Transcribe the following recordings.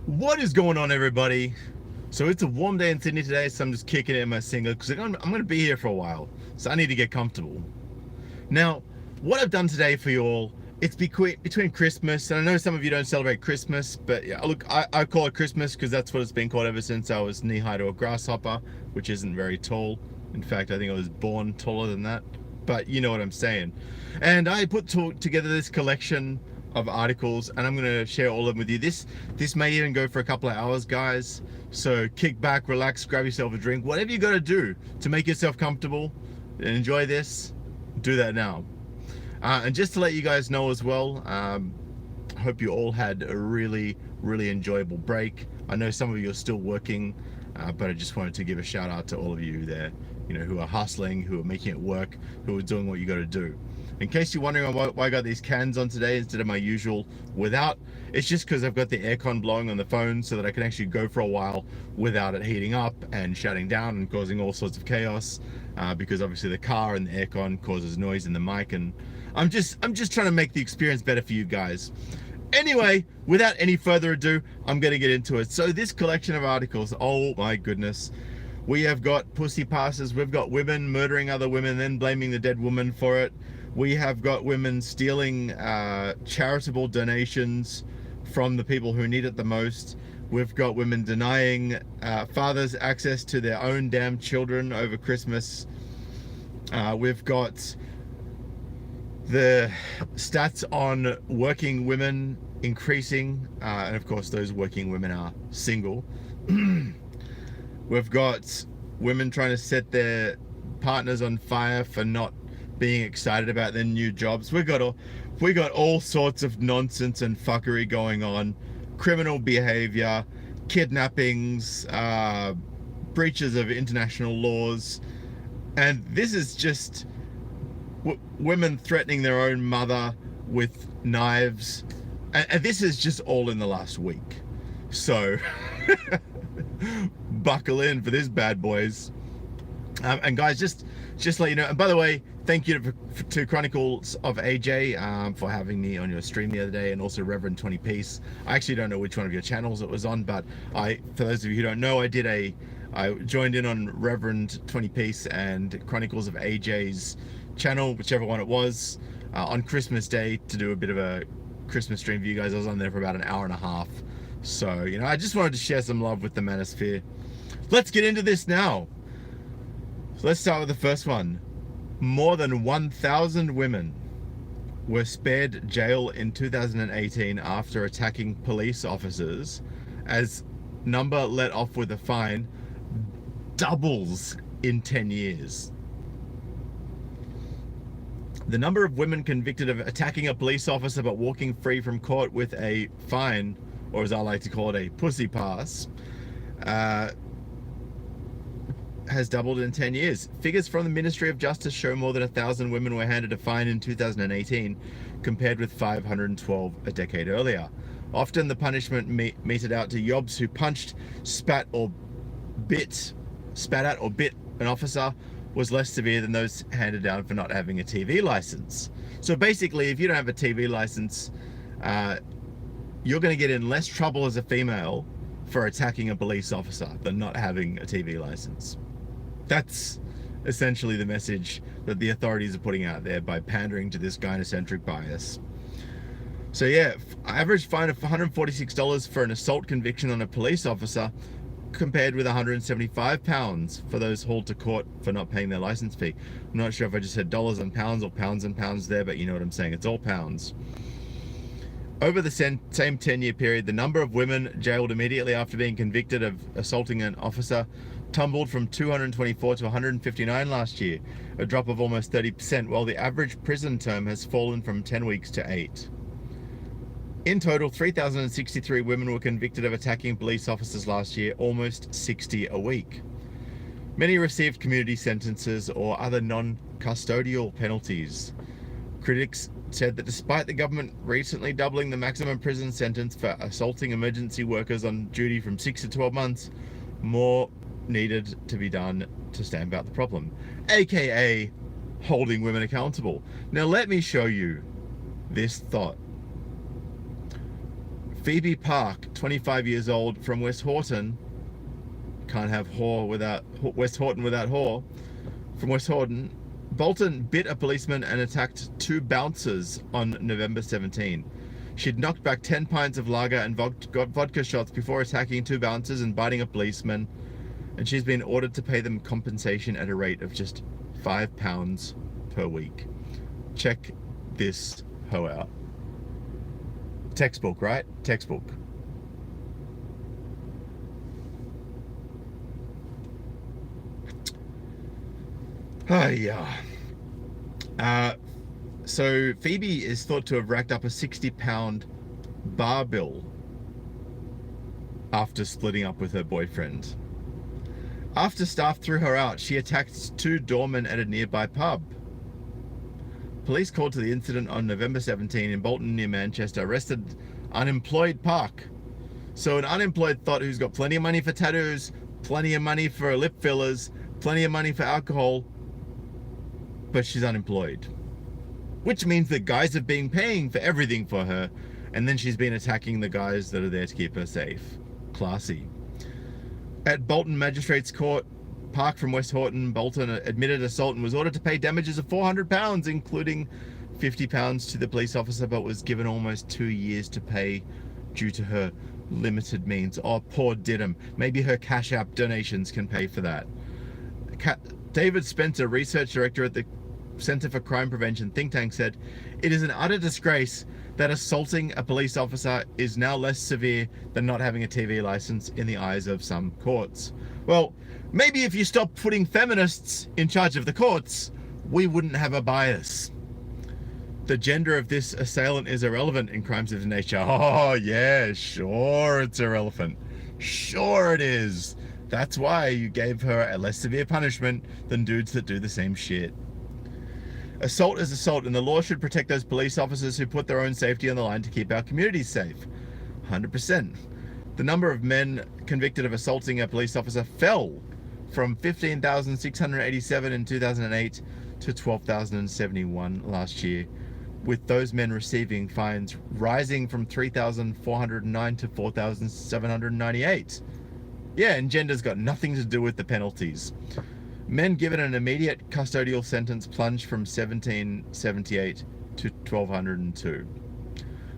What is going on, everybody? So it's a warm day in Sydney today, so I'm just kicking it in my singlet because I'm going to be here for a while, so I need to get comfortable. Now, what I've done today for you all, it's between Christmas, and I know some of you don't celebrate Christmas, but yeah, look, I call it Christmas because that's what it's been called ever since I was knee-high to a grasshopper, which isn't very tall. In fact, I think I was born taller than that, but you know what I'm saying. And I put together this collection of articles, and I'm going to share all of them with you. This may even go for a couple of hours, guys, so kick back, relax, grab yourself a drink, whatever you got to do to make yourself comfortable and enjoy this, do that now. And just to let you guys know as well, hope you all had a really enjoyable break. I know some of you are still working, but I just wanted to give a shout out to all of you there, you know, who are hustling, who are making it work, who are doing what you got to do. In case you're wondering why I got these cans on today instead of my usual without, it's just because I've got the aircon blowing on the phone so that I can actually go for a while without it heating up and shutting down and causing all sorts of chaos, because obviously the car and the aircon causes noise in the mic, and I'm just trying to make the experience better for you guys. Anyway, without any further ado, I'm going to get into it. So this collection of articles, oh my goodness. We have got pussy passes, we've got women murdering other women, then blaming the dead woman for it. We have got women stealing charitable donations from the people who need it the most. We've got women denying fathers access to their own damn children over Christmas. We've got the stats on working women increasing, and of course those working women are single. We've got women trying to set their partners on fire for not being excited about their new jobs. We got all sorts of nonsense and fuckery going on. Criminal behavior, kidnappings, breaches of international laws, and this is just women threatening their own mother with knives, and this is just all in the last week. So buckle in for this bad, boys. And guys, just let you know, and by the way, thank you to Chronicles of AJ for having me on your stream the other day, and also Reverend 20 Piece. I actually don't know which one of your channels it was on, but for those of you who don't know, I joined in on Reverend 20 Piece and Chronicles of AJ's channel, whichever one it was, on Christmas Day to do a bit of a Christmas stream for you guys. I was on there for about an hour and a half. So, you know, I just wanted to share some love with the manosphere. Let's get into this now. So let's start with the first one. More than 1,000 women were spared jail in 2018 after attacking police officers, as number let off with a fine doubles in 10 years. The number of women convicted of attacking a police officer but walking free from court with a fine, or as I like to call it, a pussy pass, has doubled in 10 years. Figures from the Ministry of Justice show more than 1,000 women were handed a fine in 2018, compared with 512 a decade earlier. Often the punishment meted out to yobs who punched, spat at or bit an officer was less severe than those handed down for not having a TV license. So basically, if you don't have a TV license, you're going to get in less trouble as a female for attacking a police officer than not having a TV license. That's essentially the message that the authorities are putting out there by pandering to this gynocentric bias. So yeah, average fine of $146 for an assault conviction on a police officer, compared with £175 for those hauled to court for not paying their license fee. I'm not sure if I just said dollars and pounds or pounds and pounds there, but you know what I'm saying. It's all pounds. Over the same 10-year period, the number of women jailed immediately after being convicted of assaulting an officer tumbled from 224 to 159 last year, a drop of almost 30%, while the average prison term has fallen from 10 weeks to 8. In total, 3,063 women were convicted of attacking police officers last year, almost 60 a week. Many received community sentences or other non-custodial penalties. Critics said that despite the government recently doubling the maximum prison sentence for assaulting emergency workers on duty from 6 to 12 months, more needed to be done to stamp out the problem, aka holding women accountable. Now let me show you this thought. Phoebe Park, 25 years old, from West Horton. Can't have whore without West Horton without whore. From West Horton, Bolton bit a policeman and attacked 2 bouncers on November 17. She'd knocked back 10 pints of lager and vodka shots before attacking 2 bouncers and biting a policeman, and she's been ordered to pay them compensation at a rate of just £5 per week. Check this hoe out. Textbook, right? Textbook. Oh, yeah. So Phoebe is thought to have racked up a £60 bar bill after splitting up with her boyfriend. After staff threw her out, she attacked 2 doormen at a nearby pub. Police called to the incident on November 17 in Bolton near Manchester, arrested unemployed Park. So an unemployed thought who's got plenty of money for tattoos, plenty of money for lip fillers, plenty of money for alcohol, but she's unemployed. Which means that guys have been paying for everything for her, and then she's been attacking the guys that are there to keep her safe. Classy. At Bolton Magistrates Court, Park from West Horton, Bolton admitted assault and was ordered to pay damages of £400, including £50 to the police officer, but was given almost 2 years to pay due to her limited means. Oh, poor Didham. Maybe her Cash App donations can pay for that. David Spencer, research director at the Center for Crime Prevention think tank, said, "It is an utter disgrace that assaulting a police officer is now less severe than not having a TV license in the eyes of some courts." Well, maybe if you stop putting feminists in charge of the courts, we wouldn't have a bias. The gender of this assailant is irrelevant in crimes of this nature. Oh yeah, sure it's irrelevant. Sure it is. That's why you gave her a less severe punishment than dudes that do the same shit. Assault is assault, and the law should protect those police officers who put their own safety on the line to keep our communities safe. 100%. The number of men convicted of assaulting a police officer fell from 15,687 in 2008 to 12,071 last year, with those men receiving fines rising from 3,409 to 4,798. Yeah, and gender's got nothing to do with the penalties. Men given an immediate custodial sentence plunged from 1778 to 1202.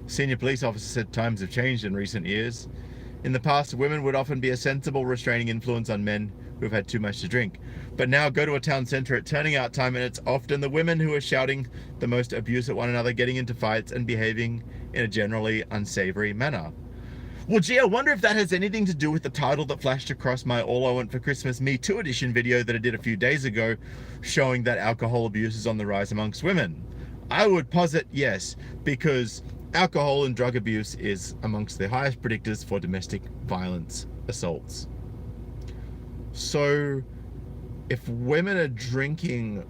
Senior police officer said times have changed in recent years. In the past, women would often be a sensible restraining influence on men who have had too much to drink. But now go to a town centre at turning out time and it's often the women who are shouting the most abuse at one another, getting into fights and behaving in a generally unsavoury manner. Well, gee, I wonder if that has anything to do with the title that flashed across my All I Want for Christmas Me Too edition video that I did a few days ago, showing that alcohol abuse is on the rise amongst women. I would posit yes, because alcohol and drug abuse is amongst the highest predictors for domestic violence assaults. So if women are drinking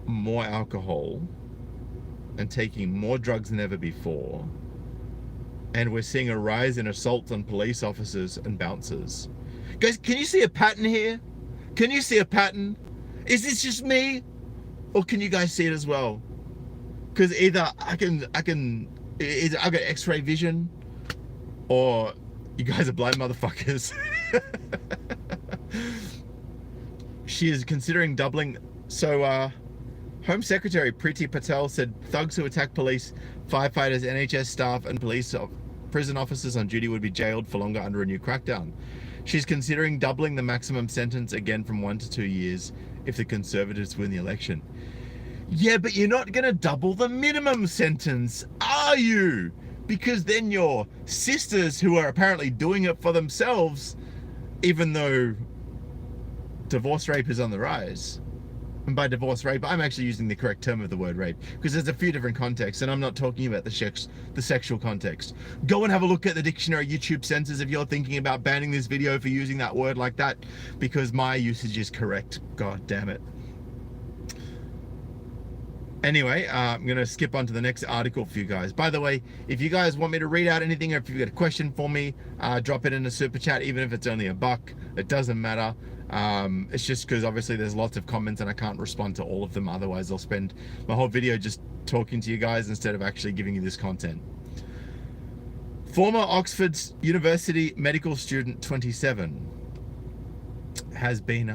more alcohol and taking more drugs than ever before, and we're seeing a rise in assaults on police officers and bouncers. Guys, can you see a pattern here? Can you see a pattern? Is this just me? Or can you guys see it as well? Because either I got X-ray vision, or you guys are blind motherfuckers. She is considering doubling. So, Home Secretary Priti Patel said thugs who attack police, firefighters, NHS staff, and prison officers on duty would be jailed for longer under a new crackdown. She's considering doubling the maximum sentence again from 1 to 2 years if the Conservatives win the election. Yeah, but you're not going to double the minimum sentence, are you? Because then your sisters, who are apparently doing it for themselves, even though divorce rape is on the rise. And by divorce rape, I'm actually using the correct term of the word rape, because there's a few different contexts, and I'm not talking about the sexual context. Go and have a look at the dictionary YouTube censors if you're thinking about banning this video for using that word like that, because my usage is correct. God damn it. Anyway, I'm going to skip on to the next article for you guys. By the way, if you guys want me to read out anything, or if you've got a question for me, drop it in a super chat, even if it's only $1. It doesn't matter. It's just because obviously there's lots of comments and I can't respond to all of them. Otherwise, I'll spend my whole video just talking to you guys instead of actually giving you this content. Former Oxford University medical student 27 has been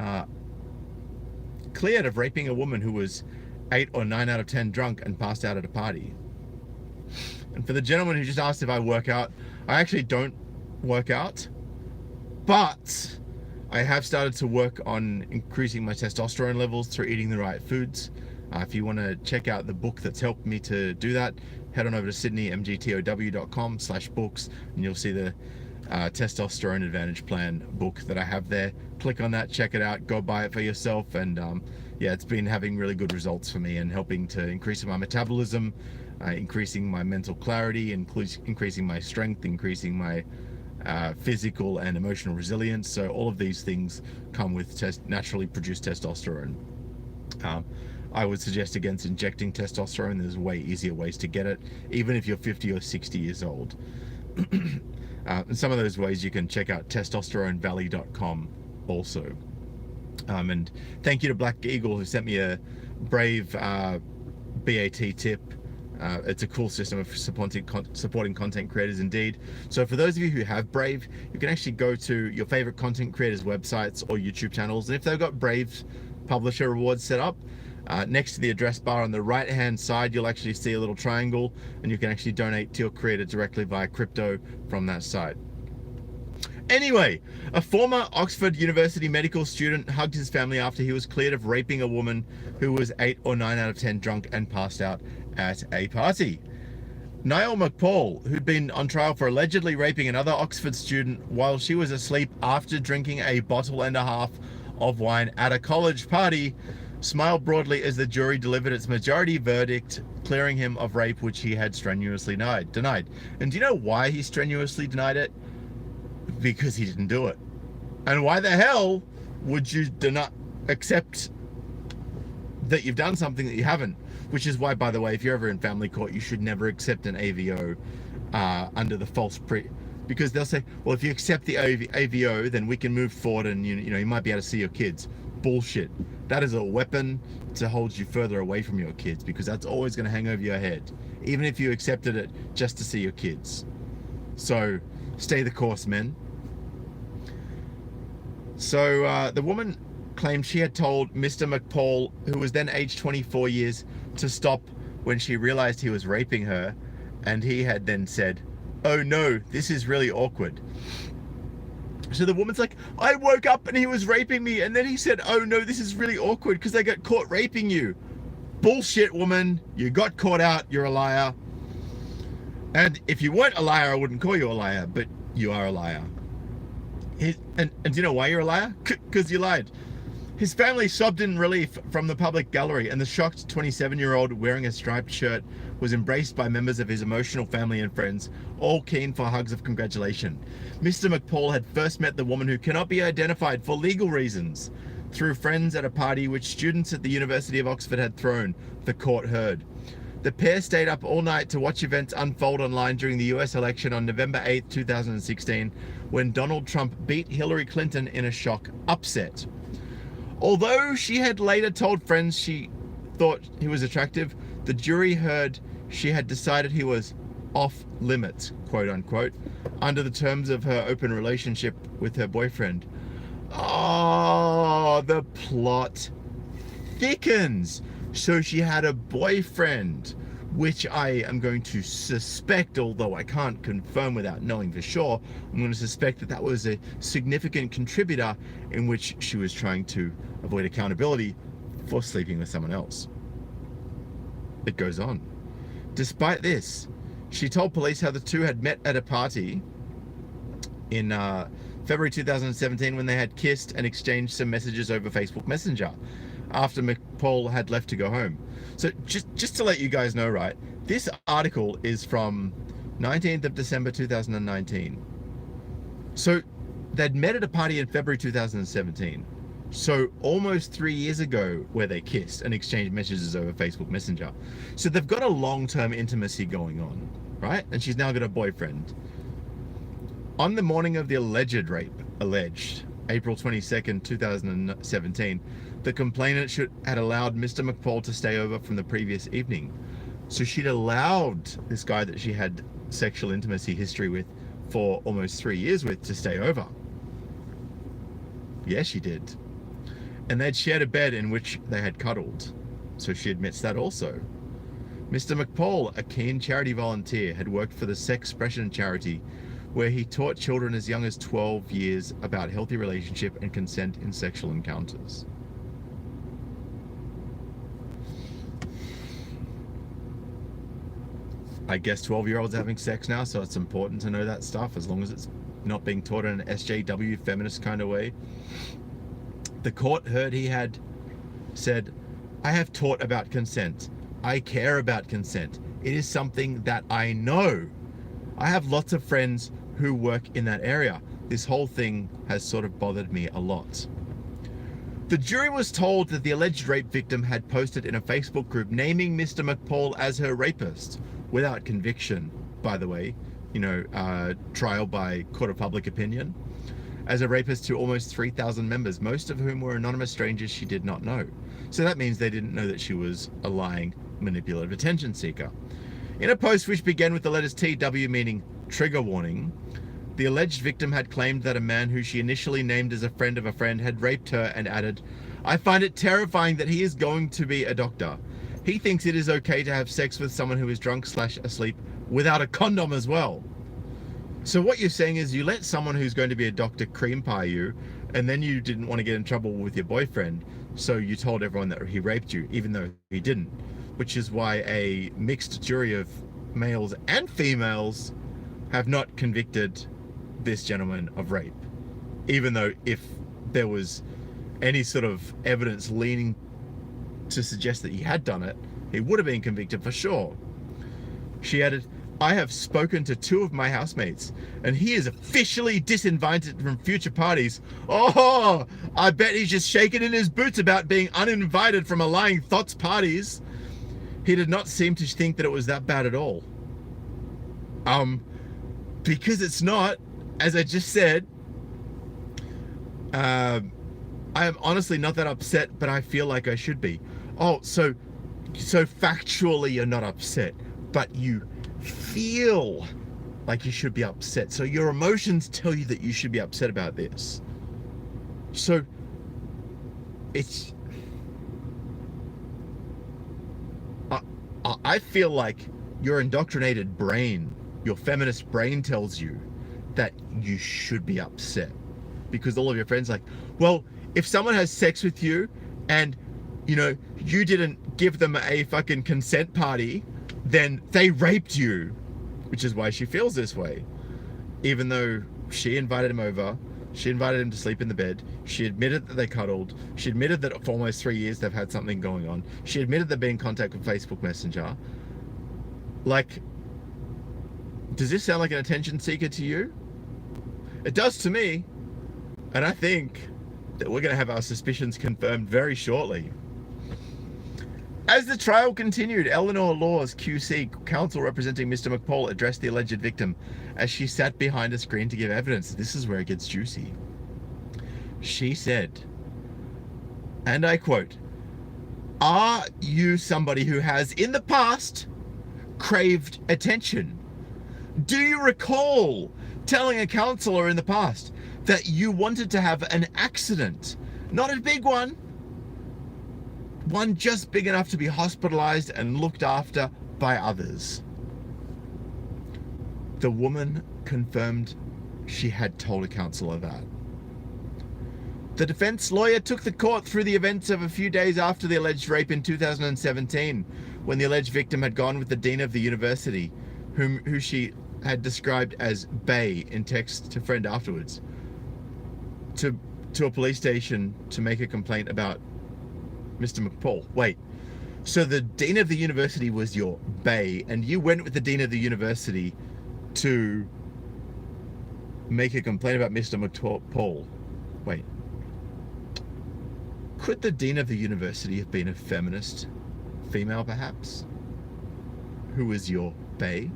cleared of raping a woman who was 8 or 9 out of 10 drunk and passed out at a party. And for the gentleman who just asked if I work out, I actually don't work out, but I have started to work on increasing my testosterone levels through eating the right foods. If you want to check out the book that's helped me to do that, head on over to sydneymgtow.com/books and you'll see the Testosterone Advantage Plan book that I have there. Click on that, check it out, go buy it for yourself. And yeah, it's been having really good results for me and helping to increase my metabolism, increasing my mental clarity, increasing my strength, increasing my physical and emotional resilience. So all of these things come with naturally produced testosterone. I would suggest against injecting testosterone. There's way easier ways to get it, even if you're 50 or 60 years old. And some of those ways you can check out testosteronevalley.com also. And thank you to Black Eagle, who sent me a Brave BAT tip. It's a cool system of supporting content creators indeed. So for those of you who have Brave, you can actually go to your favorite content creators' websites or YouTube channels, and if they've got Brave publisher rewards set up, next to the address bar on the right hand side, you'll actually see a little triangle, and you can actually donate to your creator directly via crypto from that site. Anyway, a former Oxford University medical student hugged his family after he was cleared of raping a woman who was 8 or 9 out of 10 drunk and passed out at a party. Niall McPaul, who'd been on trial for allegedly raping another Oxford student while she was asleep after drinking a bottle and a half of wine at a college party, smiled broadly as the jury delivered its majority verdict, clearing him of rape, which he had strenuously denied. And do you know why he strenuously denied it? Because he didn't do it. And why the hell would you not accept that you've done something that you haven't? Which is why, by the way, if you're ever in family court, you should never accept an AVO under the false because they'll say, well, if you accept the AVO, then we can move forward and you know you might be able to see your kids. Bullshit. That is a weapon to hold you further away from your kids, because that's always going to hang over your head, even if you accepted it just to see your kids. So stay the course, men. So the woman claimed she had told Mr. McPaul, who was then aged 24 years, to stop when she realized he was raping her, and he had then said, "Oh no, this is really awkward." So the woman's like, "I woke up and he was raping me, and then he said, oh no, this is really awkward because I got caught raping you." Bullshit, woman. You got caught out. You're a liar. And if you weren't a liar, I wouldn't call you a liar, but you are a liar. And do you know why you're a liar? Because you lied. His family sobbed in relief from the public gallery, and the shocked 27-year-old wearing a striped shirt was embraced by members of his emotional family and friends, all keen for hugs of congratulation. Mr. McPaul had first met the woman, who cannot be identified for legal reasons, through friends at a party which students at the University of Oxford had thrown, the court heard. The pair stayed up all night to watch events unfold online during the US election on November 8, 2016, when Donald Trump beat Hillary Clinton in a shock upset. Although she had later told friends she thought he was attractive, the jury heard she had decided he was off limits, quote unquote, under the terms of her open relationship with her boyfriend. Oh, the plot thickens. So she had a boyfriend, which I am going to suspect, although I can't confirm without knowing for sure, I'm going to suspect that that was a significant contributor in which she was trying to avoid accountability for sleeping with someone else. It goes on. Despite this, she told police how the two had met at a party in February 2017 when they had kissed and exchanged some messages over Facebook Messenger after McPaul had left to go home. So just to let you guys know, right, this article is from 19th of December 2019. So they'd met at a party in February 2017. So almost 3 years ago, where they kissed and exchanged messages over Facebook Messenger. So they've got a long-term intimacy going on, right? And she's now got a boyfriend. On the morning of the alleged rape, April 22nd, 2017, the complainant had allowed Mr. McPaul to stay over from the previous evening. So she'd allowed this guy that she had sexual intimacy history with for almost 3 years with to stay over. Yes, she did. And they'd shared a bed in which they had cuddled. So she admits that also. Mr. McPaul, a keen charity volunteer, had worked for the Sex Expression charity, where he taught children as young as 12 years about healthy relationship and consent in sexual encounters. I guess 12-year-olds are having sex now, so it's important to know that stuff, as long as it's not being taught in an SJW feminist kind of way. The court heard he had said, "I have taught about consent. I care about consent. It is something that I know. I have lots of friends who work in that area. This whole thing has sort of bothered me a lot." The jury was told that the alleged rape victim had posted in a Facebook group naming Mr. McPaul as her rapist, without conviction, by the way, trial by court of public opinion, as a rapist to almost 3,000 members, most of whom were anonymous strangers she did not know. So that means they didn't know that she was a lying, manipulative attention seeker. In a post which began with the letters TW meaning trigger warning, the alleged victim had claimed that a man who she initially named as a friend of a friend had raped her and added, "I find it terrifying that he is going to be a doctor. He thinks it is okay to have sex with someone who is drunk/asleep without a condom as well." So what you're saying is you let someone who's going to be a doctor cream pie you, and then you didn't want to get in trouble with your boyfriend, so you told everyone that he raped you, even though he didn't. Which is why a mixed jury of males and females have not convicted this gentleman of rape. Even though if there was any sort of evidence leaning to suggest that he had done it, he would have been convicted for sure. She added, "I have spoken to 2 of my housemates, and he is officially disinvited from future parties. Oh, I bet he's just shaking in his boots about being uninvited from a lying thoughts parties." He did not seem to think that it was that bad at all. Because it's not, as I just said, I am honestly not that upset, but I feel like I should be. Oh, so factually you're not upset, but you feel like you should be upset. So your emotions tell you that you should be upset about this. So it's, I feel like your indoctrinated brain, your feminist brain tells you that you should be upset because all of your friends are like, well, if someone has sex with you and you didn't give them a fucking consent party, then they raped you, which is why she feels this way. Even though she invited him over, she invited him to sleep in the bed, she admitted that they cuddled, she admitted that for almost 3 years they've had something going on, she admitted they've been in contact with Facebook Messenger. Like, does this sound like an attention seeker to you? It does to me, and I think that we're going to have our suspicions confirmed very shortly. As the trial continued, Eleanor Laws, QC, counsel representing Mr. McPaul, addressed the alleged victim as she sat behind a screen to give evidence. This is where it gets juicy. She said, and I quote, "Are you somebody who has, in the past, craved attention? Do you recall telling a counselor in the past that you wanted to have an accident? Not a big one just big enough to be hospitalized and looked after by others?" The woman confirmed she had told a counselor that. The defense lawyer took the court through the events of a few days after the alleged rape in 2017, when the alleged victim had gone with the dean of the university, who she had described as Bay in text to friend afterwards, to a police station to make a complaint about Mr. McPaul. Wait, so the dean of the university was your Bay, and you went with the dean of the university to make a complaint about Mr. McPaul? Wait, could the dean of the university have been a feminist female, perhaps, who was your Bay?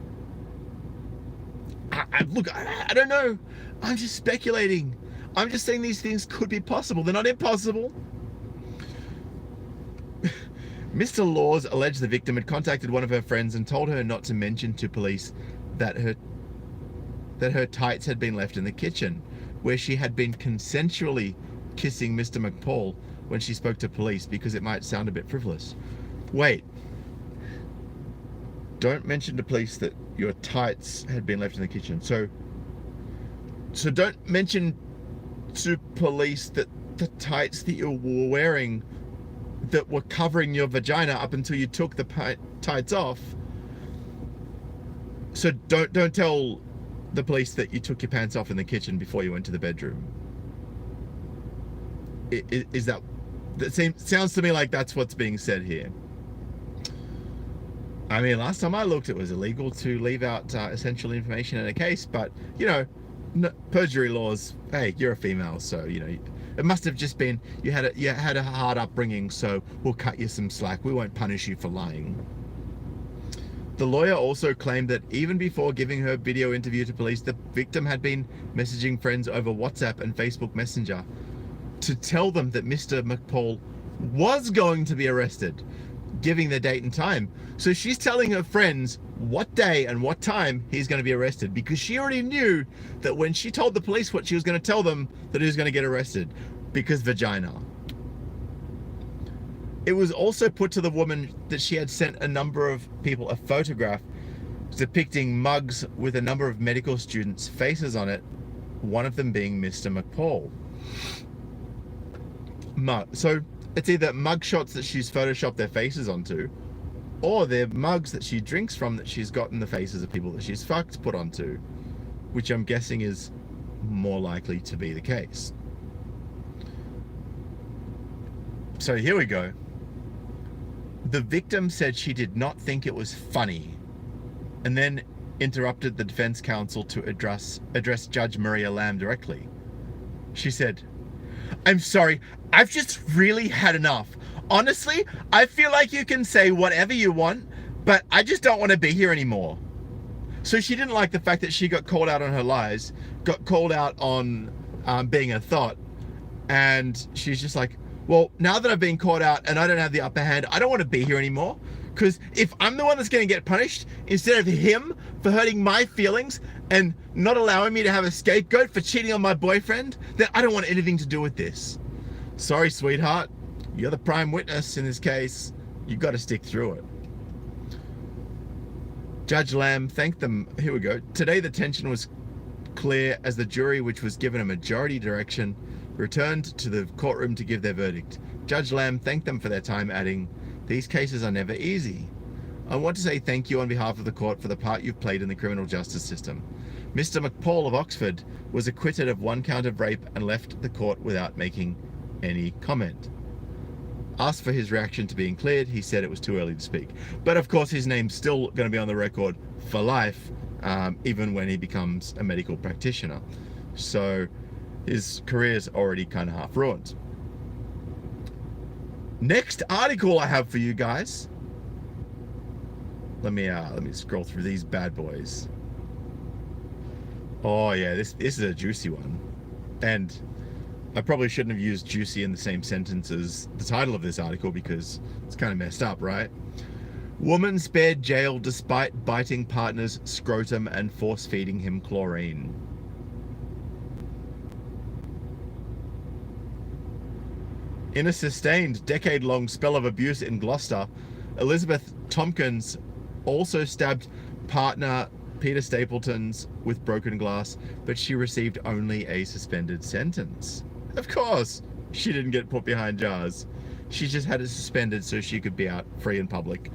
Look, I don't know. I'm just speculating. I'm just saying these things could be possible. They're not impossible. Mr. Laws alleged the victim had contacted one of her friends and told her not to mention to police that her tights had been left in the kitchen, where she had been consensually kissing Mr. McPaul when she spoke to police, because it might sound a bit frivolous. Wait. Don't mention to police that your tights had been left in the kitchen. So don't mention to police that the tights that you were wearing that were covering your vagina up until you took the tights off. So don't tell the police that you took your pants off in the kitchen before you went to the bedroom. Is that sounds to me like that's what's being said here. I mean, last time I looked, it was illegal to leave out essential information in a case, but, you know, perjury laws, hey, you're a female, so, you know, it must have just been, you had a hard upbringing, so we'll cut you some slack. We won't punish you for lying. The lawyer also claimed that even before giving her video interview to police, the victim had been messaging friends over WhatsApp and Facebook Messenger to tell them that Mr. McPaul was going to be arrested, giving the date and time. So she's telling her friends what day and what time he's going to be arrested, because she already knew that when she told the police what she was going to tell them, that he was going to get arrested, because vagina. It was also put to the woman that she had sent a number of people a photograph depicting mugs with a number of medical students' faces on it, one of them being Mr. McPaul. So it's either mug shots that she's photoshopped their faces onto, or they're mugs that she drinks from that she's gotten the faces of people that she's fucked put onto, which I'm guessing is more likely to be the case. So here we go. The victim said she did not think it was funny, and then interrupted the defense counsel to address Judge Maria Lamb directly. She said, "I'm sorry, I've just really had enough. Honestly, I feel like you can say whatever you want, but I just don't want to be here anymore." So she didn't like the fact that she got called out on her lies, got called out on being a thought, and she's just like, well, now that I've been caught out and I don't have the upper hand, I don't want to be here anymore. Because if I'm the one that's going to get punished instead of him for hurting my feelings and not allowing me to have a scapegoat for cheating on my boyfriend, then I don't want anything to do with this. Sorry, sweetheart. You're the prime witness in this case. You've got to stick through it. Judge Lamb thanked them. Here we go. Today the tension was clear as the jury, which was given a majority direction, returned to the courtroom to give their verdict. Judge Lamb thanked them for their time, adding, "These cases are never easy. I want to say thank you on behalf of the court for the part you've played in the criminal justice system. Mr. McPaul of Oxford was acquitted of 1 count of rape and left the court without making any comment. Asked for his reaction to being cleared, he said it was too early to speak." But of course his name's still going to be on the record for life, even when he becomes a medical practitioner. So his career's already kind of half ruined. Next article I have for you guys. Let me scroll through these bad boys. Oh yeah, this is a juicy one. And I probably shouldn't have used juicy in the same sentence as the title of this article, because it's kind of messed up, right? Woman spared jail despite biting partner's scrotum and force-feeding him chlorine. In a sustained decade-long spell of abuse in Gloucester, Elizabeth Tompkins also stabbed partner Peter Stapleton's with broken glass, but she received only a suspended sentence. Of course, she didn't get put behind jars. She just had it suspended so she could be out free in public.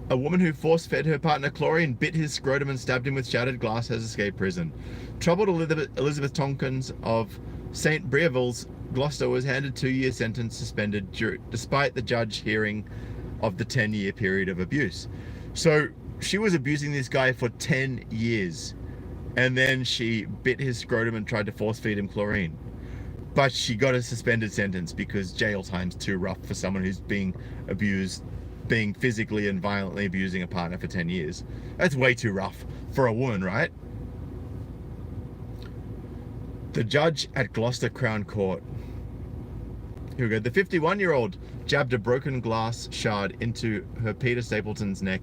A woman who force-fed her partner chlorine, bit his scrotum and stabbed him with shattered glass has escaped prison. Troubled Elizabeth Tompkins of St. Breaville's, Gloucester, was handed 2-year sentence suspended despite the judge hearing of the 10-year period of abuse. So she was abusing this guy for 10 years, and then she bit his scrotum and tried to force feed him chlorine. But she got a suspended sentence because jail time's too rough for someone who's being abused, being physically and violently abusing a partner for 10 years. That's way too rough for a woman, right? The judge at Gloucester Crown Court. Here we go. The 51-year-old jabbed a broken glass shard into her Peter Stapleton's neck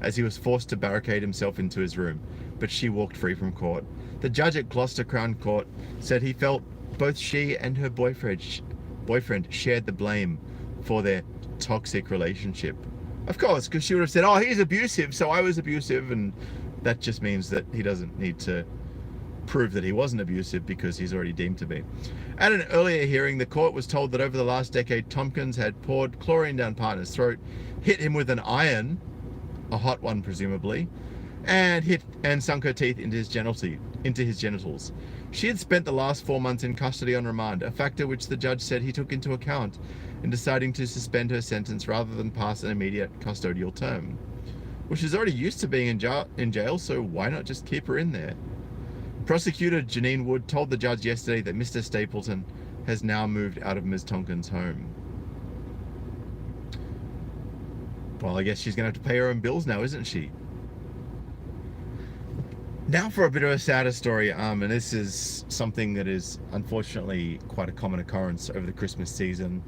as he was forced to barricade himself into his room, but she walked free from court. The judge at Gloucester Crown Court said he felt both she and her boyfriend shared the blame for their toxic relationship. Of course, because she would have said, oh, he's abusive, so I was abusive, and that just means that he doesn't need to prove that he wasn't abusive because he's already deemed to be. At an earlier hearing, the court was told that over the last decade, Tompkins had poured chlorine down partner's throat, hit him with an iron, a hot one presumably, and sunk her teeth into his genitals. She had spent the last 4 months in custody on remand, a factor which the judge said he took into account in deciding to suspend her sentence rather than pass an immediate custodial term. Well, she's already used to being in jail, so why not just keep her in there? Prosecutor Janine Wood told the judge yesterday that Mr. Stapleton has now moved out of Ms. Tompkins' home. Well, I guess she's going to have to pay her own bills now, isn't she? Now for a bit of a sadder story, and this is something that is unfortunately quite a common occurrence over the Christmas season.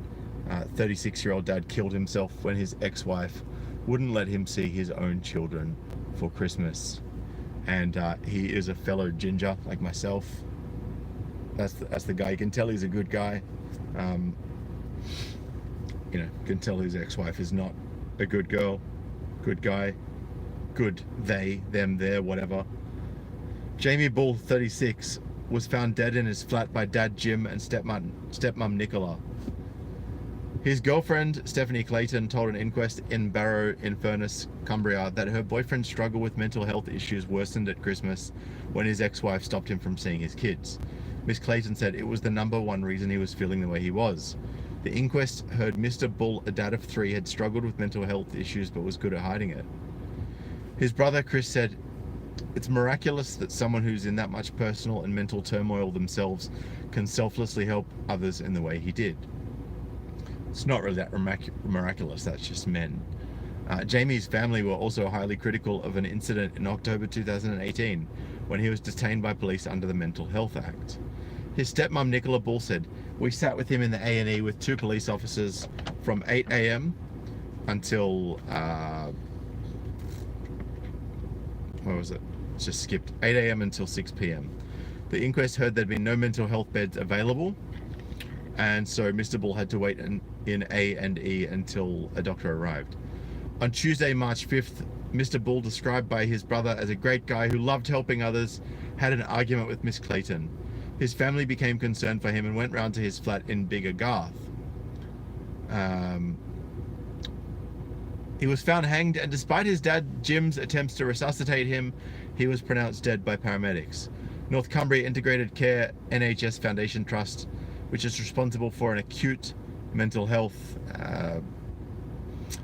36-year-old dad killed himself when his ex-wife wouldn't let him see his own children for Christmas. And he is a fellow ginger like myself. That's the guy. You can tell he's a good guy. You know, you can tell his ex-wife is not a good girl, good guy, good they, them, their, whatever. Jamie Bull, 36, was found dead in his flat by dad Jim and stepmom Nicola. His girlfriend, Stephanie Clayton, told an inquest in Barrow-in-Furness, Cumbria, that her boyfriend's struggle with mental health issues worsened at Christmas when his ex-wife stopped him from seeing his kids. Miss Clayton said it was the #1 reason he was feeling the way he was. The inquest heard Mr. Bull, a dad of 3, had struggled with mental health issues but was good at hiding it. His brother, Chris, said, "It's miraculous that someone who's in that much personal and mental turmoil themselves can selflessly help others in the way he did." It's not really that miraculous, that's just men. Jamie's family were also highly critical of an incident in October 2018 when he was detained by police under the Mental Health Act. His stepmom Nicola Bull said, "We sat with him in the A&E with 2 police officers from 8 a.m. until, what was it? It's just skipped. 8 a.m. until 6 p.m. The inquest heard there'd been no mental health beds available, and so Mr. Bull had to wait in A&E until a doctor arrived. On Tuesday, March 5th, Mr. Bull, described by his brother as a great guy who loved helping others, had an argument with Miss Clayton. His family became concerned for him and went round to his flat in Biggar Garth. He was found hanged, and despite his dad Jim's attempts to resuscitate him, he was pronounced dead by paramedics. North Cumbria Integrated Care NHS Foundation Trust, which is responsible for an acute mental health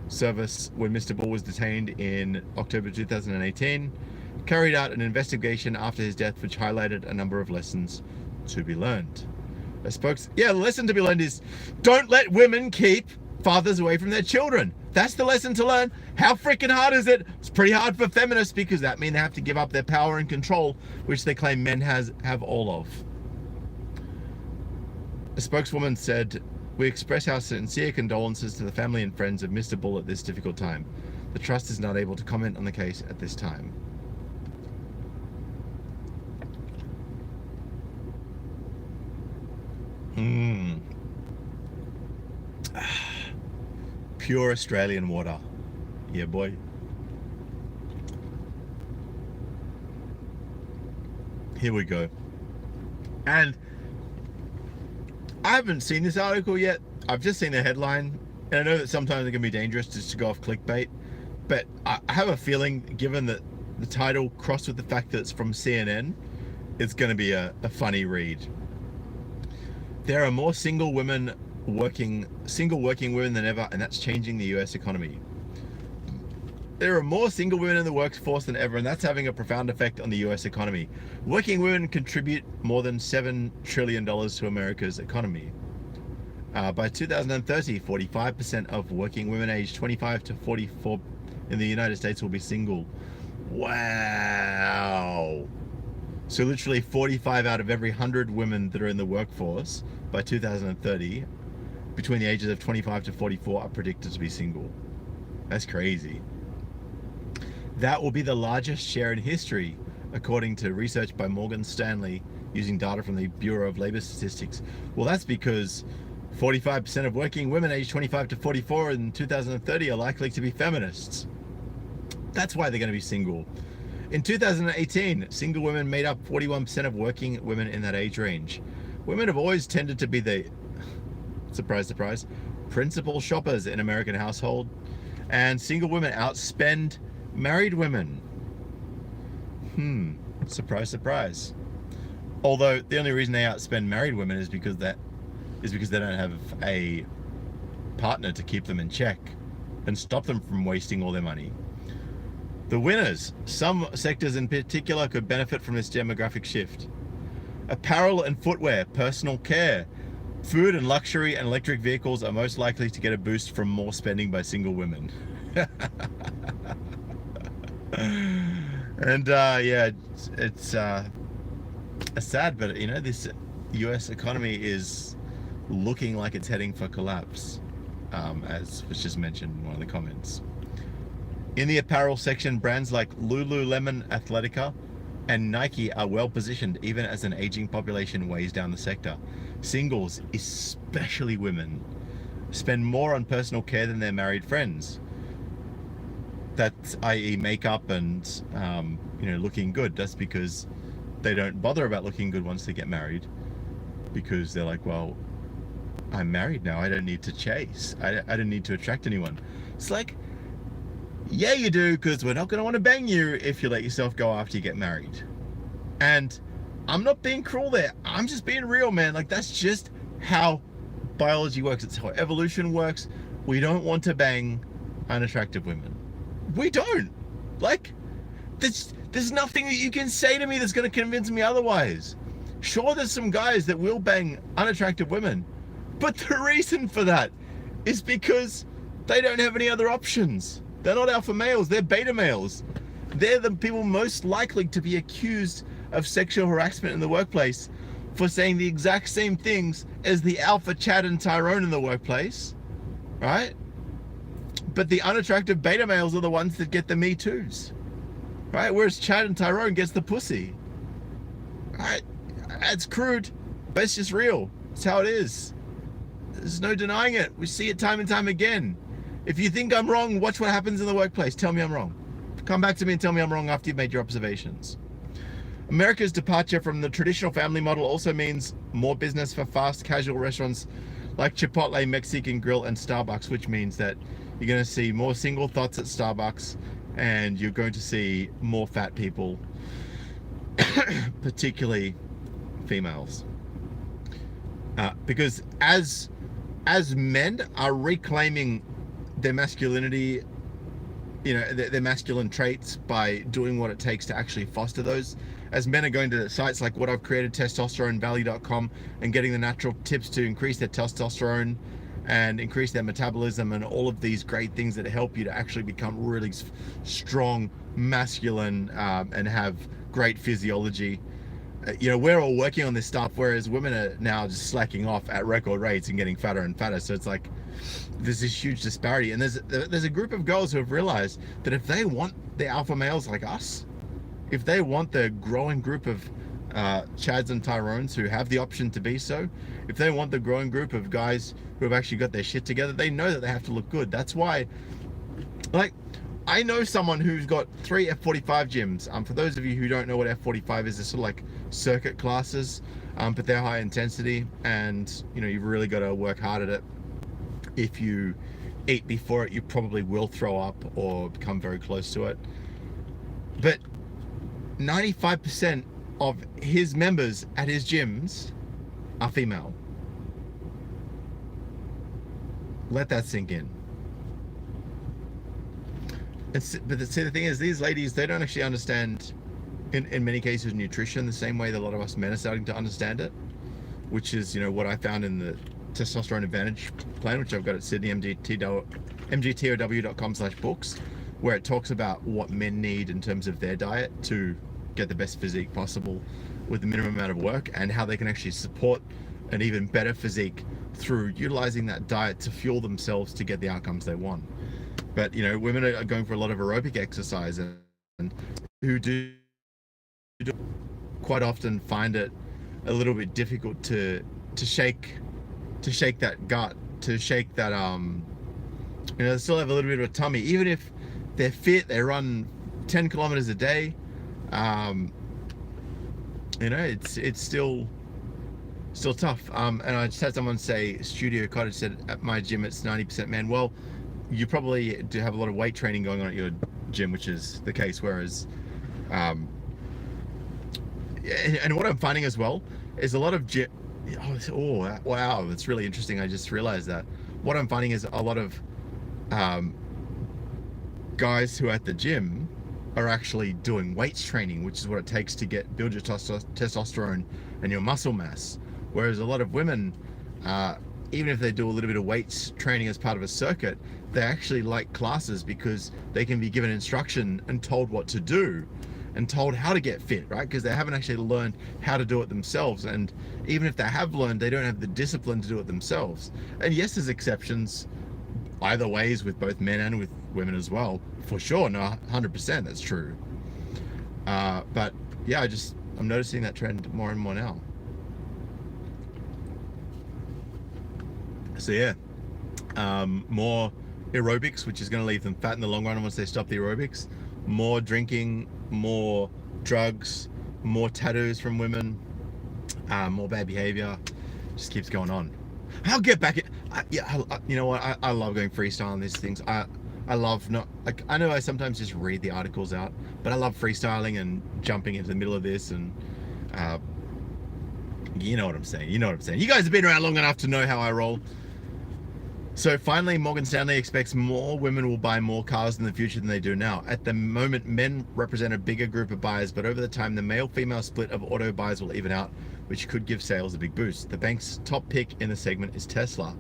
service when Mr. Bull was detained in October 2018, carried out an investigation after his death which highlighted a number of lessons to be learned. The lesson to be learned is don't let women keep fathers away from their children. That's the lesson to learn. How freaking hard is it? It's pretty hard for feminists because that means they have to give up their power and control, which they claim men have all of. A spokeswoman said, "We express our sincere condolences to the family and friends of Mr. Bull at this difficult time. The trust is not able to comment on the case at this time." Pure Australian water. Yeah, boy. Here we go. And I haven't seen this article yet. I've just seen the headline, and I know that sometimes it can be dangerous just to go off clickbait, but I have a feeling, given that the title crossed with the fact that it's from CNN, it's going to be a funny read. There are more single working women than ever, and that's changing the US economy. There are more single women in the workforce than ever, and that's having a profound effect on the US economy. Working women contribute more than $7 trillion to America's economy. By 2030, 45% of working women aged 25 to 44 in the United States will be single. Wow. So literally 45 out of every 100 women that are in the workforce by 2030, between the ages of 25 to 44, are predicted to be single. That's crazy. That will be the largest share in history, according to research by Morgan Stanley using data from the Bureau of Labor Statistics. Well, that's because 45% of working women aged 25 to 44 in 2030 are likely to be feminists. That's why they're going to be single. In 2018, single women made up 41% of working women in that age range. Women have always tended to be the, surprise, surprise, principal shoppers in American household, and single women outspend married women. Surprise, surprise. Although the only reason they outspend married women is because they don't have a partner to keep them in check and stop them from wasting all their money. The winners, some sectors in particular could benefit from this demographic shift. Apparel and footwear, personal care, food and luxury and electric vehicles are most likely to get a boost from more spending by single women. And yeah, it's sad, but you know, this US economy is looking like it's heading for collapse, as was just mentioned in one of the comments. In the apparel section, brands like Lululemon Athletica and Nike are well positioned, even as an aging population weighs down the sector. Singles, especially women, spend more on personal care than their married friends. That's i.e. makeup and you know, looking good. That's because they don't bother about looking good once they get married, because they're like, well, I'm married now, I don't need to chase, I don't need to attract anyone. It's like, yeah, you do, because we're not going to want to bang you if you let yourself go after you get married. And I'm not being cruel there, I'm just being real, man. Like, that's just how biology works. It's how evolution works. We don't want to bang unattractive women. We don't. Like, there's nothing that you can say to me that's going to convince me otherwise. Sure, there's some guys that will bang unattractive women, but the reason for that is because they don't have any other options. They're not alpha males, they're beta males. They're the people most likely to be accused of sexual harassment in the workplace for saying the exact same things as the alpha Chad and Tyrone in the workplace, right? But the unattractive beta males are the ones that get the Me Toos, right? Whereas Chad and Tyrone gets the pussy, right? It's crude, but it's just real. It's how it is. There's no denying it. We see it time and time again. If you think I'm wrong, watch what happens in the workplace. Tell me I'm wrong. Come back to me and tell me I'm wrong after you've made your observations. America's departure from the traditional family model also means more business for fast casual restaurants like Chipotle, Mexican Grill, and Starbucks, which means that you're going to see more single thoughts at Starbucks, and you're going to see more fat people, particularly females. Because as men are reclaiming their masculinity, you know, their masculine traits by doing what it takes to actually foster those, as men are going to sites like what I've created, testosteronevalley.com, and getting the natural tips to increase their testosterone and increase their metabolism and all of these great things that help you to actually become really strong, masculine, and have great physiology. You know, we're all working on this stuff, whereas women are now just slacking off at record rates and getting fatter and fatter. So it's like there's this huge disparity, and there's a group of girls who have realized that if they want the alpha males like us, if they want the growing group of Chads and Tyrones who have the option to be so, if they want the growing group of guys who have actually got their shit together, they know that they have to look good. That's why, like, I know someone who's got 3 F45 gyms. For those of you who don't know what F45 is, it's sort of like circuit classes, but they're high intensity, and you know, you've really got to work hard at it. If you eat before it, you probably will throw up or become very close to it. But 95% of his members at his gyms are female. Let that sink in. But see, the thing is, these ladies, they don't actually understand, in many cases, nutrition the same way that a lot of us men are starting to understand it, which is, you know, what I found in the Testosterone Advantage plan, which I've got at sydneymgtow.com/books, where it talks about what men need in terms of their diet to get the best physique possible with the minimum amount of work, and how they can actually support an even better physique through utilizing that diet to fuel themselves to get the outcomes they want. But you know, women are going for a lot of aerobic exercise, and who do quite often find it a little bit difficult to shake that gut, to shake that they still have a little bit of a tummy, even if they're fit, they run 10 kilometers a day. It's still tough. And I just had someone say, Studio Cottage said, at my gym it's 90% men. Well, you probably do have a lot of weight training going on at your gym, which is the case, whereas and what I'm finding as well is a lot of wow, that's really interesting. I just realized that what I'm finding is a lot of guys who are at the gym are actually doing weights training, which is what it takes to build your testosterone and your muscle mass. Whereas a lot of women, even if they do a little bit of weights training as part of a circuit, they actually like classes because they can be given instruction and told what to do and told how to get fit, right? Because they haven't actually learned how to do it themselves. And even if they have learned, they don't have the discipline to do it themselves. And yes, there's exceptions either ways with both men and with women as well, for sure. No, 100% that's true. But yeah, I'm noticing that trend more and more now. So yeah, more aerobics, which is going to leave them fat in the long run once they stop the aerobics. More drinking, more drugs, more tattoos from women, more bad behavior. Just keeps going on. I'll get back it. You know what? I love going freestyle on these things. I love I know I sometimes just read the articles out, but I love freestyling and jumping into the middle of this, and you know what I'm saying. You know what I'm saying. You guys have been around long enough to know how I roll. So finally, Morgan Stanley expects more women will buy more cars in the future than they do now. At the moment, men represent a bigger group of buyers, but over the time, the male-female split of auto buyers will even out, which could give sales a big boost. The bank's top pick in the segment is Tesla.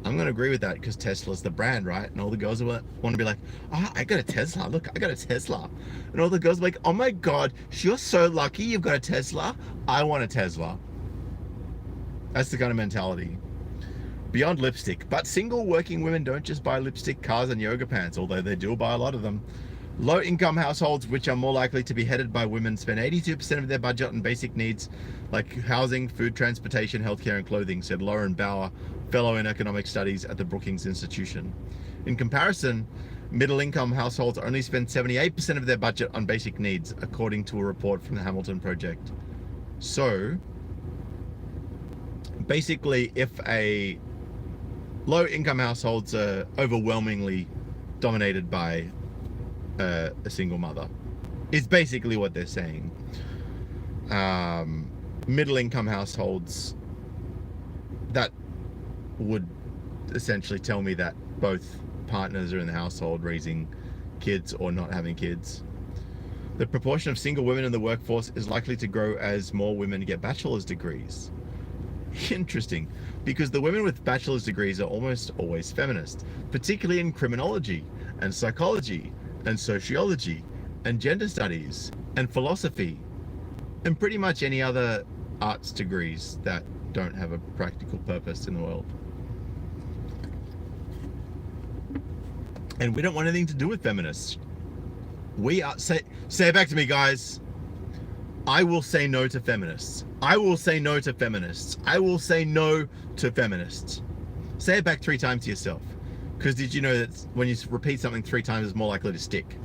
I'm going to agree with that because Tesla's the brand, right? And all the girls want to be like, oh, I got a Tesla. Look, I got a Tesla. And all the girls are like, oh my God, you're so lucky you've got a Tesla. I want a Tesla. That's the kind of mentality. Beyond lipstick, but single working women don't just buy lipstick, cars, and yoga pants, although they do buy a lot of them. Low-income households, which are more likely to be headed by women, spend 82% of their budget on basic needs like housing, food, transportation, healthcare, and clothing, said Lauren Bauer, fellow in economic studies at the Brookings Institution. In comparison, middle-income households only spend 78% of their budget on basic needs, according to a report from the Hamilton Project. So, basically, if a low-income households are overwhelmingly dominated by a single mother, is basically what they're saying. Middle-income households, that would essentially tell me that both partners are in the household raising kids or not having kids. The proportion of single women in the workforce is likely to grow as more women get bachelor's degrees. Interesting, because the women with bachelor's degrees are almost always feminist, particularly in criminology and psychology and sociology and gender studies and philosophy and pretty much any other arts degrees that don't have a practical purpose in the world. And we don't want anything to do with feminists. We are, say it back to me, guys. I will say no to feminists. I will say no to feminists. I will say no to feminists. Say it back 3 times to yourself. Because did you know that when you repeat something 3 times, it's more likely to stick?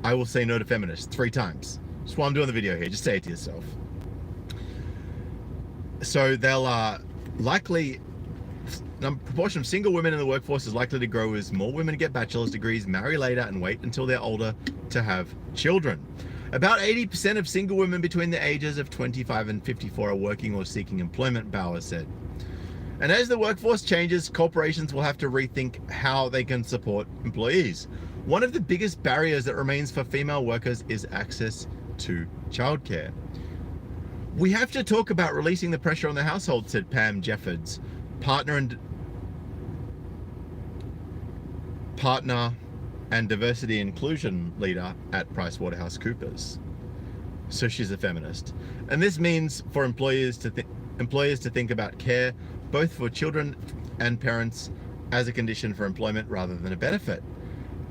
I will say no to feminists 3 times. That's why I'm doing the video here. Just say it to yourself. So they'll likely, the proportion of single women in the workforce is likely to grow as more women get bachelor's degrees, marry later, and wait until they're older to have children. About 80% of single women between the ages of 25 and 54 are working or seeking employment, Bauer said. And as the workforce changes, corporations will have to rethink how they can support employees. One of the biggest barriers that remains for female workers is access to childcare. We have to talk about releasing the pressure on the household, said Pam Jeffords, partner and diversity inclusion leader at PricewaterhouseCoopers. So she's a feminist. And this means for employers to think about care, both for children and parents, as a condition for employment rather than a benefit.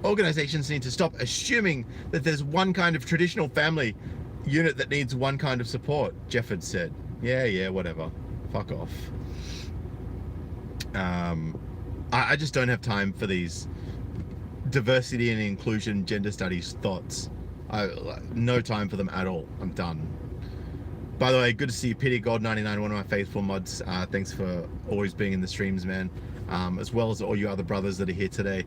Organizations need to stop assuming that there's one kind of traditional family unit that needs one kind of support, Jefford said. Yeah, whatever. Fuck off. I just don't have time for these diversity and inclusion, gender studies thoughts. No time for them at all. I'm done. By the way, good to see you, Pity God 99, one of my faithful mods. Thanks for always being in the streams, man. As well as all you other brothers that are here today.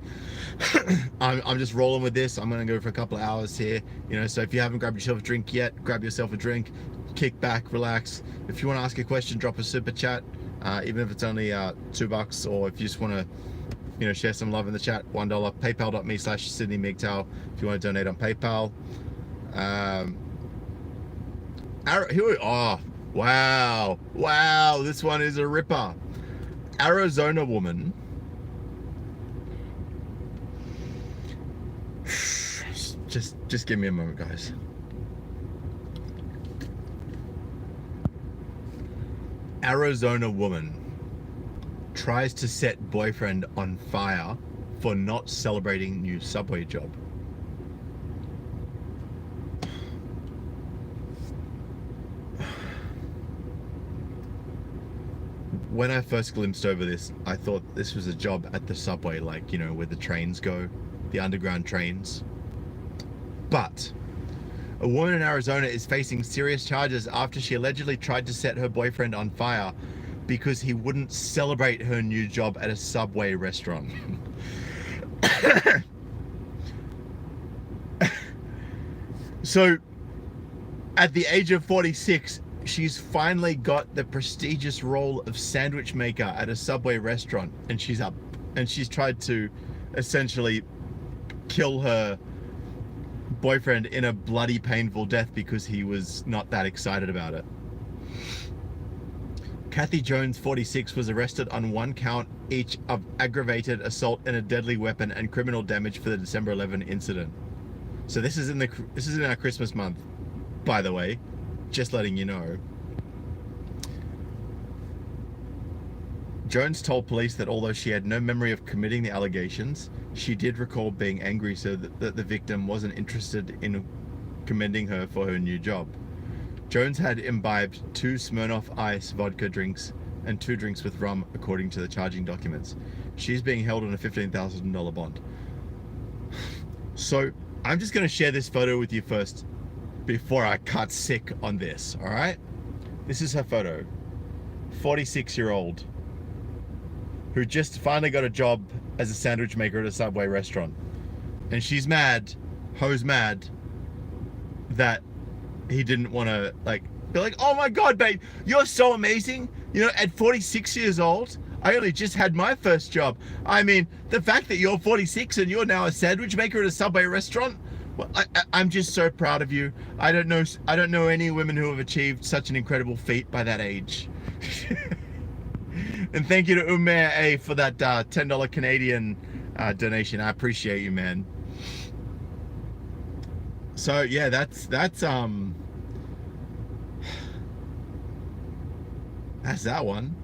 I'm just rolling with this. I'm gonna go for a couple of hours here, you know, so if you haven't grabbed yourself a drink yet, grab yourself a drink, kick back, relax. If you want to ask a question, drop a super chat, even if it's only $2, or if you just want to, you know, share some love in the chat, $1. paypal.me/Sydney MGTOW if you want to donate on PayPal. Oh wow, this one is a ripper. Arizona woman just give me a moment, guys. Arizona woman tries to set boyfriend on fire for not celebrating new subway job. When I first glimpsed over this, I thought this was a job at the subway, like, you know, where the trains go, the underground trains. But a woman in Arizona is facing serious charges after she allegedly tried to set her boyfriend on fire because he wouldn't celebrate her new job at a subway restaurant. So, at the age of 46, she's finally got the prestigious role of sandwich maker at a subway restaurant, and she's tried to essentially kill her boyfriend in a bloody painful death because he was not that excited about it. Kathy Jones, 46, was arrested on 1 count each of aggravated assault and a deadly weapon and criminal damage for the December 11 incident. So this is in our Christmas month, by the way, just letting you know. Jones told police that although she had no memory of committing the allegations, she did recall being angry so that the victim wasn't interested in commending her for her new job. Jones had imbibed 2 Smirnoff Ice vodka drinks and 2 drinks with rum, according to the charging documents. She's being held on a $15,000 bond. So I'm just going to share this photo with you first before I cut sick on this, all right? This is her photo. 46-year-old who just finally got a job as a sandwich maker at a Subway restaurant. And she's mad, Ho's mad, that he didn't want to, like, be like, oh my God, babe, you're so amazing. You know, at 46 years old, I only just had my first job. I mean, the fact that you're 46 and you're now a sandwich maker at a Subway restaurant, well, I'm just so proud of you. I don't know any women who have achieved such an incredible feat by that age. And thank you to Umair A for that $10 Canadian donation. I appreciate you, man. So yeah, that's that one.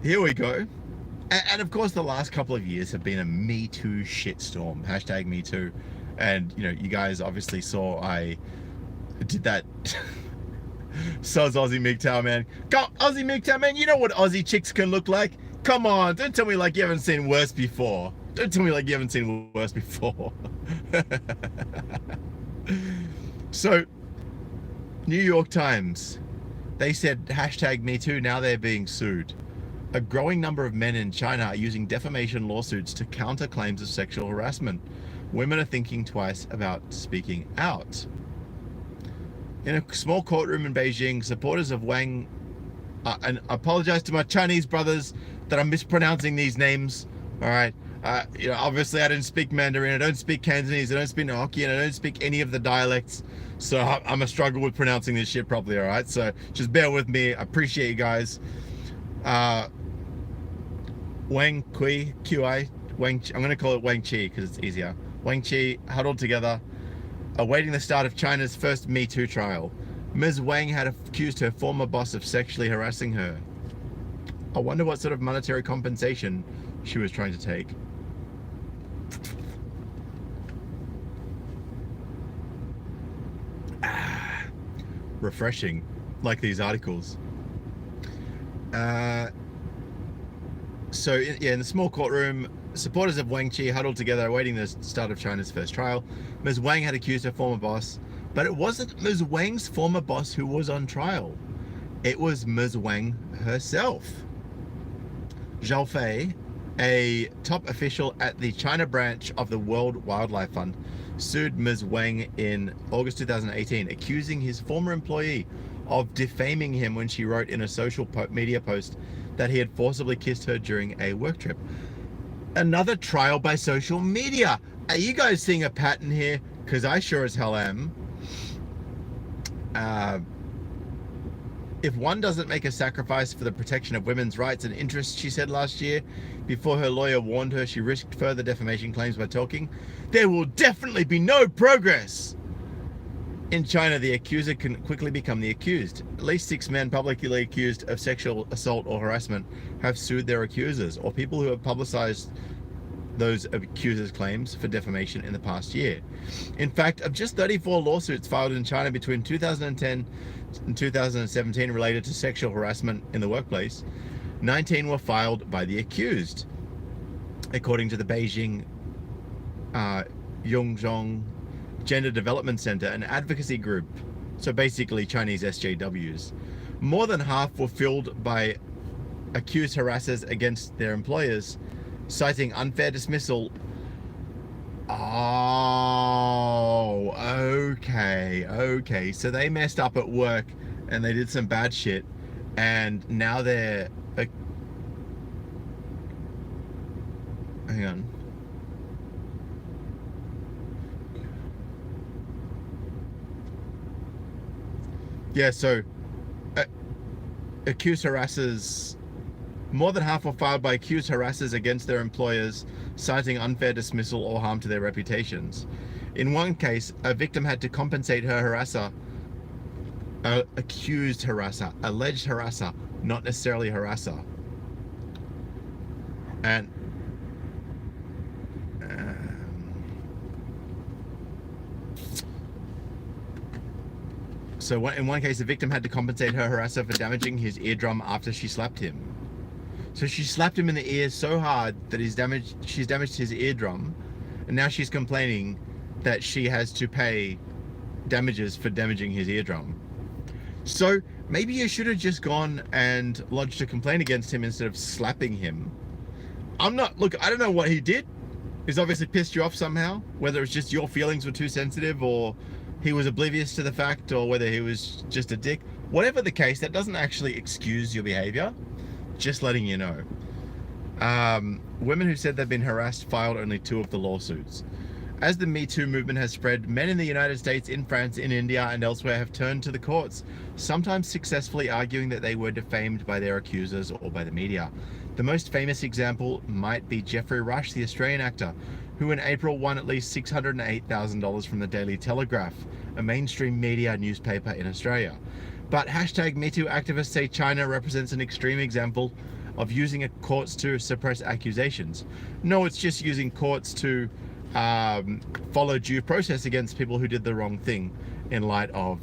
Here we go. And of course, the last couple of years have been a Me Too shitstorm. Hashtag Me Too. And, you know, you guys obviously saw I did that. Soz Aussie MGTOW, man. Go, Aussie MGTOW, man. You know what Aussie chicks can look like? Come on. Don't tell me like you haven't seen worse before. Don't tell me like you haven't seen worse before. So, New York Times. They said hashtag Me Too. Now they're being sued. A growing number of men in China are using defamation lawsuits to counter claims of sexual harassment. Women are thinking twice about speaking out. In a small courtroom in Beijing, supporters of Wang, and I apologize to my Chinese brothers that I'm mispronouncing these names, all right? You know, obviously I don't speak Mandarin, I don't speak Cantonese, I don't speak Hokkien, I don't speak any of the dialects, so I'm a struggle with pronouncing this shit properly, all right? So just bear with me, I appreciate you guys. Wang Kui, QI, Wang, I'm going to call it Wang Chi because it's easier. Wang Chi huddled together, awaiting the start of China's first Me Too trial. Ms. Wang had accused her former boss of sexually harassing her. I wonder what sort of monetary compensation she was trying to take. refreshing, like these articles. So in the small courtroom, supporters of Wang Qi huddled together awaiting the start of China's first trial. Ms. Wang had accused her former boss, but it wasn't Ms. Wang's former boss who was on trial. It was Ms. Wang herself. Zhao Fei, a top official at the China branch of the World Wildlife Fund, sued Ms. Wang in August 2018, accusing his former employee of defaming him when she wrote in a social media post that he had forcibly kissed her during a work trip. Another trial by social media. Are you guys seeing a pattern here? Because I sure as hell am. If one doesn't make a sacrifice for the protection of women's rights and interests, she said last year, before her lawyer warned her she risked further defamation claims by talking, there will definitely be no progress. In China, the accuser can quickly become the accused. At least 6 men publicly accused of sexual assault or harassment have sued their accusers, or people who have publicized those accusers' claims for defamation in the past year. In fact, of just 34 lawsuits filed in China between 2010 and 2017 related to sexual harassment in the workplace, 19 were filed by the accused, according to the Beijing Yongzhong Gender Development Center, an advocacy group, so basically Chinese SJWs. More than half were filled by accused harassers against their employers, citing unfair dismissal. Oh, okay. So they messed up at work and they did some bad shit, and now they're... hang on. Yeah, so accused harassers, more than half were filed by accused harassers against their employers, citing unfair dismissal or harm to their reputations. In one case, a victim had to compensate her harasser, accused harasser, alleged harasser, not necessarily harasser. And so in one case, the victim had to compensate her harasser for damaging his eardrum after she slapped him. So she slapped him in the ear so hard that she's damaged his eardrum, and now she's complaining that she has to pay damages for damaging his eardrum. So maybe you should have just gone and lodged a complaint against him instead of slapping him. Look, I don't know what he did. He's obviously pissed you off somehow, whether it's just your feelings were too sensitive, or he was oblivious to the fact, or whether he was just a dick. Whatever the case, that doesn't actually excuse your behavior. Just letting you know. Women who said they've been harassed filed only 2 of the lawsuits. As the Me Too movement has spread, men in the United States, in France, in India, and elsewhere have turned to the courts, sometimes successfully arguing that they were defamed by their accusers or by the media. The most famous example might be Geoffrey Rush, the Australian actor, who in April won at least $608,000 from the Daily Telegraph, a mainstream media newspaper in Australia. But #MeToo activists say China represents an extreme example of using courts to suppress accusations. No, it's just using courts to follow due process against people who did the wrong thing, in light of,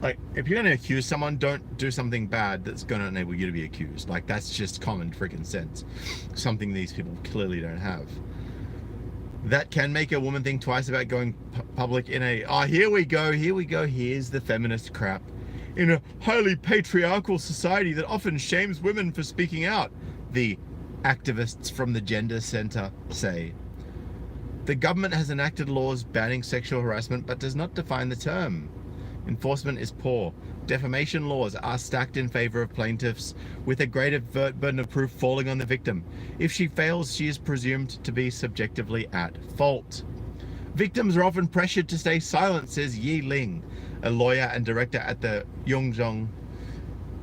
like, if you're going to accuse someone, don't do something bad that's going to enable you to be accused. Like, that's just common freaking sense. Something these people clearly don't have. That can make a woman think twice about going public in a, here we go, here's the feminist crap. In a highly patriarchal society that often shames women for speaking out, the activists from the Gender Center say. The government has enacted laws banning sexual harassment but does not define the term. Enforcement is poor. Defamation laws are stacked in favor of plaintiffs, with a greater burden of proof falling on the victim. If she fails, she is presumed to be subjectively at fault. Victims are often pressured to stay silent, says Yi Ling, a lawyer and director at the Yongzhong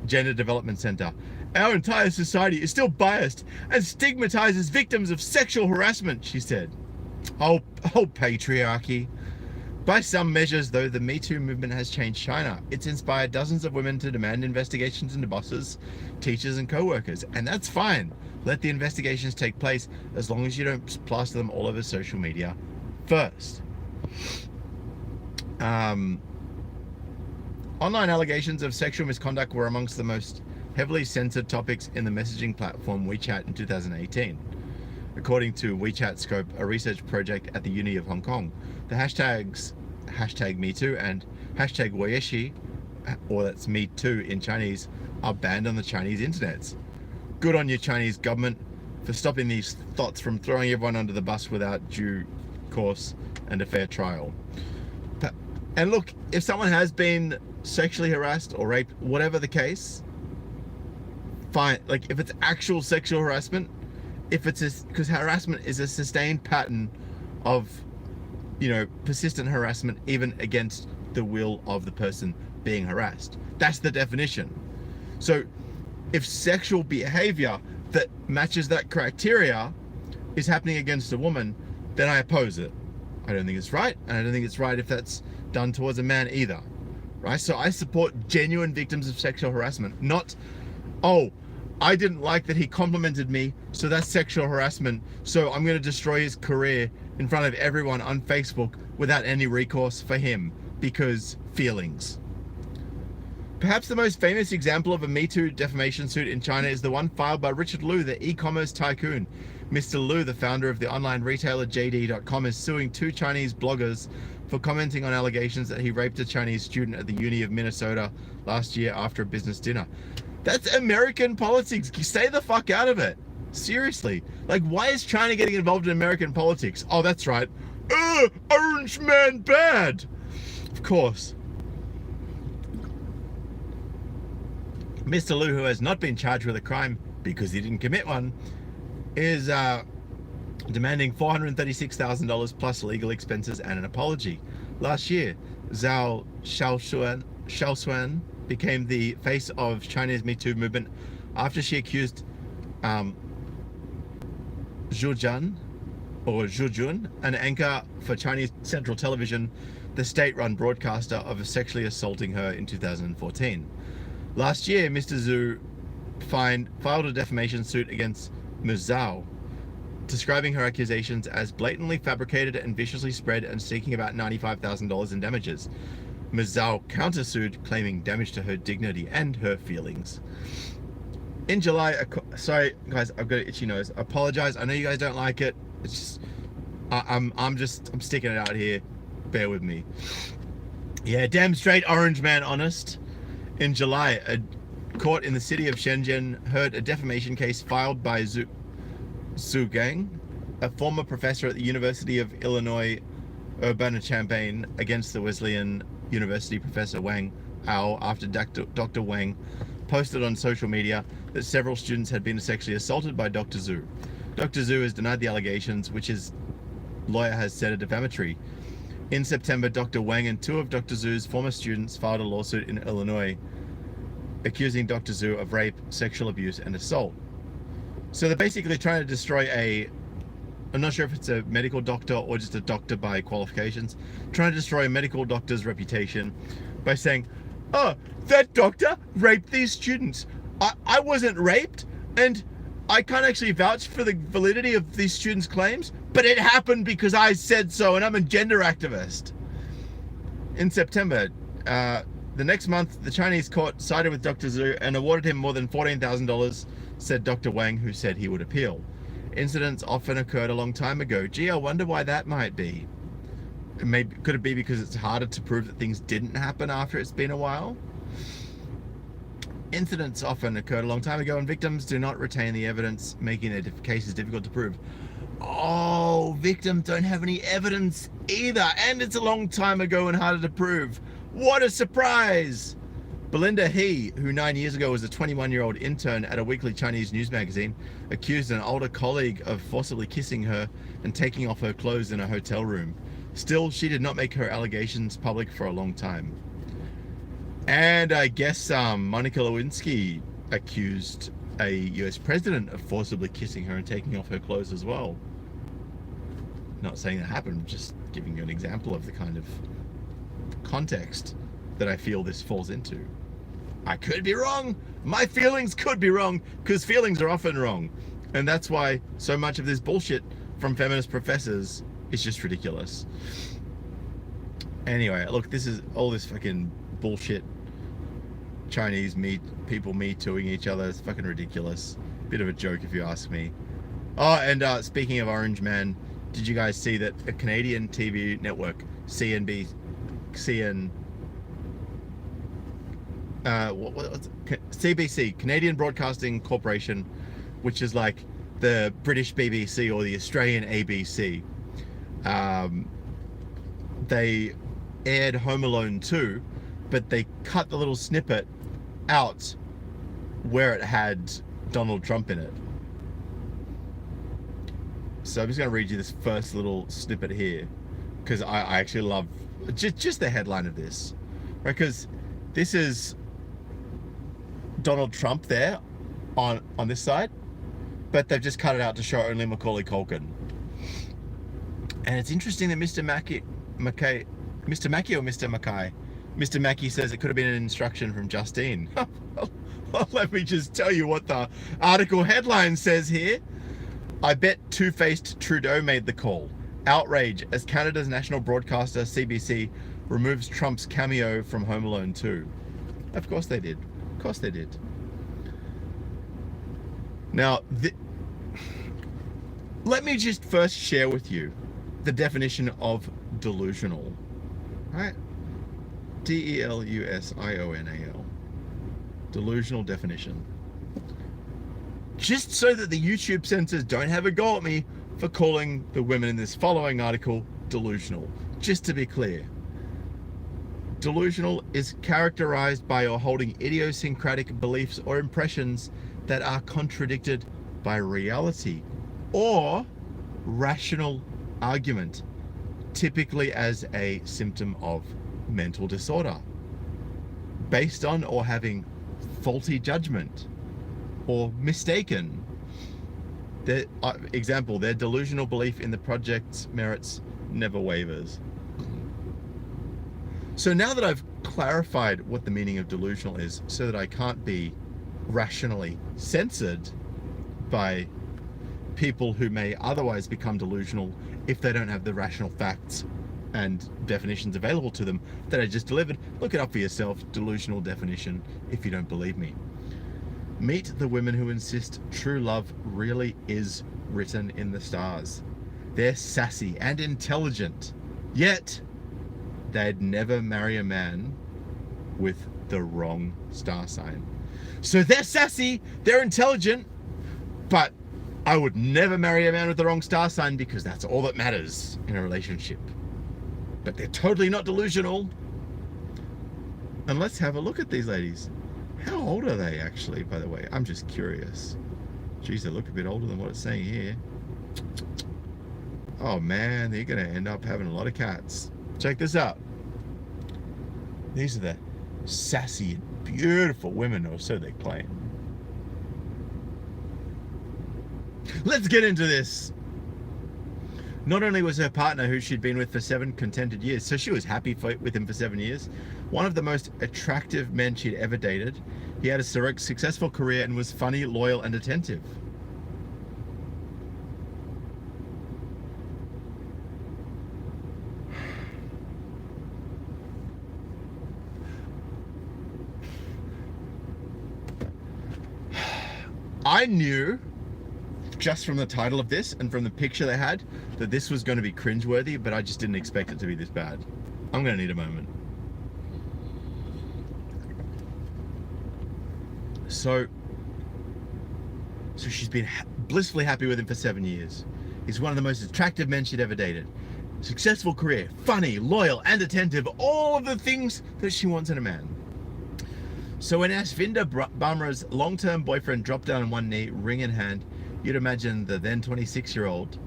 Gender Development Center. Our entire society is still biased and stigmatizes victims of sexual harassment, she said. Oh, patriarchy. By some measures, though, the Me Too movement has changed China. It's inspired dozens of women to demand investigations into bosses, teachers, and co-workers, and that's fine. Let the investigations take place, as long as you don't plaster them all over social media first. Online allegations of sexual misconduct were amongst the most heavily censored topics in the messaging platform WeChat in 2018. According to WeChat Scope, a research project at the Uni of Hong Kong, the hashtags #MeToo and #Woyeshi, or that's Me Too in Chinese, are banned on the Chinese internets. Good on you, Chinese government, for stopping these thoughts from throwing everyone under the bus without due course and a fair trial. And look, if someone has been sexually harassed or raped, whatever the case, fine. Like, if it's actual sexual harassment, because harassment is a sustained pattern of, persistent harassment, even against the will of the person being harassed. That's the definition. So if sexual behavior that matches that criteria is happening against a woman, then I oppose it. I don't think it's right, and I don't think it's right if that's done towards a man either, right? So I support genuine victims of sexual harassment, not, oh, I didn't like that he complimented me, so that's sexual harassment, so I'm going to destroy his career in front of everyone on Facebook without any recourse for him, because feelings. Perhaps the most famous example of a Me Too defamation suit in China is the one filed by Richard Liu, the e-commerce tycoon. Mr. Liu, the founder of the online retailer JD.com, is suing 2 Chinese bloggers for commenting on allegations that he raped a Chinese student at the Uni of Minnesota last year after a business dinner. That's American politics. Stay the fuck out of it. Seriously. Like, why is China getting involved in American politics? Oh, that's right. Orange man bad. Of course. Mr. Liu, who has not been charged with a crime because he didn't commit one, is demanding $436,000 plus legal expenses and an apology. Last year, Zhao Xiaoshuan became the face of China's Me Too movement after she accused Zhu Jun, an anchor for Chinese Central Television, the state-run broadcaster, of sexually assaulting her in 2014. Last year, Mr. Zhu filed a defamation suit against Ms. Zhao, describing her accusations as blatantly fabricated and viciously spread, and seeking about $95,000 in damages. Ms. Zhao countersued, claiming damage to her dignity and her feelings. In July, sorry guys, I've got an itchy nose. I apologize. I know you guys don't like it. It's just, I'm sticking it out here. Bear with me. Yeah, damn straight orange man honest. In July, a court in the city of Shenzhen heard a defamation case filed by Zhu Gang, a former professor at the University of Illinois Urbana-Champaign, against the Wesleyan University Professor Wang Ao, after Dr. Wang posted on social media that several students had been sexually assaulted by Dr. Zhu. Dr. Zhu has denied the allegations, which his lawyer has said are defamatory. In September, Dr. Wang and 2 of Dr. Zhu's former students filed a lawsuit in Illinois accusing Dr. Zhu of rape, sexual abuse, and assault. So they're basically trying to destroy I'm not sure if it's a medical doctor or just a doctor by qualifications, trying to destroy a medical doctor's reputation by saying, oh, that doctor raped these students. I wasn't raped, and I can't actually vouch for the validity of these students' claims, but it happened because I said so, and I'm a gender activist. In September, the next month, the Chinese court sided with Dr. Zhu and awarded him more than $14,000, said Dr. Wang, who said he would appeal. Incidents often occurred a long time ago. Gee, I wonder why that might be. Could it be because it's harder to prove that things didn't happen after it's been a while? Incidents often occurred a long time ago, and victims do not retain the evidence, making their cases difficult to prove. Oh, victims don't have any evidence either, and it's a long time ago and harder to prove. What a surprise! Belinda He, who 9 years ago was a 21-year-old intern at a weekly Chinese news magazine, accused an older colleague of forcibly kissing her and taking off her clothes in a hotel room. Still, she did not make her allegations public for a long time. And I guess Monica Lewinsky accused a US president of forcibly kissing her and taking off her clothes as well. Not saying that happened, just giving you an example of the kind of context that I feel this falls into. I could be wrong. My feelings could be wrong, because feelings are often wrong. And that's why so much of this bullshit from feminist professors is just ridiculous. Anyway, look, this is all this fucking bullshit Chinese people me tooing each other. It's fucking ridiculous. Bit of a joke if you ask me. Oh, and speaking of Orange Man, did you guys see that a Canadian TV network, CBC, Canadian Broadcasting Corporation, which is like the British BBC or the Australian ABC, they aired Home Alone 2, but they cut the little snippet out where it had Donald Trump in it. So I'm just going to read you this first little snippet here, because I actually love just the headline of this, right? Because this is Donald Trump there on this side, but they've just cut it out to show only Macaulay Culkin. And it's interesting that Mr. Mackey or Mr. Mackay? Mr. Mackey says it could have been an instruction from Justine. Well, let me just tell you what the article headline says here. I bet two-faced Trudeau made the call. Outrage as Canada's national broadcaster CBC removes Trump's cameo from Home Alone 2. Of course they did. Of course they did. Now, let me just first share with you the definition of delusional. Right? DELUSIONAL. Delusional definition. Just so that the YouTube censors don't have a go at me for calling the women in this following article delusional. Just to be clear, delusional is characterized by or holding idiosyncratic beliefs or impressions that are contradicted by reality or rational argument, typically as a symptom of mental disorder, based on or having faulty judgment or mistaken. Example, their delusional belief in the project's merits never wavers. So now that I've clarified what the meaning of delusional is, so that I can't be rationally censored by people who may otherwise become delusional if they don't have the rational facts and definitions available to them that I just delivered, look it up for yourself, delusional definition, if you don't believe me. Meet the women who insist true love really is written in the stars. They're sassy and intelligent, yet they'd never marry a man with the wrong star sign. So they're sassy, they're intelligent, but I would never marry a man with the wrong star sign because that's all that matters in a relationship. But they're totally not delusional. And let's have a look at these ladies. How old are they actually, by the way? I'm just curious. Geez, they look a bit older than what it's saying here. Oh man, they're gonna end up having a lot of cats. Check this out. These are the sassy and beautiful women, or so they claim. Let's get into this. Not only was her partner, who she'd been with for 7 contented years, so she was happy with him for 7 years, one of the most attractive men she'd ever dated. He had a successful career and was funny, loyal, and attentive. I knew, just from the title of this and from the picture they had, that this was going to be cringeworthy, but I just didn't expect it to be this bad. I'm going to need a moment. So she's been blissfully happy with him for 7 years. He's one of the most attractive men she'd ever dated. Successful career, funny, loyal, and attentive, all of the things that she wants in a man. So when Ashvinda Bamra's long-term boyfriend dropped down on one knee, ring in hand, you'd imagine the then 26-year-old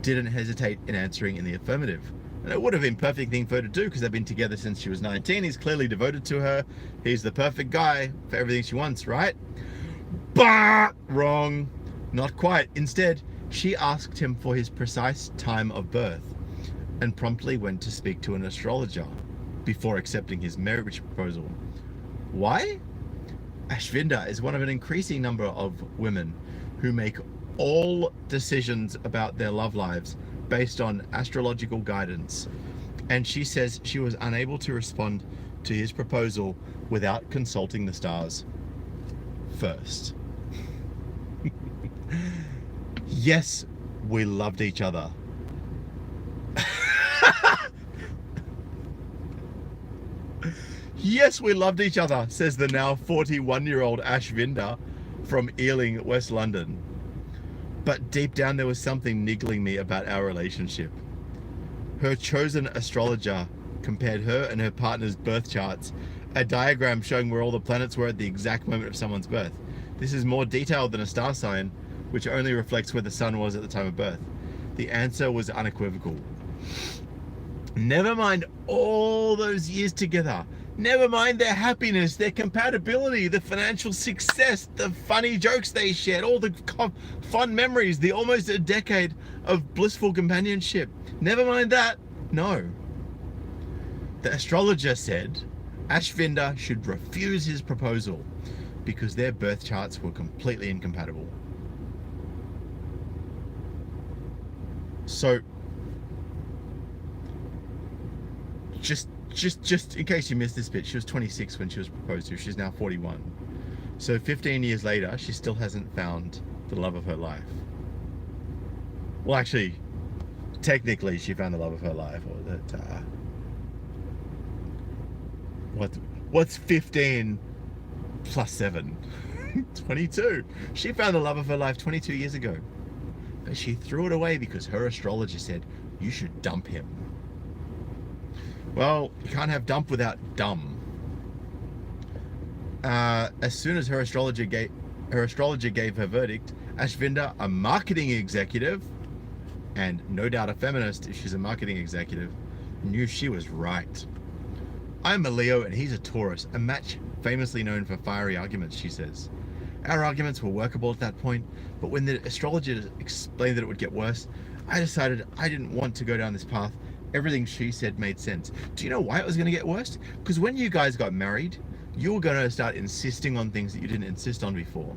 didn't hesitate in answering in the affirmative. And it would have been a perfect thing for her to do because they've been together since she was 19. He's clearly devoted to her. He's the perfect guy for everything she wants, right? But wrong. Not quite. Instead, she asked him for his precise time of birth and promptly went to speak to an astrologer before accepting his marriage proposal. Why? Ashvinda is one of an increasing number of women who make all decisions about their love lives based on astrological guidance, and she says she was unable to respond to his proposal without consulting the stars first. Yes, we loved each other. Yes, we loved each other, says the now 41-year-old Ashvinda from Ealing, West London. But deep down there was something niggling me about our relationship. Her chosen astrologer compared her and her partner's birth charts, a diagram showing where all the planets were at the exact moment of someone's birth. This is more detailed than a star sign, which only reflects where the sun was at the time of birth. The answer was unequivocal. Never mind all those years together. Never mind their happiness, their compatibility, the financial success, the funny jokes they shared, all the fun memories, the almost a decade of blissful companionship. Never mind that. No. The astrologer said Ashvinda should refuse his proposal because their birth charts were completely incompatible. So, just in case you missed this bit, she was 26 when she was proposed to. She's now 41. So 15 years later, she still hasn't found the love of her life. Well, actually, technically, she found the love of her life. Or that, what's 15 plus 7? 22. She found the love of her life 22 years ago. But she threw it away because her astrologer said, you should dump him. Well, you can't have dump without dumb. As soon as her astrologer gave her verdict, Ashvinda, a marketing executive, and no doubt a feminist if she's a marketing executive, knew she was right. I'm a Leo and he's a Taurus, a match famously known for fiery arguments, she says. Our arguments were workable at that point, but when the astrologer explained that it would get worse, I decided I didn't want to go down this path. Everything she said made sense. Do you know why it was going to get worse? Because when you guys got married, you were going to start insisting on things that you didn't insist on before.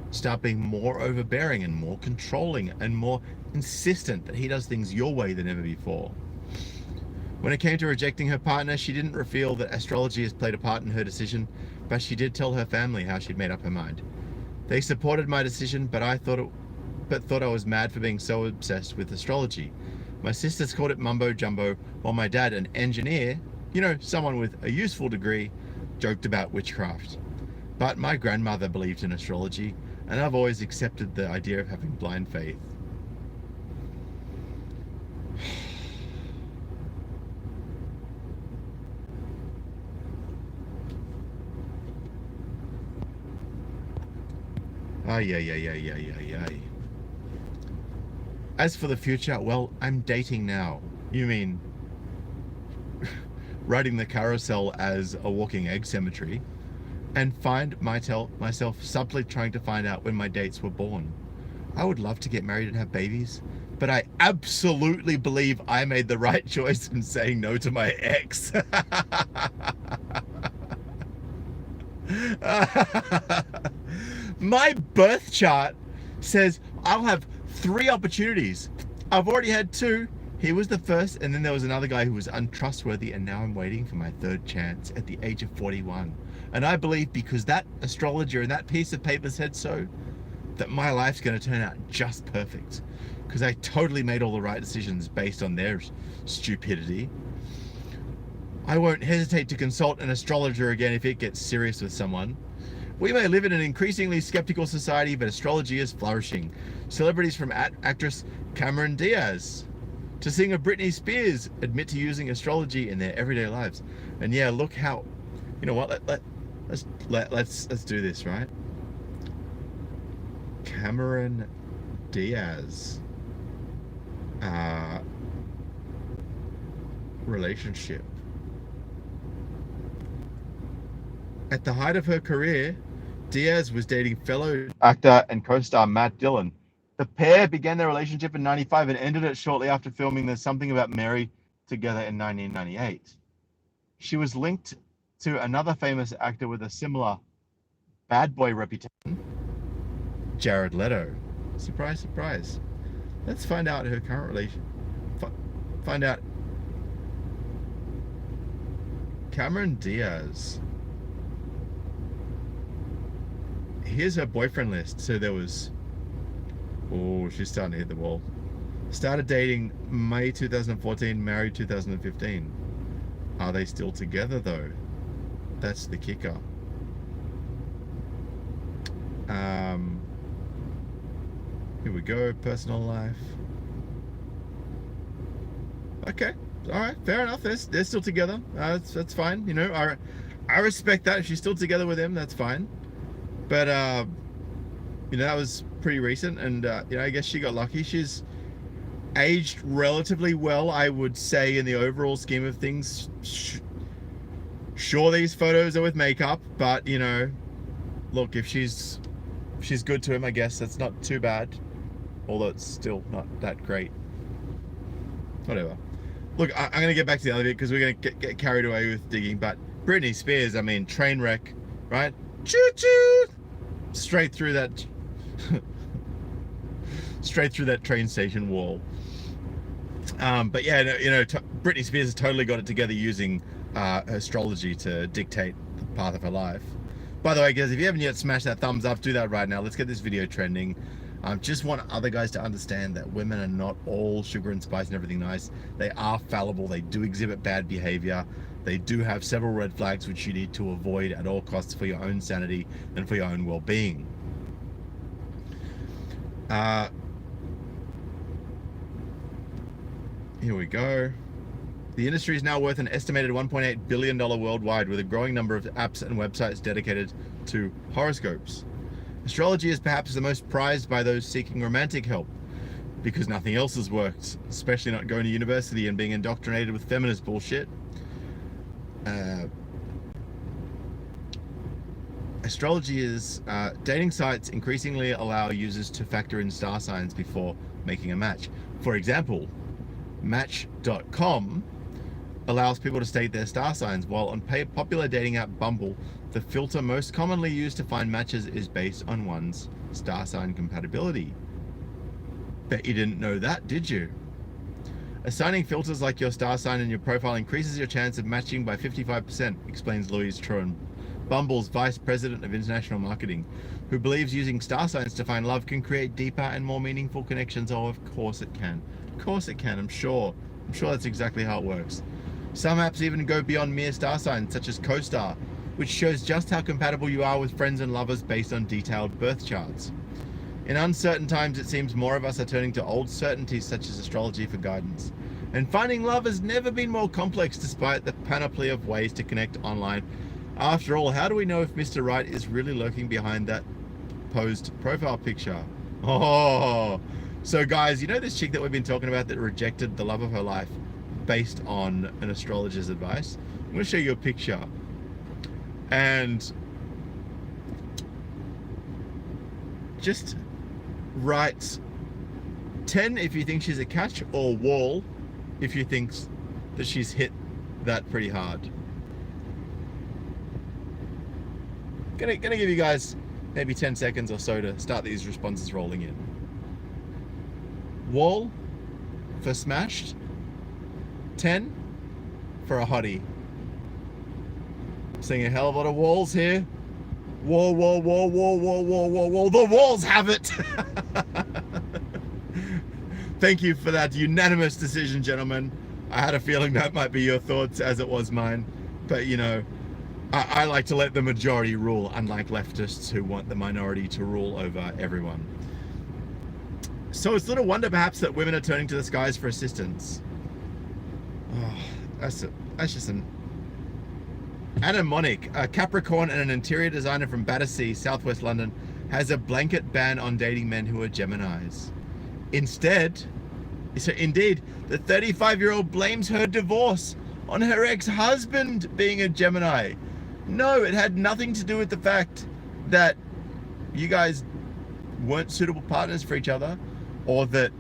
Start being more overbearing and more controlling and more insistent that he does things your way than ever before. When it came to rejecting her partner, she didn't reveal that astrology has played a part in her decision, but she did tell her family how she'd made up her mind. They supported my decision, but thought I was mad for being so obsessed with astrology. My sisters called it mumbo jumbo, while my dad, an engineer, someone with a useful degree, joked about witchcraft. But my grandmother believed in astrology, and I've always accepted the idea of having blind faith. Ay. As for the future, well, I'm dating now. You mean riding the carousel as a walking egg cemetery, and find myself subtly trying to find out when my dates were born. I would love to get married and have babies, but I absolutely believe I made the right choice in saying no to my ex. My birth chart says I'll have 3 opportunities. I've already had 2. He was the first, and then there was another guy who was untrustworthy, and now I'm waiting for my 3rd chance at the age of 41. And I believe because that astrologer and that piece of paper said so, that my life's going to turn out just perfect. Because I totally made all the right decisions based on their stupidity. I won't hesitate to consult an astrologer again if it gets serious with someone. We may live in an increasingly skeptical society, but astrology is flourishing. Celebrities from actress Cameron Diaz to singer Britney Spears admit to using astrology in their everyday lives. And yeah, look how, you know what? Let's do this, right? Cameron Diaz relationship. At the height of her career, Diaz was dating fellow actor and co-star Matt Dillon. The pair began their relationship in '95 and ended it shortly after filming There's Something About Mary together in 1998. She was linked to another famous actor with a similar bad boy reputation, Jared Leto. Surprise, surprise. Let's find out her current relation. Find out Cameron Diaz. Here's her boyfriend list. So there was... Oh, she's starting to hit the wall. Started dating May 2014, married 2015. Are they still together though? That's the kicker. Here we go, personal life. Okay, all right, fair enough. They're still together. That's fine. You know, I respect that. If she's still together with him, that's fine. But you know, that was pretty recent, and you know, I guess she got lucky. She's aged relatively well, I would say, in the overall scheme of things. Sure, these photos are with makeup, but you know, look, if she's good to him, I guess that's not too bad. Although it's still not that great. Whatever. Look, I'm going to get back to the other bit because we're going to get carried away with digging. But Britney Spears, I mean, train wreck, right? Choo-choo! Straight through that... straight through that train station wall. But yeah, you know, Britney Spears has totally got it together using astrology to dictate the path of her life. By the way, guys, if you haven't yet smashed that thumbs up, do that right now. Let's get this video trending. Just want other guys to understand that women are not all sugar and spice and everything nice. They are fallible. They do exhibit bad behavior. They do have several red flags which you need to avoid at all costs for your own sanity and for your own well-being. Here we go. The industry is now worth an estimated $1.8 billion worldwide, with a growing number of apps and websites dedicated to horoscopes. Astrology is perhaps the most prized by those seeking romantic help, because nothing else has worked, especially not going to university and being indoctrinated with feminist bullshit. Astrology is... dating sites increasingly allow users to factor in star signs before making a match. For example, Match.com allows people to state their star signs, while on popular dating app Bumble, the filter most commonly used to find matches is based on one's star sign compatibility. Bet you didn't know that, did you? Assigning filters like your star sign in your profile increases your chance of matching by 55%, explains Louise Truan, Bumble's Vice President of International Marketing, who believes using star signs to find love can create deeper and more meaningful connections. Oh, of course it can. Of course it can, I'm sure that's exactly how it works. Some apps even go beyond mere star signs, such as CoStar, which shows just how compatible you are with friends and lovers based on detailed birth charts. In uncertain times, it seems more of us are turning to old certainties such as astrology for guidance. And finding love has never been more complex despite the panoply of ways to connect online. After all, how do we know if Mr. Right is really lurking behind that posed profile picture? Oh, so guys, you know this chick that we've been talking about that rejected the love of her life based on an astrologer's advice? I'm going to show you a picture. And just write 10 if you think she's a catch, or wall if you think that she's hit that pretty hard. Gonna give you guys maybe 10 seconds or so to start these responses rolling in. Wall for smashed, 10 for a hottie. Seeing a hell of a lot of walls here. Wall, wall, wall, wall, wall, wall, wall, wall. The walls have it. Thank you for that unanimous decision, gentlemen. I had a feeling that might be your thoughts, as it was mine. But you know, I like to let the majority rule, unlike leftists who want the minority to rule over everyone. So it's little wonder perhaps that women are turning to the skies for assistance. Oh, that's just an... Anna Monic, a Capricorn and an interior designer from Battersea, southwest London, has a blanket ban on dating men who are Geminis. Indeed, the 35-year-old blames her divorce on her ex-husband being a Gemini. No, it had nothing to do with the fact that you guys weren't suitable partners for each other, or that,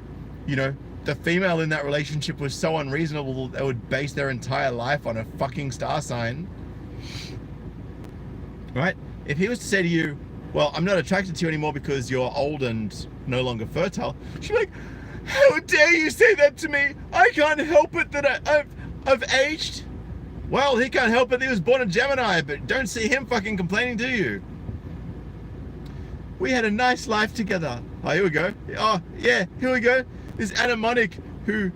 you know, the female in that relationship was so unreasonable that they would base their entire life on a fucking star sign. Right? If he was to say to you, well, I'm not attracted to you anymore because you're old and no longer fertile, she'd be like, how dare you say that to me? I can't help it that I've aged. Well, he can't help it. He was born a Gemini, but don't see him fucking complaining, do you? We had a nice life together. Oh, here we go. Oh, yeah, here we go. This Anna Monic who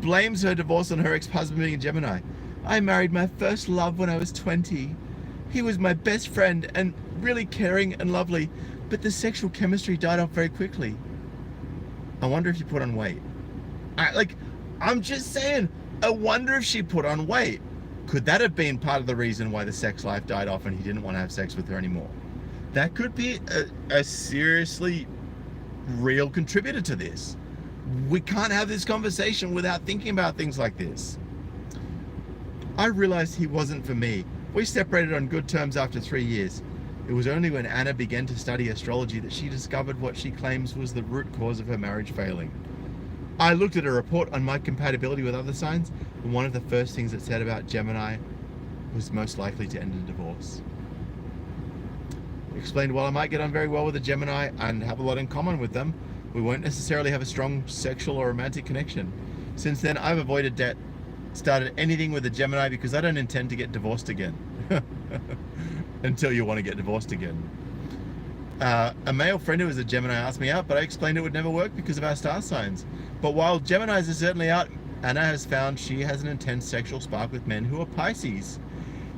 blames her divorce on her ex-husband being a Gemini. I married my first love when I was 20. He was my best friend and really caring and lovely, but the sexual chemistry died off very quickly. I wonder if she put on weight. I'm just saying, I wonder if she put on weight. Could that have been part of the reason why the sex life died off and he didn't want to have sex with her anymore? That could be a seriously real contributor to this. We can't have this conversation without thinking about things like this. I realized he wasn't for me. We separated on good terms after 3 years. It was only when Anna began to study astrology that she discovered what she claims was the root cause of her marriage failing. I looked at a report on my compatibility with other signs, and one of the first things it said about Gemini was most likely to end in divorce. Explained, while I might get on very well with a Gemini and have a lot in common with them, we won't necessarily have a strong sexual or romantic connection. Since then, I've avoided debt, started anything with a Gemini because I don't intend to get divorced again. Until you want to get divorced again. A male friend who was a Gemini asked me out, but I explained it would never work because of our star signs. But while Geminis are certainly out, Anna has found she has an intense sexual spark with men who are Pisces.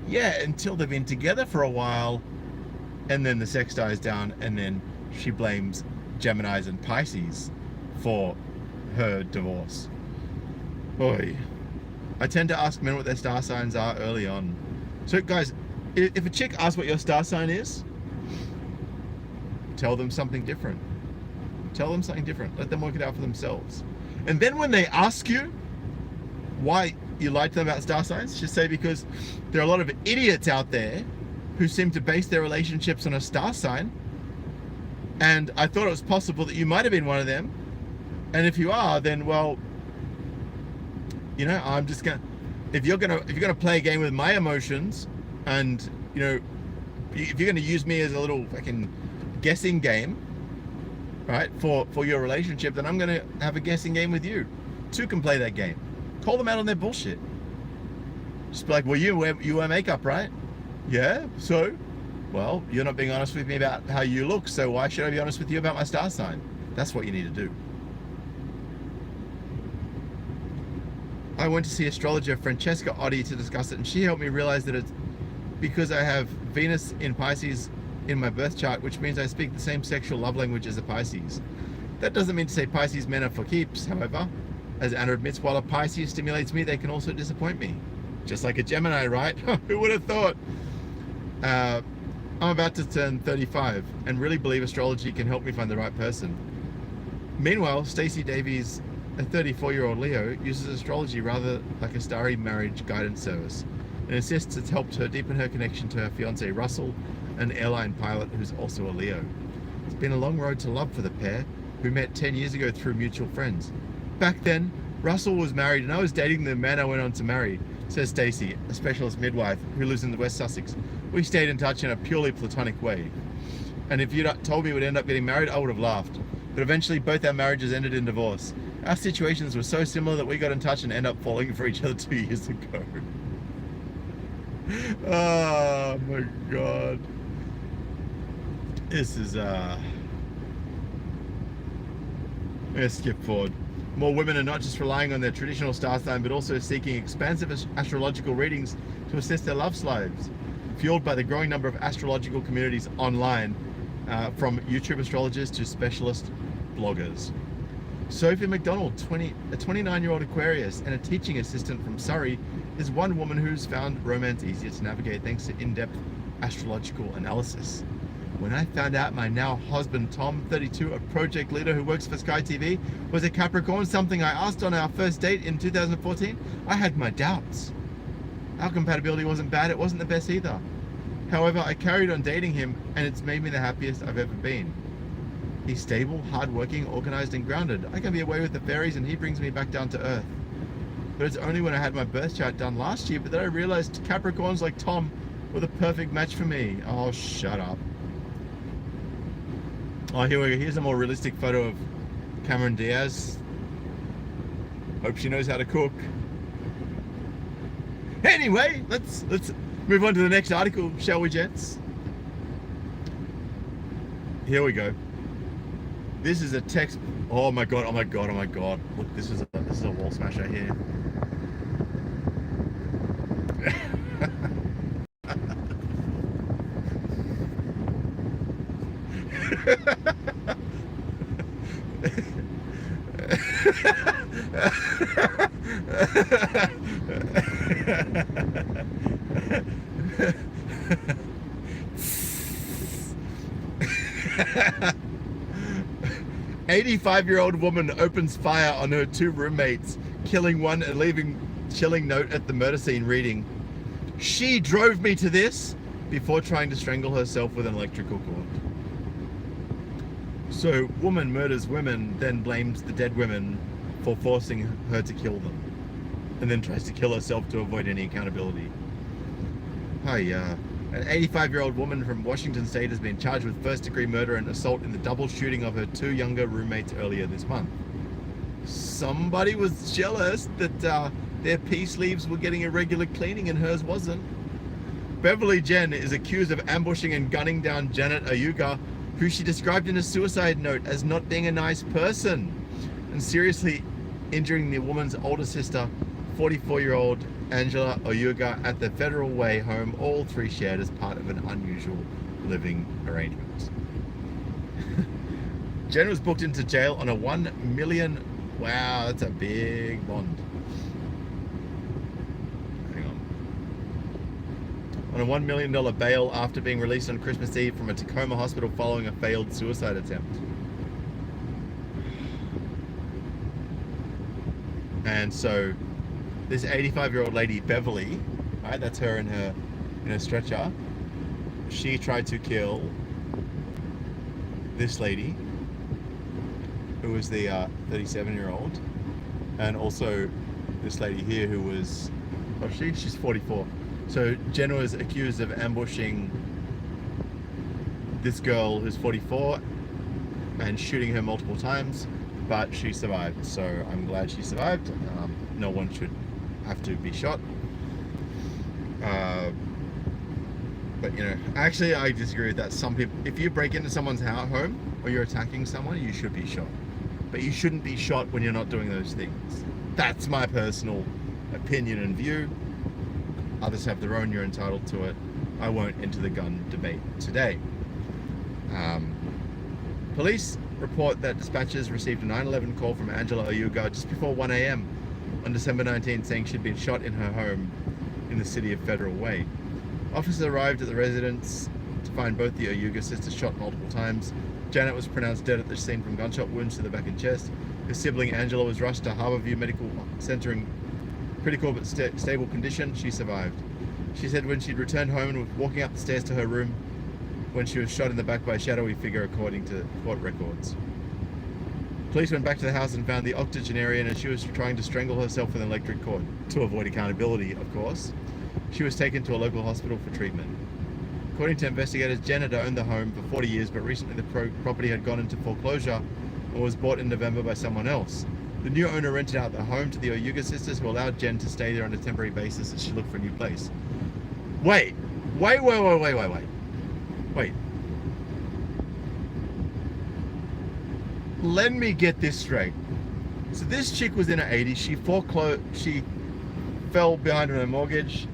Yeah, until they've been together for a while, and then the sex dies down, and then she blames Geminis and Pisces for her divorce. Boy, I tend to ask men what their star signs are early on. So guys, if a chick asks what your star sign is, tell them something different. Tell them something different. Let them work it out for themselves. And then when they ask you why you lied to them about star signs, just say, because there are a lot of idiots out there who seem to base their relationships on a star sign. And I thought it was possible that you might have been one of them. And if you are, then, well, you know, I'm just gonna, if you're gonna play a game with my emotions, and, you know, if you're gonna use me as a little fucking guessing game, right, for your relationship, then I'm gonna have a guessing game with you. Two can play that game. Call them out on their bullshit. Just be like, well, you wear makeup, right? Yeah, so? Well, you're not being honest with me about how you look, so why should I be honest with you about my star sign? That's what you need to do. I went to see astrologer Francesca Otti to discuss it, and she helped me realize that it's because I have Venus in Pisces in my birth chart, which means I speak the same sexual love language as a Pisces. That doesn't mean to say Pisces men are for keeps, however. As Anna admits, while a Pisces stimulates me, they can also disappoint me. Just like a Gemini, right? Who would have thought? I'm about to turn 35 and really believe astrology can help me find the right person. Meanwhile, Stacey Davies, a 34-year-old Leo, uses astrology rather like a starry marriage guidance service, and insists it's helped her deepen her connection to her fiancé Russell, an airline pilot who's also a Leo. It's been a long road to love for the pair, who met 10 years ago through mutual friends. Back then, Russell was married and I was dating the man I went on to marry, says Stacey, a specialist midwife who lives in the West Sussex. We stayed in touch in a purely platonic way. And if you'd told me we'd end up getting married, I would have laughed. But eventually both our marriages ended in divorce. Our situations were so similar that we got in touch and ended up falling for each other 2 years ago. Oh my God. This is, let's skip forward. More women are not just relying on their traditional star sign, but also seeking expansive astrological readings to assess their love lives, fueled by the growing number of astrological communities online, from YouTube astrologers to specialist bloggers. Sophie McDonald, a 29-year-old Aquarius and a teaching assistant from Surrey, is one woman who's found romance easier to navigate thanks to in-depth astrological analysis. When I found out my now husband Tom, 32, a project leader who works for Sky TV, was a Capricorn, something I asked on our first date in 2014, I had my doubts. Our compatibility wasn't bad, it wasn't the best either. However, I carried on dating him and it's made me the happiest I've ever been. He's stable, hardworking, organized and grounded. I can be away with the fairies and he brings me back down to earth. But it's only when I had my birth chart done last year that I realized Capricorns like Tom were the perfect match for me. Oh, shut up. Oh, here we go. Here's a more realistic photo of Cameron Diaz. Hope she knows how to cook. Anyway, let's move on to the next article, shall we, gents? Here we go. This is a text. Oh my god! Oh my god! Oh my god! Look, this is a wall smasher here. 85-year-old woman opens fire on her 2 roommates, killing one and leaving chilling note at the murder scene reading, "She drove me to this," before trying to strangle herself with an electrical cord. So woman murders women, then blames the dead women for forcing her to kill them, and then tries to kill herself to avoid any accountability. An 85-year-old woman from Washington State has been charged with first-degree murder and assault in the double shooting of her 2 younger roommates earlier this month. Somebody was jealous that their peace leaves were getting a regular cleaning and hers wasn't. Beverly Jen is accused of ambushing and gunning down Janet Ayuga, who she described in a suicide note as not being a nice person, and seriously injuring the woman's older sister, 44-year-old Angela Oyuga, at the Federal Way home all 3 shared as part of an unusual living arrangement. Jen was booked into jail on a $1 million, wow, that's a big bond. Hang on a $1 million bail after being released on Christmas Eve from a Tacoma hospital following a failed suicide attempt. And so this 85-year-old lady, Beverly, right, that's her in her stretcher, she tried to kill this lady, who was the 37-year-old, and also this lady here who was, she's 44. So Jen was accused of ambushing this girl who's 44 and shooting her multiple times, but she survived. So I'm glad she survived. No one should have to be shot. But actually I disagree with that. Some people, if you break into someone's home or you're attacking someone, you should be shot. But you shouldn't be shot when you're not doing those things. That's my personal opinion and view. Others have their own, you're entitled to it. I won't enter the gun debate today. Police report that dispatchers received a 911 call from Angela Oyuga just before 1 a.m. on December 19th saying she'd been shot in her home in the city of Federal Way. Officers arrived at the residence to find both the Oyuga sisters shot multiple times. Janet was pronounced dead at the scene from gunshot wounds to the back and chest. Her sibling Angela was rushed to Harborview Medical Center in critical but stable condition. She survived. She said when she'd returned home and was walking up the stairs to her room when she was shot in the back by a shadowy figure, according to court records. Police went back to the house and found the octogenarian as she was trying to strangle herself with an electric cord, to avoid accountability, of course. She was taken to a local hospital for treatment. According to investigators, Jen had owned the home for 40 years, but recently the property had gone into foreclosure and was bought in November by someone else. The new owner rented out the home to the Oyuga sisters, who allowed Jen to stay there on a temporary basis as she looked for a new place. Wait. Let me get this straight. So this chick was in her 80s. She fell behind on her mortgage.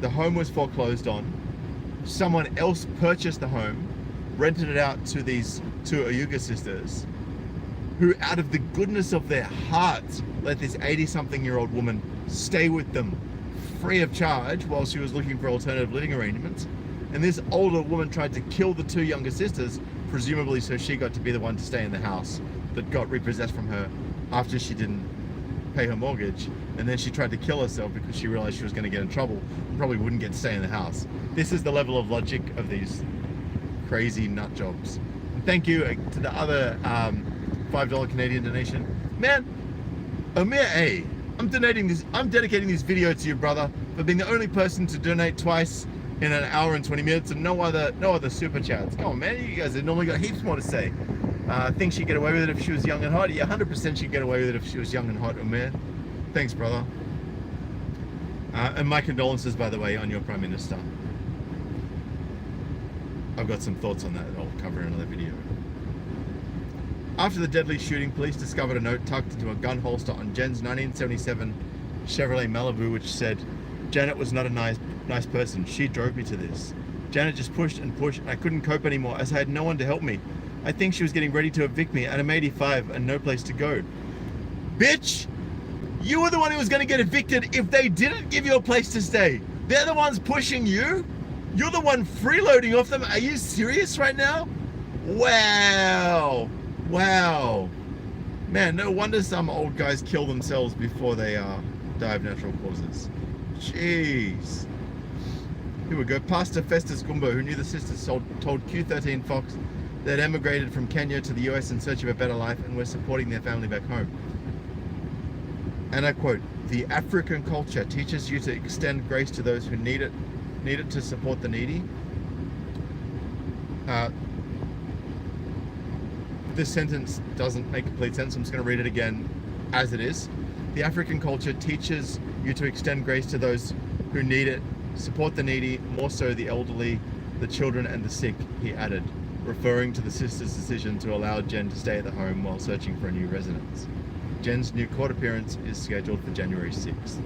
The home was foreclosed on. Someone else purchased the home, rented it out to these 2 Oyuga sisters, who out of the goodness of their hearts let this 80-something-year-old woman stay with them free of charge while she was looking for alternative living arrangements. And this older woman tried to kill the 2 younger sisters, presumably so she got to be the one to stay in the house that got repossessed from her after she didn't pay her mortgage. And then she tried to kill herself because she realized she was going to get in trouble and probably wouldn't get to stay in the house. This is the level of logic of these crazy nut jobs. And thank you to the other $5 Canadian donation. Man, Amir A, I'm dedicating this video to you, brother, for being the only person to donate twice in an hour and 20 minutes and no other super chats. Come on, man, you guys have normally got heaps more to say. Think she'd get away with it if she was young and hot? Yeah, 100% she'd get away with it if she was young and hot, man. Thanks, brother. And my condolences, by the way, on your Prime Minister. I've got some thoughts on that I'll cover in another video. After the deadly shooting, police discovered a note tucked into a gun holster on Jen's 1977 Chevrolet Malibu, which said, "Janet was not a nice person. She drove me to this. Janet just pushed and pushed, and I couldn't cope anymore as I had no one to help me. I think she was getting ready to evict me, and I'm 85 and no place to go." Bitch! You were the one who was going to get evicted if they didn't give you a place to stay. They're the ones pushing you? You're the one freeloading off them? Are you serious right now? Wow. Wow. Man, no wonder some old guys kill themselves before they die of natural causes. Jeez. Here we go. Pastor Festus Gumbo, who knew the sisters, told Q13 Fox that emigrated from Kenya to the US in search of a better life and were supporting their family back home. And I quote, "The African culture teaches you to extend grace to those who need it to support the needy." This sentence doesn't make complete sense. I'm just going to read it again as it is. "The African culture teaches you to extend grace to those who need it, support the needy, more so the elderly, the children and the sick," he added, referring to the sisters' decision to allow Jen to stay at the home while searching for a new residence. Jen's new court appearance is scheduled for January 6th.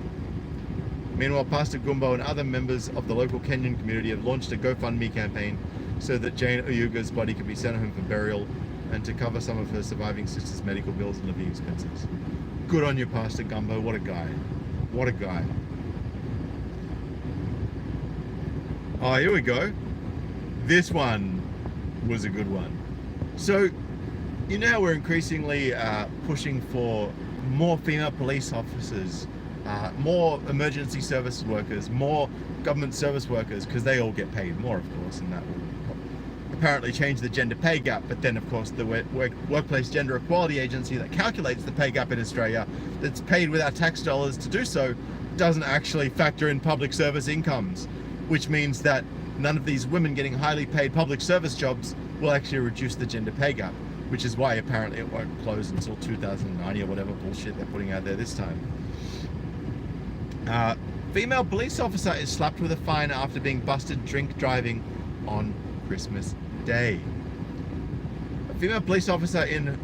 Meanwhile, Pastor Gumbo and other members of the local Kenyan community have launched a GoFundMe campaign so that Jane Oyuga's body can be sent home for burial and to cover some of her surviving sister's medical bills and living expenses. Good on you, Pastor Gumbo. What a guy. What a guy. Oh, here we go. This one was a good one. So, you know, we're increasingly pushing for more female police officers, more emergency service workers, more government service workers, because they all get paid more, of course, and that will apparently change the gender pay gap. But then, of course, the Workplace Gender Equality Agency that calculates the pay gap in Australia, that's paid with our tax dollars to do so, doesn't actually factor in public service incomes, which means that none of these women getting highly paid public service jobs will actually reduce the gender pay gap, which is why apparently it won't close until 2090 or whatever bullshit they're putting out there this time. Female police officer is slapped with a fine after being busted drink driving on Christmas Day. A female police officer in,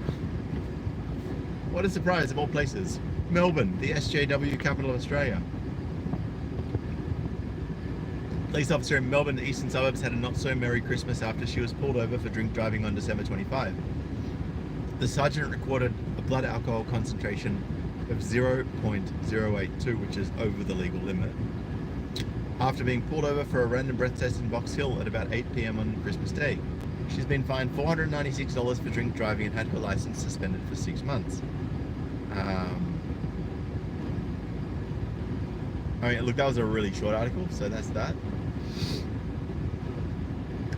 what a surprise of all places, Melbourne, the SJW capital of Australia. Police officer in Melbourne, the eastern suburbs, had a not so merry Christmas after she was pulled over for drink driving on December 25. The sergeant recorded a blood alcohol concentration of 0.082, which is over the legal limit, after being pulled over for a random breath test in Box Hill at about 8 p.m. on Christmas Day. She's been fined $496 for drink driving and had her license suspended for 6 months. I mean, look, that was a really short article, so that's that.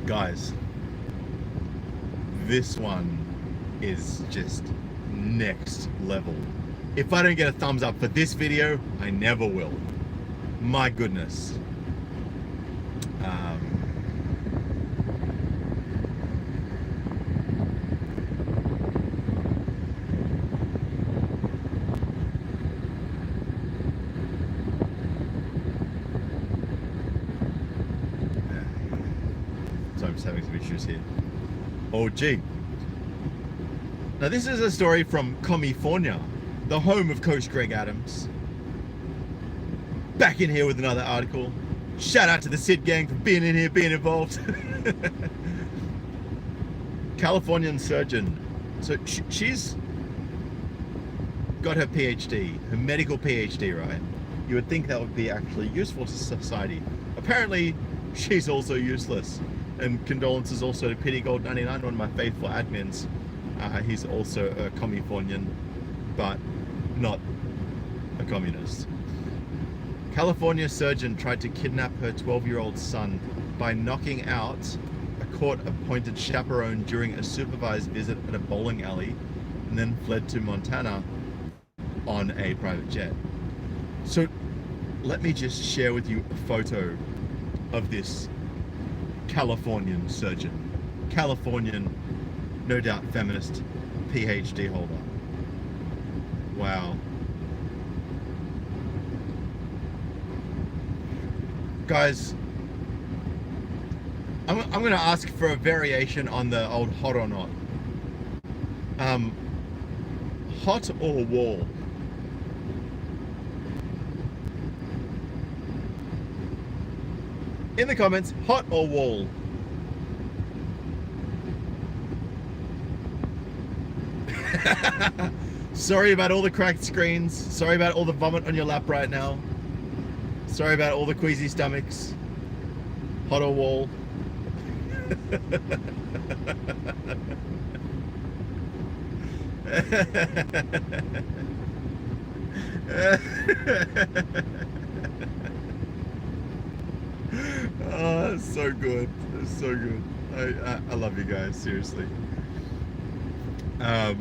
Guys, this one is just next level. If I don't get a thumbs up for this video, I never will. My goodness. So I'm just having some issues here. Oh gee. Now this is a story from California, the home of Coach Greg Adams. Back in here with another article. Shout out to the Sid gang for being in here, being involved. Californian surgeon. So she's got her PhD, her medical PhD, right? You would think that would be actually useful to society. Apparently, she's also useless. And condolences also to Pity Gold 99, one of my faithful admins. He's also a Californian, but not a communist. California surgeon tried to kidnap her 12-year-old son by knocking out a court-appointed chaperone during a supervised visit at a bowling alley, and then fled to Montana on a private jet. So let me just share with you a photo of this Californian surgeon. Californian no doubt feminist PhD holder. Wow. Guys, I'm going to ask for a variation on the old hot or not. Hot or wall? In the comments, hot or wall? Sorry about all the cracked screens. Sorry about all the vomit on your lap right now. Sorry about all the queasy stomachs. Hot or wall? Oh, it's so good. It's so good. I love you guys, seriously. A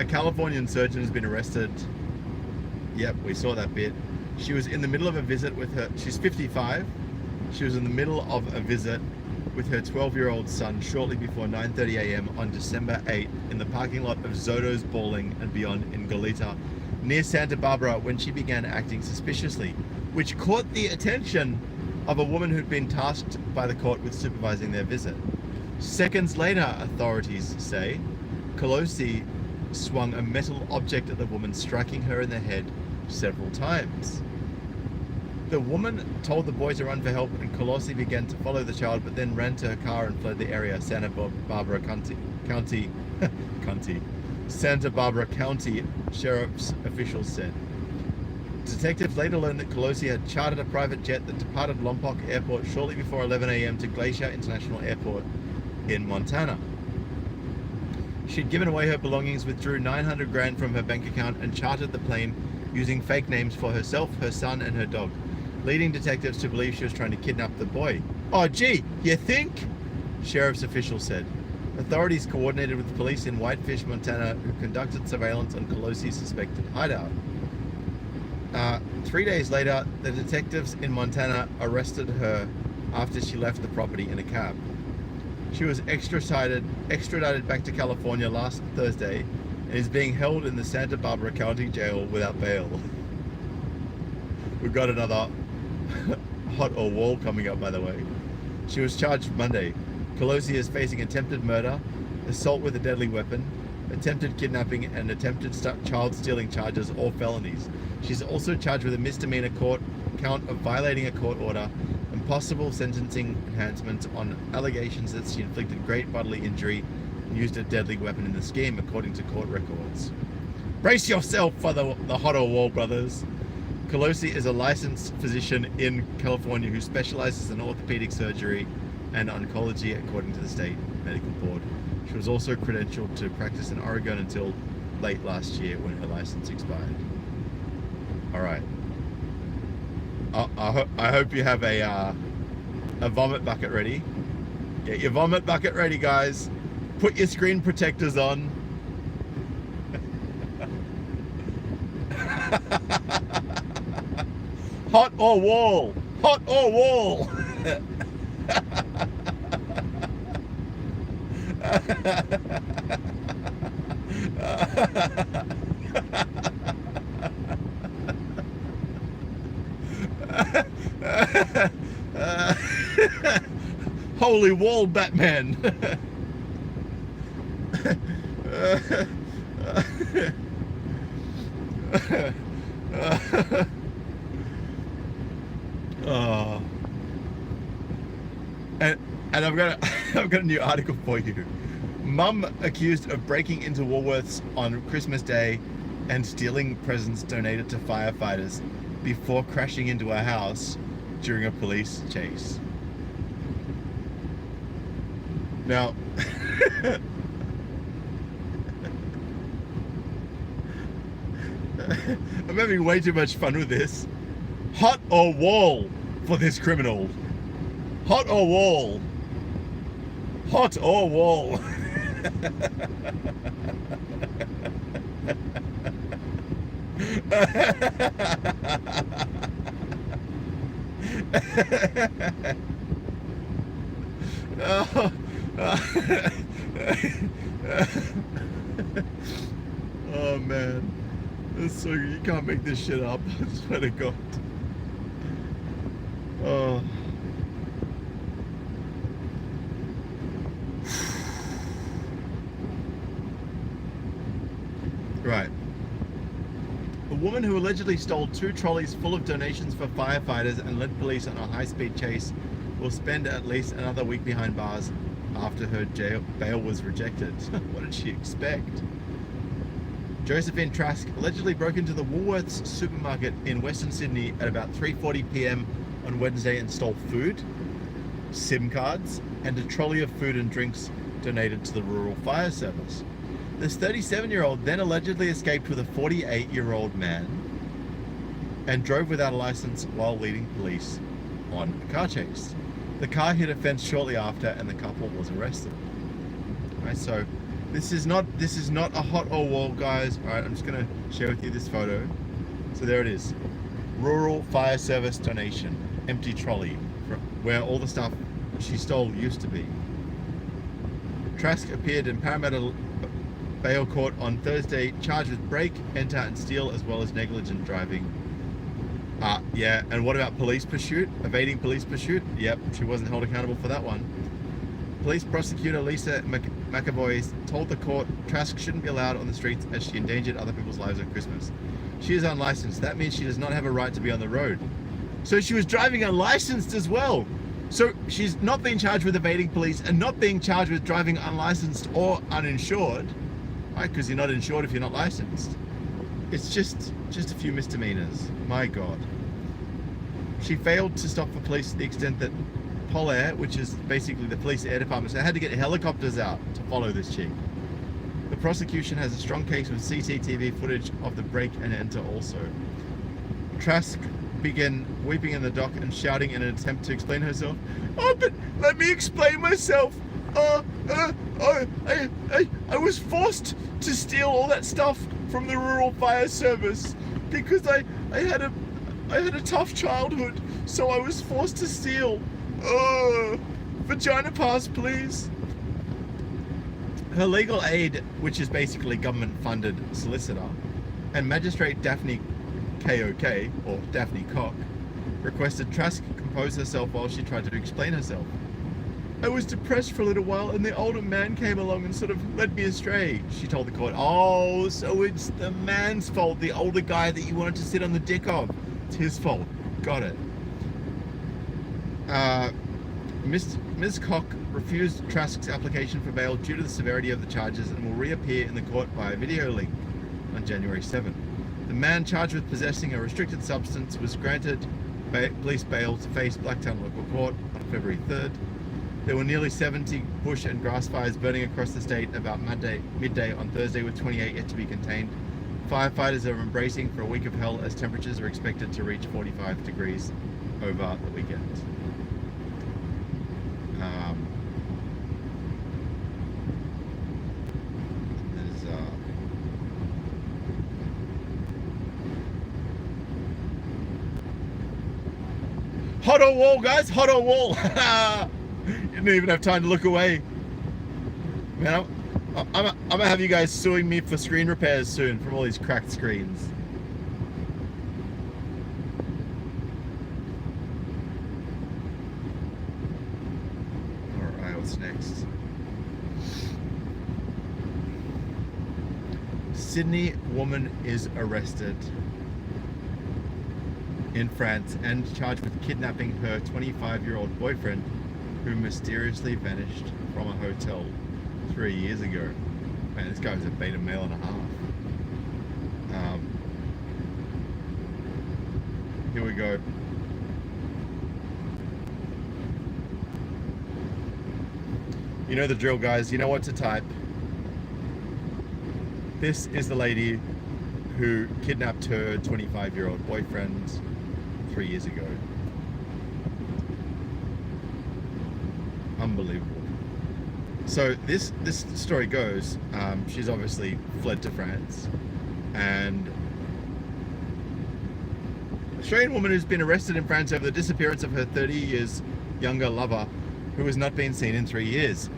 Californian surgeon has been arrested. Yep, we saw that bit. She was in the middle of a visit with her, she's 55. She was in the middle of a visit with her 12-year-old son shortly before 9:30 a.m. on December 8 in the parking lot of Zoto's Bowling and Beyond in Goleta, near Santa Barbara, when she began acting suspiciously, which caught the attention of a woman who'd been tasked by the court with supervising their visit. Seconds later, authorities say, Colosi swung a metal object at the woman, striking her in the head several times. The woman told the boy to run for help, and Colosi began to follow the child, but then ran to her car and fled the area. Santa Barbara County Sheriff's officials said. Detectives later learned that Colosi had chartered a private jet that departed Lompoc Airport shortly before 11 a.m. to Glacier International Airport in Montana. She'd given away her belongings, withdrew 900 grand from her bank account, and chartered the plane using fake names for herself, her son, and her dog, leading detectives to believe she was trying to kidnap the boy. Oh gee, you think? Sheriff's officials said. Authorities coordinated with police in Whitefish, Montana, who conducted surveillance on Colosi's suspected hideout. 3 days later, the detectives in Montana arrested her after she left the property in a cab. She was extradited back to California last Thursday and is being held in the Santa Barbara County Jail without bail. We've got another hot or wall coming up, by the way. She was charged Monday. Colosi is facing attempted murder, assault with a deadly weapon, attempted kidnapping, and attempted child stealing charges, all felonies. She's also charged with a misdemeanor count of violating a court order and possible sentencing enhancements on allegations that she inflicted great bodily injury and used a deadly weapon in the scheme, according to court records. Brace yourself for the hot or wall, brothers. Colosi is a licensed physician in California who specializes in orthopedic surgery and oncology, according to the state medical board. She was also credentialed to practice in Oregon until late last year when her license expired. All right. I hope you have a vomit bucket ready. Get your vomit bucket ready, guys. Put your screen protectors on. Hot or wall? Hot or wall? Holy wall, Batman. Oh. And I've got a new article for you. Mum accused of breaking into Woolworths on Christmas Day and stealing presents donated to firefighters before crashing into a house during a police chase. Now, I'm having way too much fun with this. Hot or wall for this criminal? Hot or wall? Hot or wall? Oh man, that's so you can't make this shit up. I swear to God. Oh. Right. A woman who allegedly stole 2 trolleys full of donations for firefighters and led police on a high-speed chase will spend at least another week behind bars after her bail was rejected. What did she expect? Josephine Trask allegedly broke into the Woolworths supermarket in Western Sydney at about 3:40 p.m. on Wednesday and stole food, SIM cards, and a trolley of food and drinks donated to the Rural Fire Service. This 37-year-old then allegedly escaped with a 48-year-old man and drove without a license while leading police on a car chase. The car hit a fence shortly after and the couple was arrested. Alright, so this is not a hot or wall, guys. Alright, I'm just gonna share with you this photo. So there it is. Rural Fire Service donation. Empty trolley where all the stuff she stole used to be. Trask appeared in Parramatta bail court on Thursday, charged with break, enter and steal, as well as negligent driving. Yeah, and what about police pursuit? Evading police pursuit? Yep, she wasn't held accountable for that one. Police prosecutor Lisa McAvoy told the court Trask shouldn't be allowed on the streets as she endangered other people's lives on Christmas. She is unlicensed. That means she does not have a right to be on the road. So she was driving unlicensed as well. So she's not being charged with evading police and not being charged with driving unlicensed or uninsured. Right, because you're not insured if you're not licensed. It's just a few misdemeanors. My God. She failed to stop for police to the extent that POWR, which is basically the police air department, so they had to get helicopters out to follow this chick. The prosecution has a strong case with CCTV footage of the break and enter also. Trask began weeping in the dock and shouting in an attempt to explain herself. Oh, but let me explain myself. I was forced to steal all that stuff from the Rural Fire Service because I had a tough childhood, so I was forced to steal. Vagina pass, please. Her legal aid, which is basically government-funded solicitor, and Magistrate Daphne KOK, or Daphne Cock, requested Trask compose herself while she tried to explain herself. I was depressed for a little while and the older man came along and sort of led me astray, she told the court. Oh, so it's the man's fault, the older guy that you wanted to sit on the dick of. It's his fault. Got it. Ms. Cock refused Trask's application for bail due to the severity of the charges and will reappear in the court via video link on January 7th. The man charged with possessing a restricted substance was granted police bail to face Blacktown local court on February 3rd. There were nearly 70 bush and grass fires burning across the state about midday on Thursday, with 28 yet to be contained. Firefighters are embracing for a week of hell as temperatures are expected to reach 45 degrees over the weekend. Hot on wall, guys, hot on wall. You didn't even have time to look away. Man, I'm gonna have you guys suing me for screen repairs soon from all these cracked screens. Alright, what's next? Sydney woman is arrested in France and charged with kidnapping her 25-year-old boyfriend, who mysteriously vanished from a hotel 3 years ago. Man, this guy was a beta male and a half. Here we go. You know the drill, guys. You know what to type. This is the lady who kidnapped her 25-year-old boyfriend 3 years ago. Unbelievable. So this story goes, she's obviously fled to France, and an Australian woman who's been arrested in France over the disappearance of her 30 years younger lover, who has not been seen in 3 years.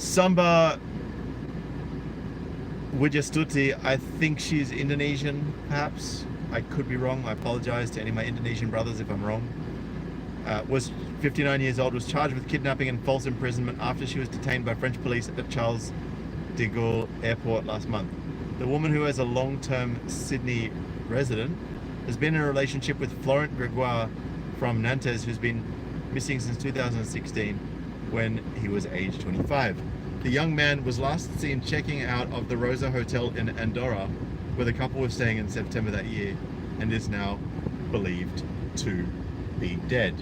Samba Wijastuti, I think she's Indonesian, perhaps. I could be wrong. I apologize to any of my Indonesian brothers if I'm wrong. Was 59 years old, was charged with kidnapping and false imprisonment after she was detained by French police at Charles de Gaulle Airport last month. The woman, who is a long-term Sydney resident, has been in a relationship with Florent Gregoire from Nantes, who's been missing since 2016 when he was age 25. The young man was last seen checking out of the Rosa Hotel in Andorra, where the couple was staying in September that year, and is now believed to be dead.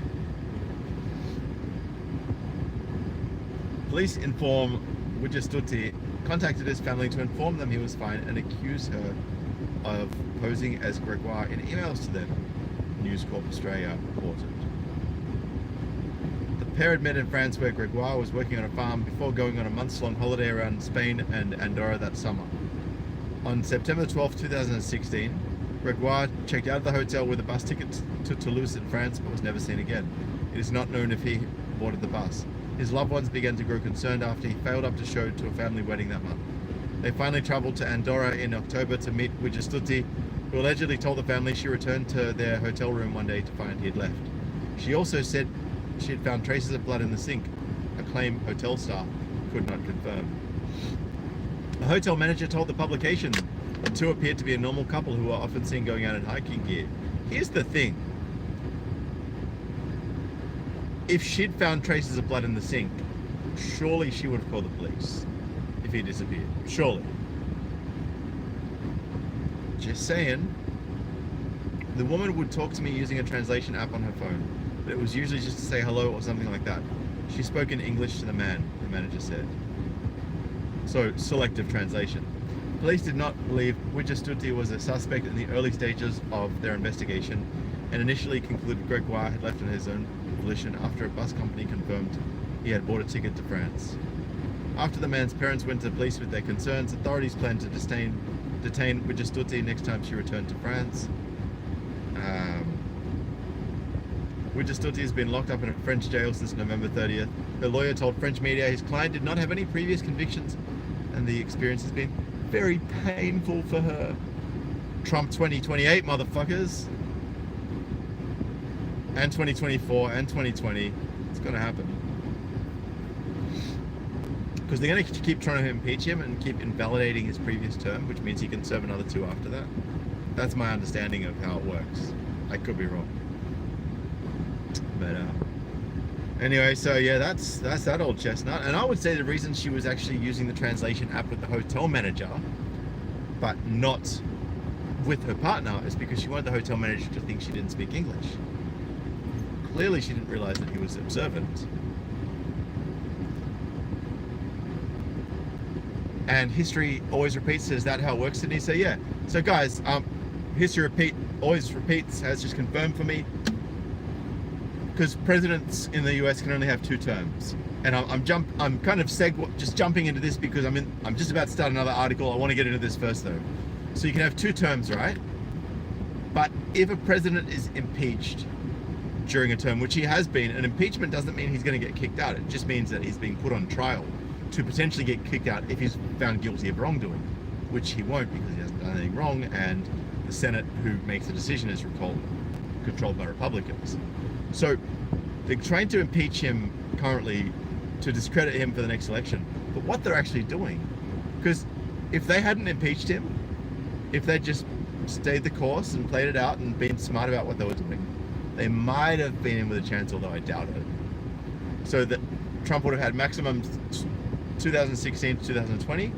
Police inform Wijastuti contacted his family to inform them he was fine and accuse her of posing as Gregoire in emails to them, News Corp Australia reported. The pair had met in France, where Gregoire was working on a farm before going on a months-long holiday around Spain and Andorra that summer. On September 12, 2016, Gregoire checked out of the hotel with a bus ticket to Toulouse in France, but was never seen again. It is not known if he boarded the bus. His loved ones began to grow concerned after he failed up to show to a family wedding that month. They finally traveled to Andorra in October to meet Wijastuti, who allegedly told the family she returned to their hotel room one day to find he had left. She also said she had found traces of blood in the sink, a claim hotel staff could not confirm. The hotel manager told the publication the two appeared to be a normal couple who are often seen going out in hiking gear. Here's the thing. If she'd found traces of blood in the sink, surely she would have called the police if he disappeared. Surely. Just saying. The woman would talk to me using a translation app on her phone, but it was usually just to say hello or something like that. She spoke in English to the man, the manager said. So, selective translation. Police did not believe Wijastuti was a suspect in the early stages of their investigation, and initially concluded Gregoire had left on his own volition after a bus company confirmed he had bought a ticket to France. After the man's parents went to the police with their concerns, authorities planned to detain Wijastuti next time she returned to France. Wijastuti has been locked up in a French jail since November 30th. Her lawyer told French media his client did not have any previous convictions, and the experience has been very painful for her. Trump 2028, motherfuckers. And 2024 and 2020. It's gonna happen. Because they're gonna keep trying to impeach him and keep invalidating his previous term, which means he can serve another 2 after that. That's my understanding of how it works. I could be wrong. But anyway, so yeah, that's that old chestnut. And I would say the reason she was actually using the translation app with the hotel manager, but not with her partner, is because she wanted the hotel manager to think she didn't speak English. Clearly she didn't realize that he was observant. And history always repeats. Is that how it works, Sydney? So yeah. So guys, history always repeats, has just confirmed for me. Because presidents in the US can only have 2 terms. And I'm kind of just jumping into this because I'm just about to start another article. I want to get into this first though. So you can have 2 terms, right? But if a president is impeached during a term, which he has been, an impeachment doesn't mean he's going to get kicked out. It just means that he's being put on trial to potentially get kicked out if he's found guilty of wrongdoing, which he won't because he hasn't done anything wrong, and the Senate, who makes the decision, is controlled by Republicans. So they're trying to impeach him currently to discredit him for the next election. But what they're actually doing, because if they hadn't impeached him, if they'd just stayed the course and played it out and been smart about what they were doing, they might have been in with a chance, although I doubt it. So that Trump would have had maximum 2016 to 2020,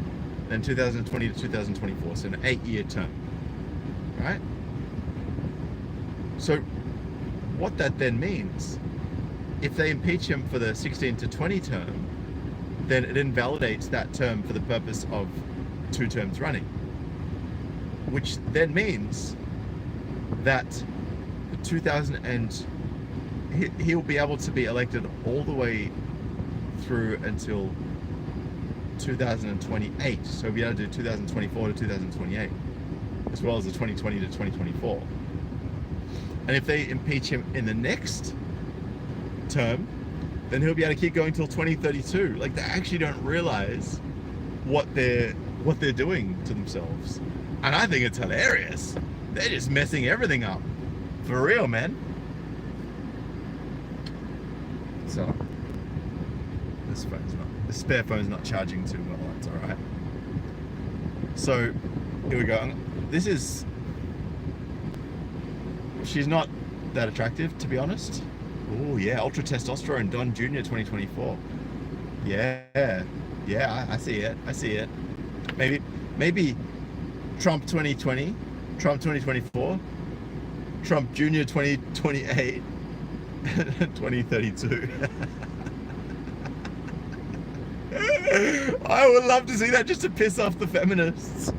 then 2020 to 2024, so an 8-year term, right? So what that then means, if they impeach him for the 16 to 20 term, then it invalidates that term for the purpose of 2 terms running, which then means that he'll be able to be elected all the way through until 2028. So we'll be able to do 2024 to 2028, as well as the 2020 to 2024. And if they impeach him in the next term, then he'll be able to keep going till 2032. Like, they actually don't realize what they're doing to themselves. And I think it's hilarious. They're just messing everything up. For real, man. So, this spare phone's not charging too well, that's alright. So, here we go. She's not that attractive, to be honest. Oh yeah, Ultra Testosterone Don Jr. 2024. Yeah, I see it. Maybe Trump 2020, Trump 2024, Trump Jr. 2028, 2032. I would love to see that, just to piss off the feminists,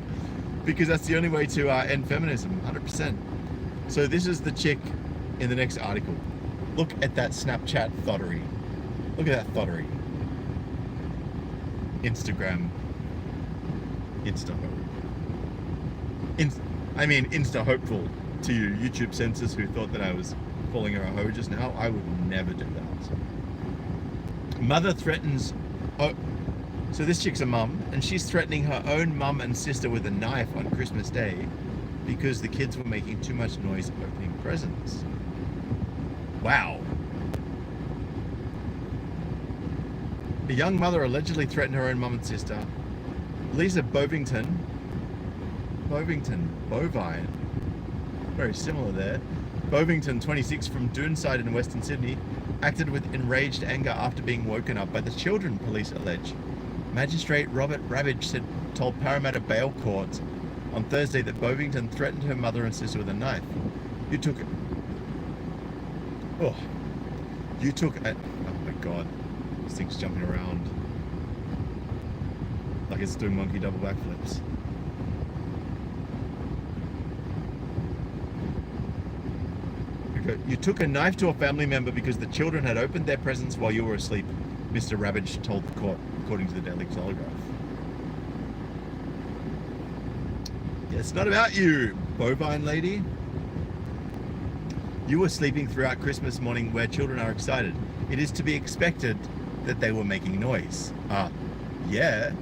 because that's the only way to end feminism, 100%. So this is the chick in the next article. Look at that Snapchat thottery. Look at that thottery. Instagram. Insta hopeful to you YouTube censors who thought that I was calling her a hoe just now. I would never do that. Mother threatens... Oh, so this chick's a mum, and she's threatening her own mum and sister with a knife on Christmas Day because the kids were making too much noise opening presents. Wow. A young mother allegedly threatened her own mum and sister. Lisa Bovington, bovine, very similar there. Bovington, 26, from Doonside in Western Sydney, acted with enraged anger after being woken up by the children, police allege. Magistrate Robert Ravage told Parramatta Bail Court on Thursday that Bovington threatened her mother and sister with a knife. Oh my god, this thing's jumping around like it's doing monkey double backflips. Okay. You took a knife to a family member because the children had opened their presents while you were asleep, Mr. Ravage told the court, according to the Daily Telegraph. Yeah, it's not about you, bovine lady. You were sleeping throughout Christmas morning where children are excited. It is to be expected that they were making noise. Yeah.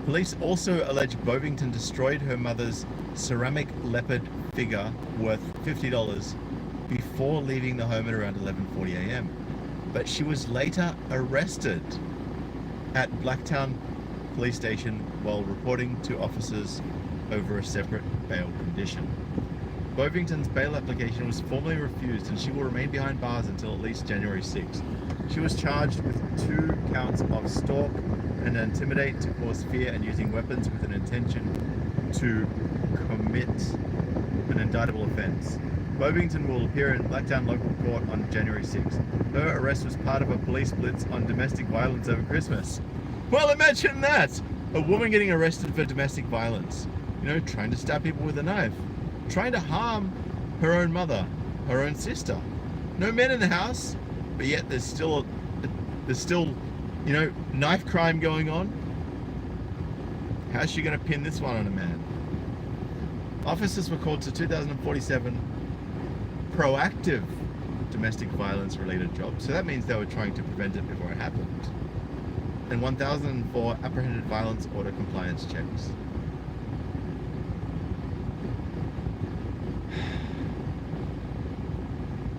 Police also allege Bovington destroyed her mother's ceramic leopard figure worth $50 before leaving the home at around 11:40 a.m. But she was later arrested at Blacktown Police Station while reporting to officers over a separate bail condition. Bovington's bail application was formally refused and she will remain behind bars until at least January 6th. She was charged with 2 counts of stalk and intimidate to cause fear and using weapons with an intention to commit an indictable offence. Bovington will appear in Blacktown Local Court on January 6th. Her arrest was part of a police blitz on domestic violence over Christmas. Well, imagine that! A woman getting arrested for domestic violence. You know, trying to stab people with a knife. Trying to harm her own mother, her own sister. No men in the house, but yet there's still, you know, knife crime going on. How's she going to pin this one on a man? Officers were called to 2,047 proactive domestic violence related jobs. So that means they were trying to prevent it before it happened. And 1,004 apprehended violence order compliance checks.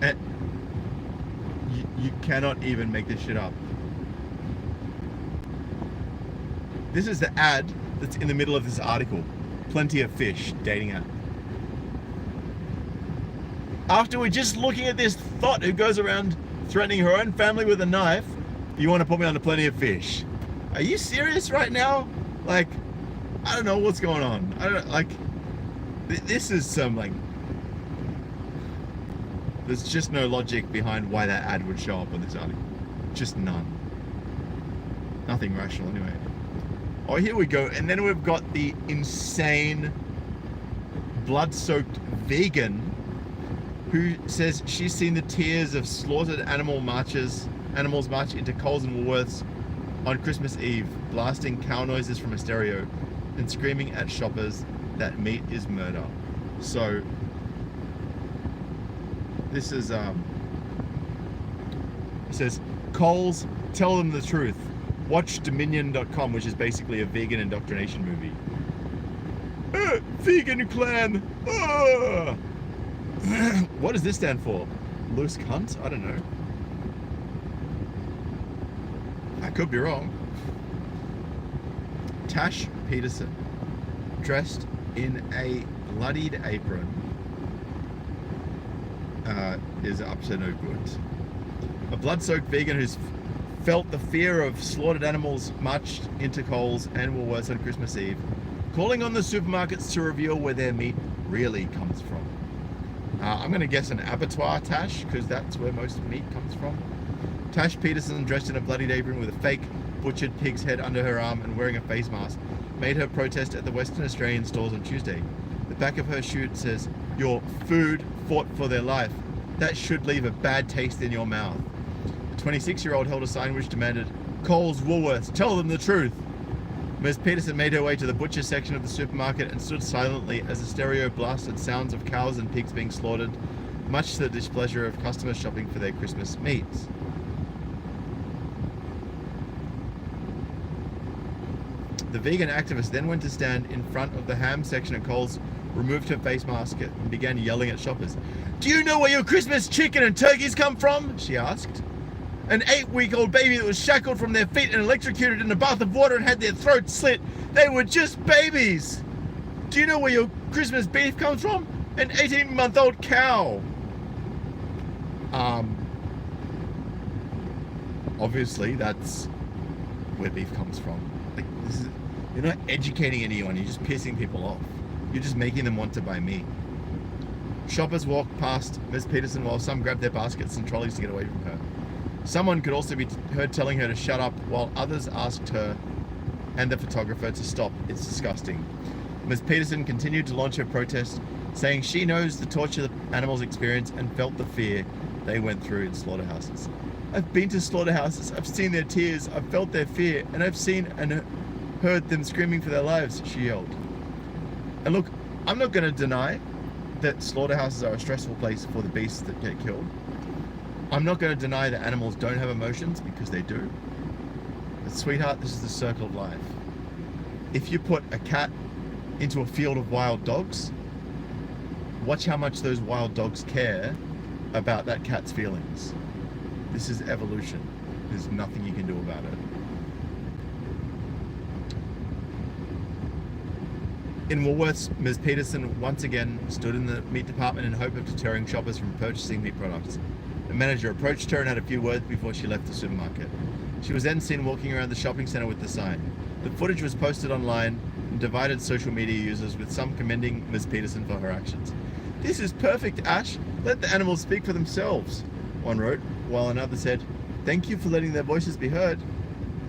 And you cannot even make this shit up. This is the ad that's in the middle of this article. Plenty of Fish dating app. After we're just looking at this thought who goes around threatening her own family with a knife, you want to put me on to Plenty of Fish? Are you serious right now? Like, I don't know what's going on. I don't like. This is some like. There's just no logic behind why that ad would show up on this article. Just none. Nothing rational anyway. Oh, here we go. And then we've got the insane blood-soaked vegan who says she's seen the tears of slaughtered animals march into Coles and Woolworths on Christmas Eve, blasting cow noises from a stereo and screaming at shoppers that meat is murder. So this is it says Coles, tell them the truth. Watch Dominion.com, which is basically a vegan indoctrination movie. Vegan clan! What does this stand for? Loose cunt? I don't know. I could be wrong. Tash Peterson, dressed in a bloodied apron, is up to no good. A blood-soaked vegan who's felt the fear of slaughtered animals marched into Coles and Woolworths on Christmas Eve, calling on the supermarkets to reveal where their meat really comes from. I'm going to guess an abattoir, Tash, because that's where most meat comes from. Tash Peterson, dressed in a bloodied apron with a fake butchered pig's head under her arm and wearing a face mask, made her protest at the Western Australian stores on Tuesday. The back of her shirt says, "Your food fought for their life. That should leave a bad taste in your mouth." The 26-year-old held a sign which demanded, "Coles, Woolworths, tell them the truth." Ms. Peterson made her way to the butcher section of the supermarket and stood silently as the stereo blasted sounds of cows and pigs being slaughtered, much to the displeasure of customers shopping for their Christmas meats. The vegan activist then went to stand in front of the ham section at Coles, removed her face mask and began yelling at shoppers. "Do you know where your Christmas chicken and turkeys come from?" she asked. "An 8-week-old baby that was shackled from their feet and electrocuted in a bath of water and had their throats slit. They were just babies. Do you know where your Christmas beef comes from? An 18-month-old cow." Obviously that's where beef comes from. Like, you're not educating anyone, you're just pissing people off. You're just making them want to buy meat. Shoppers walked past Ms. Peterson while some grabbed their baskets and trolleys to get away from her. Someone could also be heard telling her to shut up, while others asked her and the photographer to stop. "It's disgusting." Ms. Peterson continued to launch her protest, saying she knows the torture the animals experience and felt the fear they went through in slaughterhouses. "I've been to slaughterhouses, I've seen their tears, I've felt their fear, and I've seen and heard them screaming for their lives," she yelled. And look, I'm not going to deny that slaughterhouses are a stressful place for the beasts that get killed. I'm not going to deny that animals don't have emotions, because they do. But sweetheart, this is the circle of life. If you put a cat into a field of wild dogs, watch how much those wild dogs care about that cat's feelings. This is evolution. There's nothing you can do about it. In Woolworths, Ms. Peterson once again stood in the meat department in hope of deterring shoppers from purchasing meat products. The manager approached her and had a few words before she left the supermarket. She was then seen walking around the shopping centre with the sign. The footage was posted online and divided social media users, with some commending Ms. Peterson for her actions. "This is perfect, Ash. Let the animals speak for themselves," one wrote, while another said, "Thank you for letting their voices be heard.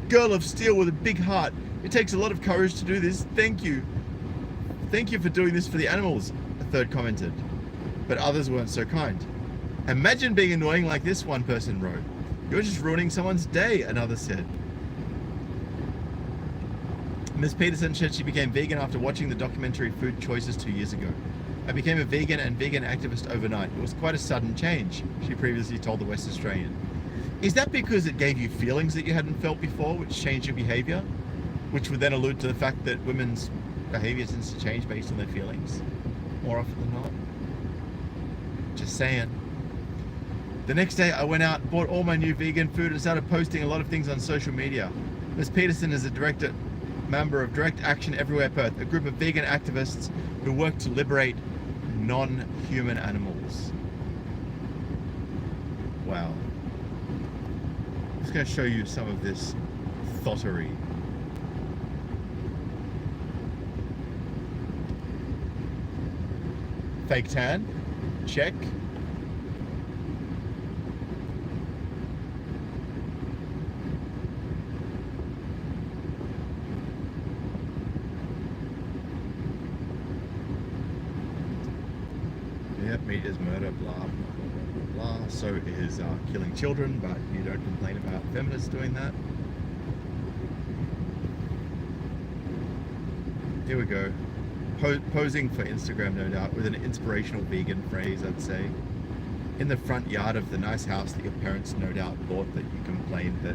Girl of steel with a big heart. It takes a lot of courage to do this. Thank you. Thank you for doing this for the animals," a third commented. But others weren't so kind. "Imagine being annoying like this," one person wrote. "You're just ruining someone's day," another said. Ms. Peterson said she became vegan after watching the documentary Food Choices 2 years ago. "I became a vegan and vegan activist overnight. It was quite a sudden change," she previously told the West Australian. Is that because it gave you feelings that you hadn't felt before, which changed your behaviour? Which would then allude to the fact that women's behaviour tends to change based on their feelings more often than not. Just saying. "The next day I went out, bought all my new vegan food and started posting a lot of things on social media." Ms. Peterson is a member of Direct Action Everywhere Perth, a group of vegan activists who work to liberate non-human animals. Wow. I'm just going to show you some of this thottery. Fake tan, check. Yep, meat is murder, blah, blah, blah, blah, blah. So is killing children, but you don't complain about feminists doing that. Here we go. Posing for Instagram, no doubt, with an inspirational vegan phrase, I'd say. in the front yard of the nice house that your parents no doubt bought that you complained that.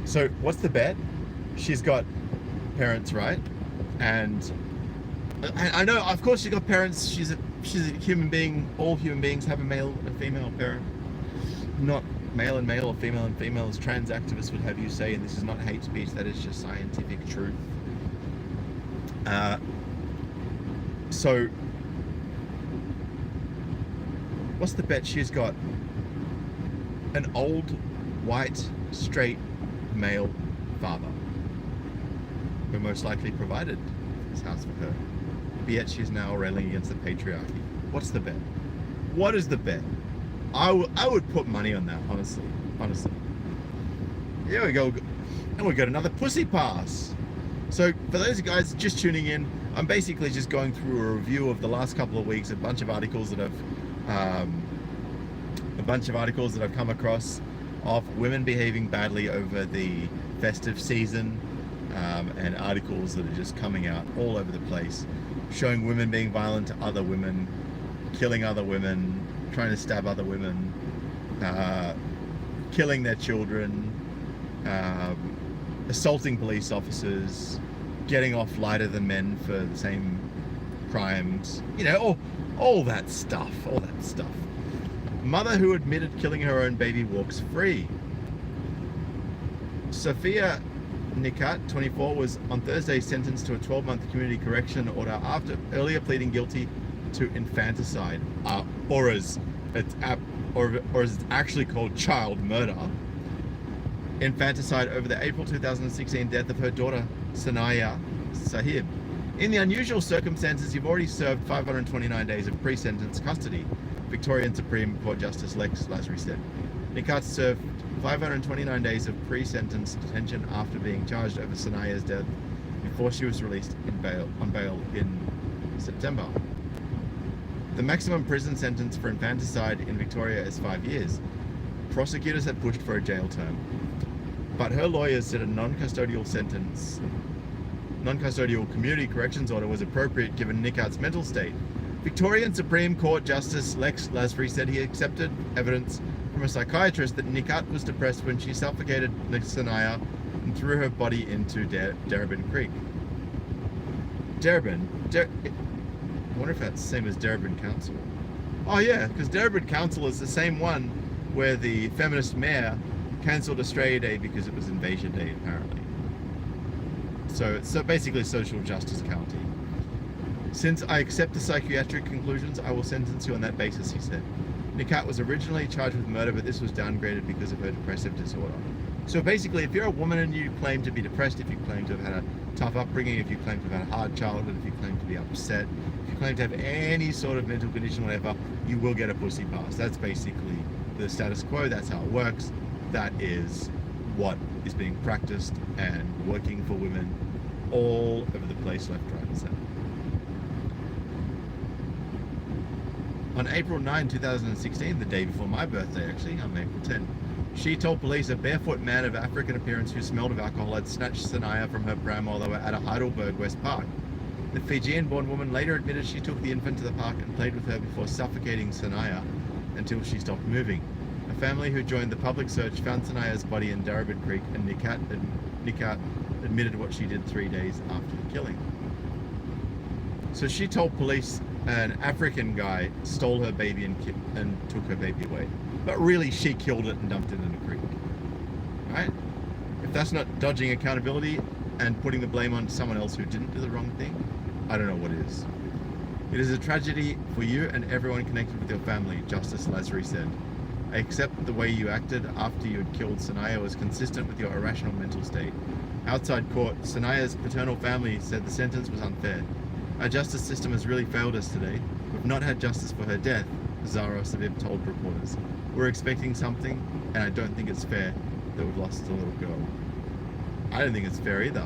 So what's the bet? She's got parents, right? And I know, of course, she's got parents. She's a human being. All human beings have a male and female parent, not male and male or female and female, as trans activists would have you say. And this is not hate speech. That is just scientific truth. So what's the bet? She's got an old, white, straight, male father who most likely provided this house for her. But yet she's now railing against the patriarchy. What's the bet? What is the bet? I would put money on that, honestly. Here we go. And we got another pussy pass. So for those guys just tuning in, I'm basically just going through a review of the last couple of weeks, a bunch of articles that I've come across of women behaving badly over the festive season, and articles that are just coming out all over the place, showing women being violent to other women, killing other women, trying to stab other women, killing their children, assaulting police officers, getting off lighter than men for the same crimes, all that stuff. Mother who admitted killing her own baby walks free. Sophia Nikat, 24, was on Thursday sentenced to a 12-month community correction order after earlier pleading guilty to infanticide, or as it's actually called child murder. Infanticide over the April 2016 death of her daughter, Sanaya Sahib. In the unusual circumstances, you've already served 529 days of pre-sentence custody, Victorian Supreme Court Justice Lex Lasry said. Nikat served 529 days of pre-sentence detention after being charged over Sanaya's death before she was released on bail in September. The maximum prison sentence for infanticide in Victoria is 5 years. Prosecutors had pushed for a jail term, but her lawyers said a non-custodial community corrections order was appropriate given Nikat's mental state. Victorian Supreme Court Justice Lex Lasry said he accepted evidence from a psychiatrist that Nikat was depressed when she suffocated Sanaya and threw her body into Darebin Creek. I wonder if that's the same as Darebin Council. Oh yeah, because Darebin Council is the same one where the feminist mayor cancelled Australia Day because it was Invasion Day, apparently. So it's basically social justice county. Since I accept the psychiatric conclusions, I will sentence you on that basis, he said. Nikat was originally charged with murder, but this was downgraded because of her depressive disorder. So basically, if you're a woman and you claim to be depressed, if you claim to have had a tough upbringing, if you claim to have had a hard childhood, if you claim to be upset, if you claim to have any sort of mental condition, whatever, you will get a pussy pass. That's basically the status quo. That's how it works. That is what is being practiced and working for women all over the place, left, right, and center. On April 9, 2016, the day before my birthday actually, I'm April 10, she told police a barefoot man of African appearance who smelled of alcohol had snatched Sanaya from her pram while they were at a Heidelberg West Park. The Fijian-born woman later admitted she took the infant to the park and played with her before suffocating Sanaya until she stopped moving. A family who joined the public search found Sanaya's body in Darebin Creek, and Nikat admitted what she did 3 days after the killing. So she told police an African guy stole her baby and took her baby away. But really, she killed it and dumped it in a creek. Right? If that's not dodging accountability and putting the blame on someone else who didn't do the wrong thing, I don't know what is. It is a tragedy for you and everyone connected with your family, Justice Lasry said. I accept the way you acted after you had killed Sanaya was consistent with your irrational mental state. Outside court, Sanaya's paternal family said the sentence was unfair. Our justice system has really failed us today. We've not had justice for her death, Zara Sabib told reporters. We're expecting something, and I don't think it's fair that we've lost a little girl. I don't think it's fair either.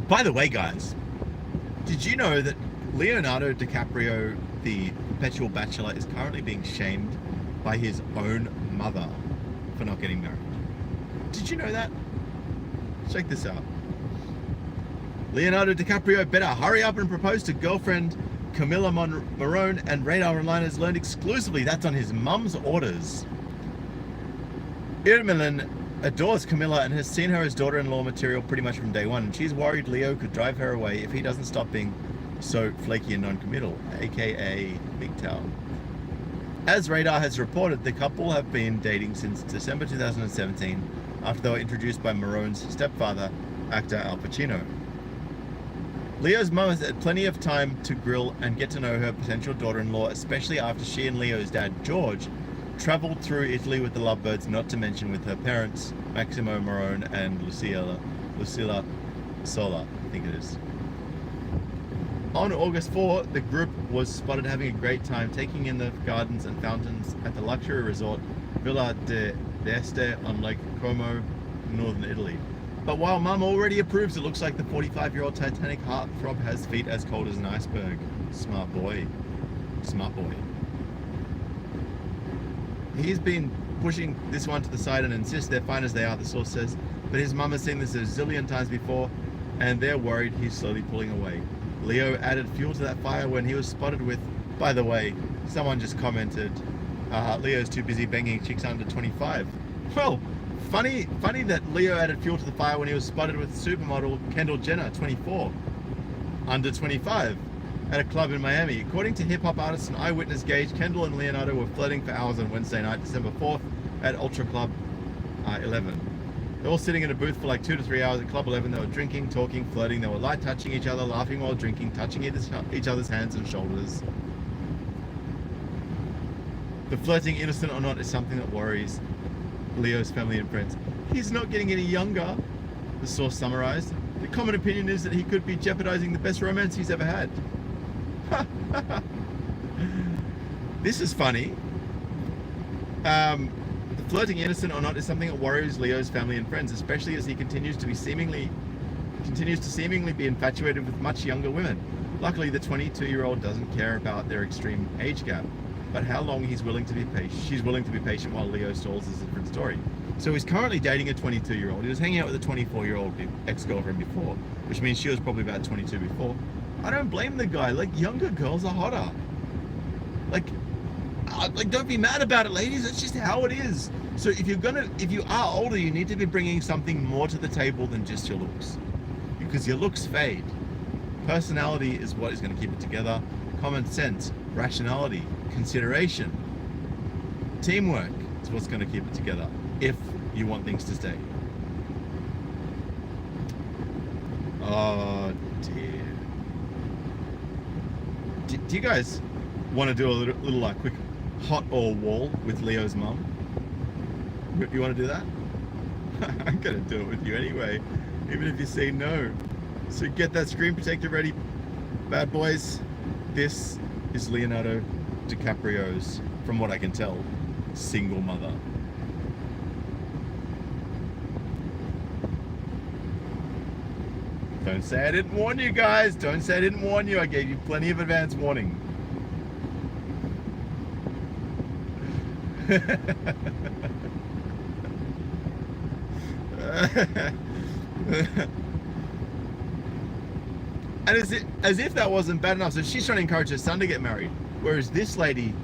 By the way, guys, did you know that Leonardo DiCaprio, the perpetual bachelor, is currently being shamed by his own mother for not getting married? Did you know that? Check this out. Leonardo DiCaprio better hurry up and propose to girlfriend Camilla Marone, and Radar Online has learned exclusively that's on his mum's orders. Irmelin adores Camilla and has seen her as daughter-in-law material pretty much from day one, and she's worried Leo could drive her away if he doesn't stop being so flaky and non-committal, aka Big Town. As Radar has reported, the couple have been dating since December 2017 after they were introduced by Marone's stepfather, actor Al Pacino. Leo's mum has had plenty of time to grill and get to know her potential daughter-in-law, especially after she and Leo's dad, George, travelled through Italy with the lovebirds, not to mention with her parents, Maximo Marone and Lucilla Sola, I think it is. On August 4, the group was spotted having a great time taking in the gardens and fountains at the luxury resort Villa d'Este on Lake Como, northern Italy. But while Mum already approves, it looks like the 45-year-old Titanic heartthrob has feet as cold as an iceberg. Smart boy. Smart boy. He's been pushing this one to the side and insists they're fine as they are, the source says. But his mum has seen this a zillion times before, and they're worried he's slowly pulling away. Leo added fuel to that fire when he was spotted with, by the way, someone just commented, Leo's too busy banging chicks under 25. Well, funny that Leo added fuel to the fire when he was spotted with supermodel Kendall Jenner, 24, under 25, at a club in Miami. According to hip-hop artist and eyewitness Gage, Kendall and Leonardo were flirting for hours on Wednesday night, December 4th, at Ultra Club 11. They were all sitting in a booth for like 2 to 3 hours at Club 11. They were drinking, talking, flirting. They were light touching each other, laughing while drinking, touching each other's hands and shoulders. The flirting, innocent or not, is something that worries Leo's family and friends. He's not getting any younger, the source summarized. The common opinion is that he could be jeopardizing the best romance he's ever had. This is funny. The flirting, innocent or not, is something that worries Leo's family and friends, especially as he continues to seemingly be infatuated with much younger women. Luckily, the 22-year-old doesn't care about their extreme age gap, but how long she's willing to be patient while Leo stalls is a different story. So he's currently dating a 22-year-old. He was hanging out with a 24-year-old ex-girlfriend before, which means she was probably about 22 before. I don't blame the guy. Like, younger girls are hotter. Like don't be mad about it, ladies. It's just how it is. So if you are older, you need to be bringing something more to the table than just your looks, because your looks fade. Personality is what is going to keep it together. Common sense, rationality, consideration, teamwork is what's going to keep it together if you want things to stay. Oh dear. Do you guys want to do a little quick hot or wall with Leo's mum? You want to do that? I'm going to do it with you anyway, even if you say no. So get that screen protector ready, bad boys. This is Leonardo DiCaprio's, from what I can tell, single mother. Don't say I didn't warn you guys. Don't say I didn't warn you. I gave you plenty of advance warning. And as if that wasn't bad enough, so she's trying to encourage her son to get married, whereas this lady,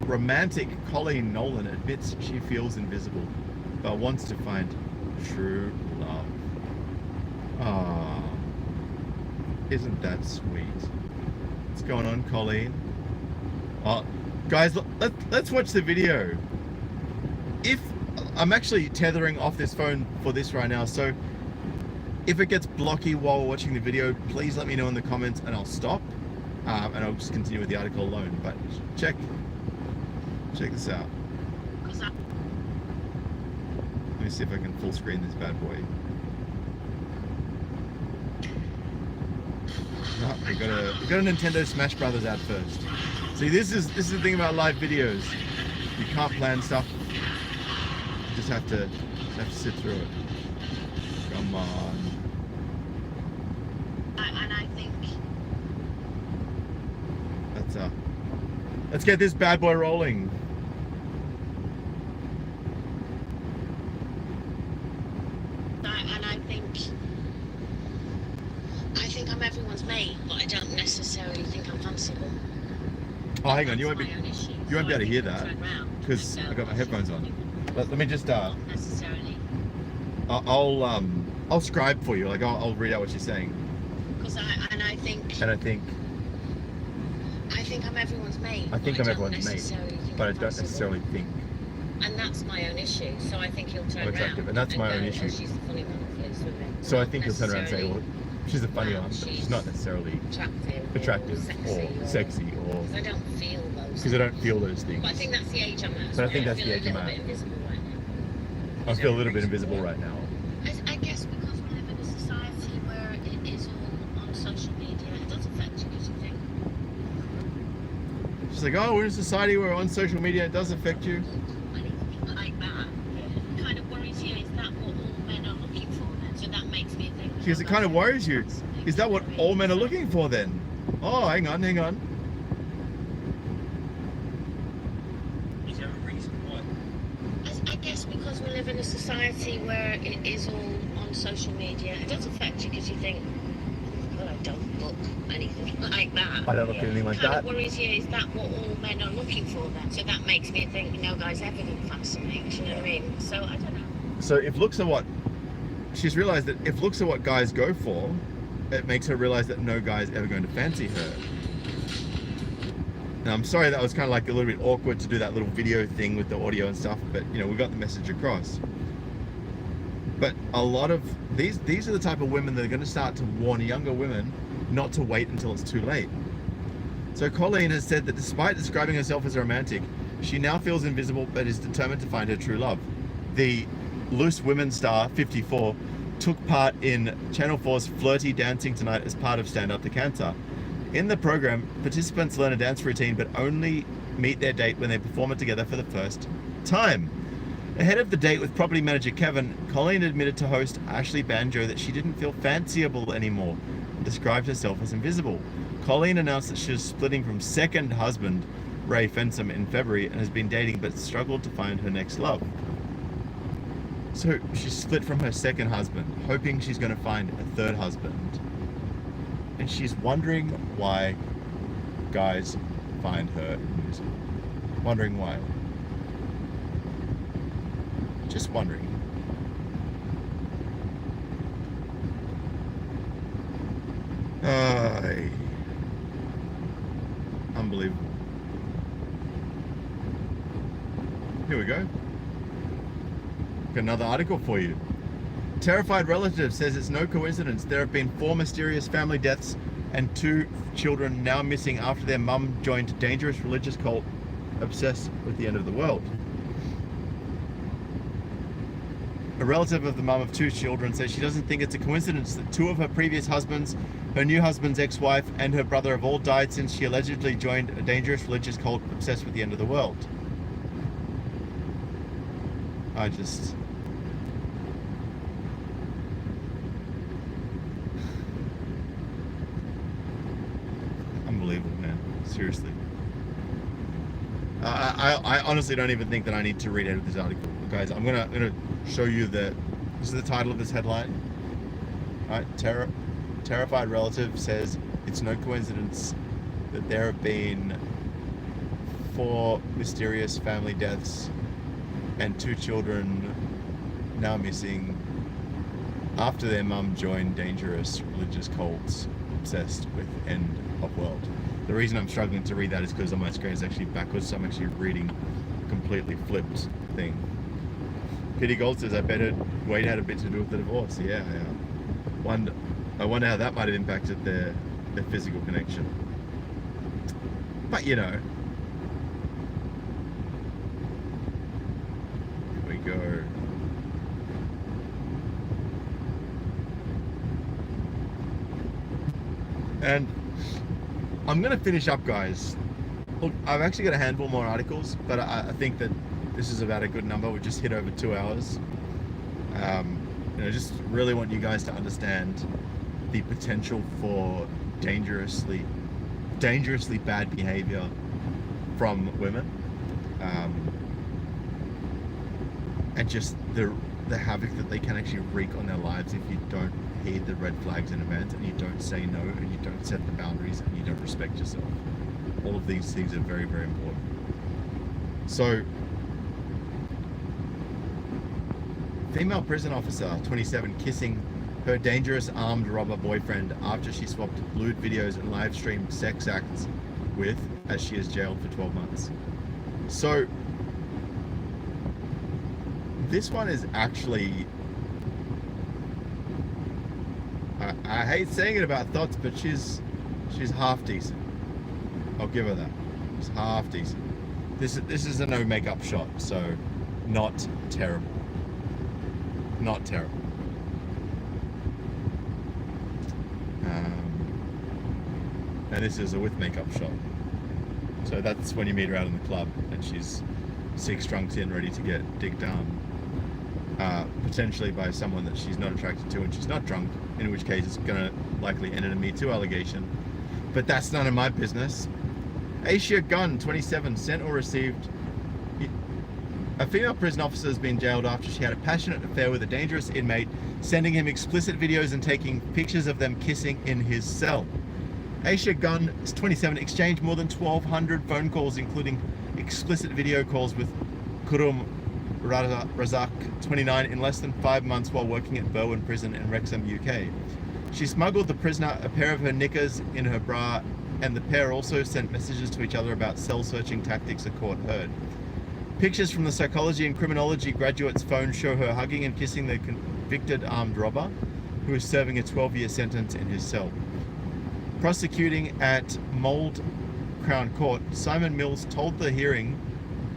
romantic Colleen Nolan, admits she feels invisible but wants to find true love. Ah, isn't that sweet? What's going on, Colleen? Oh, guys, let's watch the video. If I'm actually tethering off this phone for this right now, so if it gets blocky while we're watching the video, please let me know in the comments and I'll stop, and I'll just continue with the article alone. But check this out. Let me see if I can full screen this bad boy. No, we got a Nintendo Smash Brothers ad first. See, this is the thing about live videos. You can't plan stuff. You just have to sit through it. Come on. And I think let's get this bad boy rolling. I but I don't necessarily think I'm fanciful. Oh, hang on, you won't be able to hear that because I got my headphones on. Let me just necessarily. I'll scribe for you. Like I'll read out what you're saying. Because I think I'm everyone's mate. I think I'm everyone's mate, but I don't necessarily think. And that's my own issue. So I think he'll turn around. And that's my own issue. Oh, she's the funny one. So I think he'll turn around and say, well, she's a funny one, but she's not necessarily attractive or sexy or. Because I don't feel those. Because I don't feel those things. But I think that's the age I'm at. But I think that's the age I'm at. I feel a little bit invisible right now. I guess because we live in a society where it is all on social media, it does affect you, because you think. She's like, oh, we're in a society where on social media it does affect you. Anything like that kind of worries you. Is that what all men are looking for then? So that makes me think. She goes, it kind of worries you. Is that what all men are looking for then? Oh, hang on. Is there a reason why? I guess because we live in a society where it is all on social media, it does affect you, because you think, well, I don't look anything like that. I don't look anything like that. Kind of worries you. Is that what all men are looking for then? So that makes me think, no guy's ever going to fancy me. Do you know what I mean? So I don't know. So if looks are what, she's realised that if looks are what guys go for, it makes her realise that no guy's ever going to fancy her. Now I'm sorry that was kind of like a little bit awkward to do that little video thing with the audio and stuff, but you know, we got the message across. But a lot of these are the type of women that are going to start to warn younger women not to wait until it's too late. So Colleen has said that despite describing herself as a romantic, she now feels invisible but is determined to find her true love. The Loose Women star, 54, took part in Channel 4's Flirty Dancing Tonight as part of Stand Up to Cancer. In the program, participants learn a dance routine but only meet their date when they perform it together for the first time. Ahead of the date with property manager Kevin, Colleen admitted to host Ashley Banjo that she didn't feel fanciable anymore and described herself as invisible. Colleen announced that she was splitting from second husband Ray Fensom in February and has been dating but struggled to find her next love. So she split from her second husband, hoping she's going to find a third husband. And she's wondering why guys find her invisible. Wondering why. Just wondering. Unbelievable. Here we go. Got another article for you. Terrified relative says it's no coincidence. There have been 4 mysterious family deaths and 2 children now missing after their mum joined a dangerous religious cult obsessed with the end of the world. A relative of the mum of 2 children says she doesn't think it's a coincidence that 2 of her previous husbands, her new husband's ex-wife, and her brother have all died since she allegedly joined a dangerous religious cult obsessed with the end of the world. Unbelievable, man. Seriously. I honestly don't even think that I need to read out of this article, guys. I'm gonna show you this is the title of this headline. All right, terrified relative says it's no coincidence that there have been 4 mysterious family deaths and 2 children now missing after their mum joined dangerous religious cults obsessed with end of world. The reason I'm struggling to read that is because on my screen it's actually backwards, so I'm actually reading a completely flipped thing. Kitty Gold says, I bet her weight had a bit to do with the divorce. Yeah. I wonder how that might have impacted their physical connection. But you know, here we go. And I'm going to finish up, guys. Look, I've actually got a handful more articles, but I think that this is about a good number. We just hit over 2 hours. Just really want you guys to understand the potential for dangerously bad behavior from women, and just the the havoc that they can actually wreak on their lives if you don't heed the red flags in advance, and you don't say no, and you don't set the boundaries, and you don't respect yourself. All of these things are very, very important. So, female prison officer, 27, kissing her dangerous armed robber boyfriend after she swapped lewd videos and live streamed sex acts with, as she is jailed for 12 months. So, this one is actually, I hate saying it about Thoughts, but she's half decent. I'll give her that. She's half decent. This is a no makeup shot, so not terrible. Not terrible. And this is a with makeup shot. So that's when you meet her out in the club and she's 6 drunks in, ready to get digged down. Potentially by someone that she's not attracted to and she's not drunk, in which case it's going to likely end in a Me Too allegation. But that's none of my business. Asia Gunn, 27, sent or received. A female prison officer has been jailed after she had a passionate affair with a dangerous inmate, sending him explicit videos and taking pictures of them kissing in his cell. Aisha Gunn, 27, exchanged more than 1,200 phone calls, including explicit video calls with Kurum Razak, 29, in less than 5 months while working at Berwyn Prison in Wrexham, UK. She smuggled the prisoner a pair of her knickers in her bra, and the pair also sent messages to each other about cell-searching tactics, a court heard. Pictures from the psychology and criminology graduate's phone show her hugging and kissing the convicted armed robber, who is serving a 12-year sentence in his cell. Prosecuting at Mould Crown Court, Simon Mills told the hearing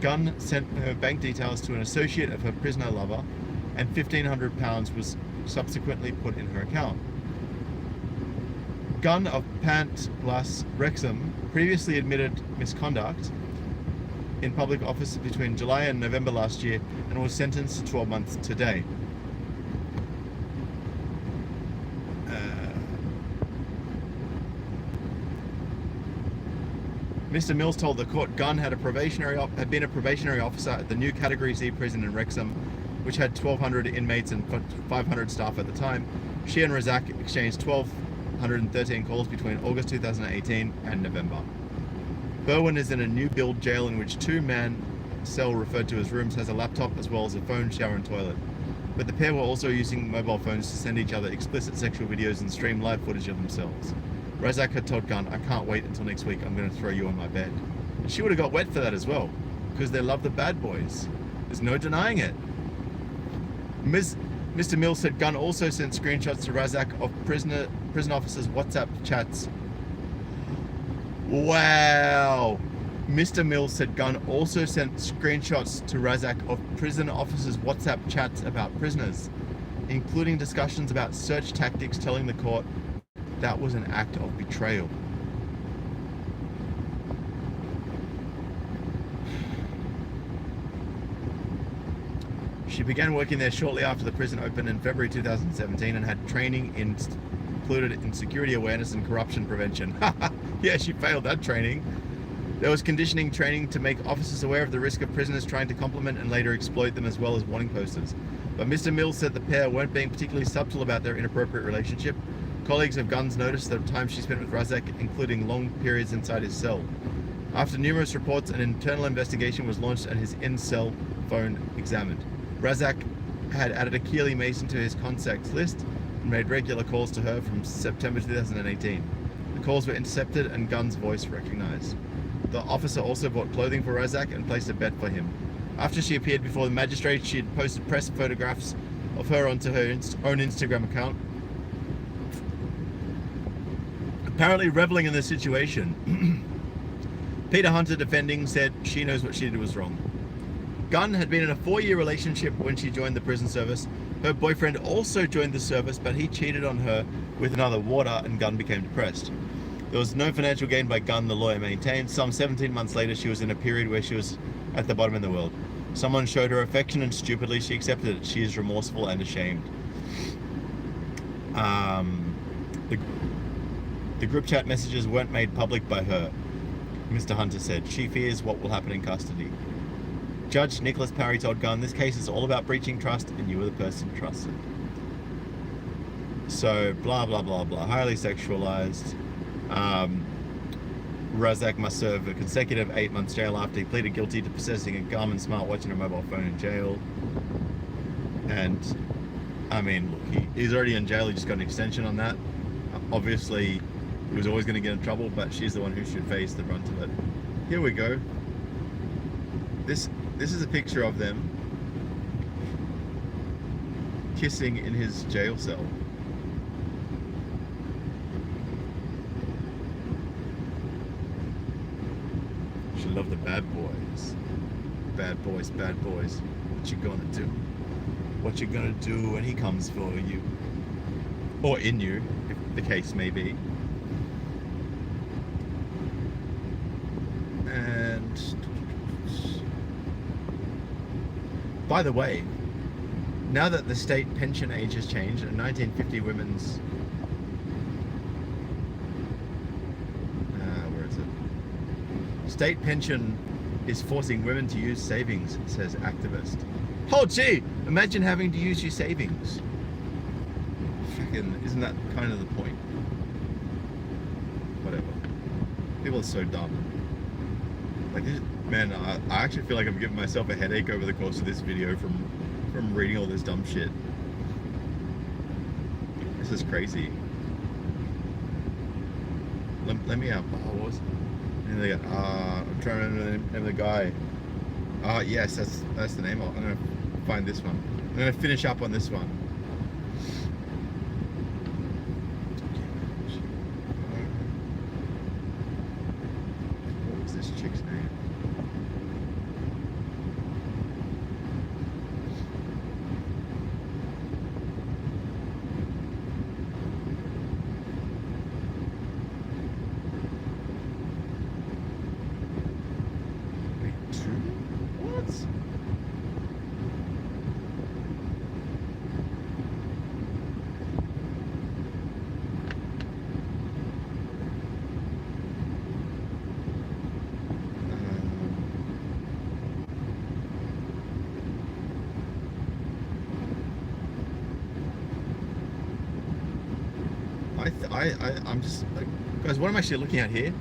Gunn sent her bank details to an associate of her prisoner lover, and £1,500 was subsequently put in her account. Gunn of Pantlas, Wrexham, previously admitted misconduct in public office between July and November last year and was sentenced to 12 months today. Mr. Mills told the court Gunn had been a probationary officer at the new Category C prison in Wrexham, which had 1,200 inmates and 500 staff at the time. She and Razak exchanged 1,213 calls between August 2018 and November. Berwyn is in a new build jail in which 2-man cell referred to as rooms has a laptop as well as a phone, shower and toilet. But the pair were also using mobile phones to send each other explicit sexual videos and stream live footage of themselves. Razak had told Gunn, "I can't wait until next week, I'm going to throw you on my bed." And she would have got wet for that as well, because they love the bad boys. There's no denying it. Mr. Mills said Gunn also sent screenshots to Razak of prison officers' WhatsApp chats. Wow! Mr. Mills said Gunn also sent screenshots to Razak of prison officers' WhatsApp chats about prisoners, including discussions about search tactics, telling the court that was an act of betrayal. She began working there shortly after the prison opened in February 2017 and had training included in security awareness and corruption prevention. Yeah, she failed that training. There was conditioning training to make officers aware of the risk of prisoners trying to compliment and later exploit them, as well as warning posters. But Mr. Mills said the pair weren't being particularly subtle about their inappropriate relationship. Colleagues of Gunn's noticed the time she spent with Razak, including long periods inside his cell. After numerous reports, an internal investigation was launched and his in-cell phone examined. Razak had added a Keeley Mason to his contacts list and made regular calls to her from September 2018. The calls were intercepted and Gunn's voice recognized. The officer also bought clothing for Razak and placed a bet for him. After she appeared before the magistrate, she had posted press photographs of her onto her own Instagram account, apparently reveling in the situation. Peter Hunter, defending, said she knows what she did was wrong. Gunn had been in a 4-year relationship when she joined the prison service. Her boyfriend also joined the service, but he cheated on her with another warder and Gunn became depressed. There was no financial gain by Gunn, the lawyer maintained. Some 17 months later, she was in a period where she was at the bottom in the world. Someone showed her affection and stupidly she accepted it. She is remorseful and ashamed. The group chat messages weren't made public by her, Mr. Hunter said. She fears what will happen in custody. Judge Nicholas Parry told Gunn, this case is all about breaching trust and you were the person trusted. So, blah, blah, blah, blah. Highly sexualized. Razak must serve a consecutive 8 months jail after he pleaded guilty to possessing a Garmin smartwatch and a mobile phone in jail. And, I mean, look, he's already in jail. He just got an extension on that. Obviously, he was always going to get in trouble, but she's the one who should face the brunt of it. Here we go. This is a picture of them kissing in his jail cell. She loved the bad boys. Bad boys, bad boys. What you gonna do? What you gonna do when he comes for you? Or in you, if the case may be. And by the way, now that the state pension age has changed, and 1950 women's where is it? State pension is forcing women to use savings, says activist. Oh gee, imagine having to use your savings. Fucking, isn't that kind of the point? Whatever. People are so dumb. Like, man, I actually feel like I'm giving myself a headache over the course of this video from reading all this dumb shit. This is crazy. Let me what was it? And they got, I'm trying to remember the name of the guy. Yes, that's the name. I'm gonna find this one. I'm gonna finish up on this one. What was this chick's name? I'm just like, guys, what am I actually looking at here?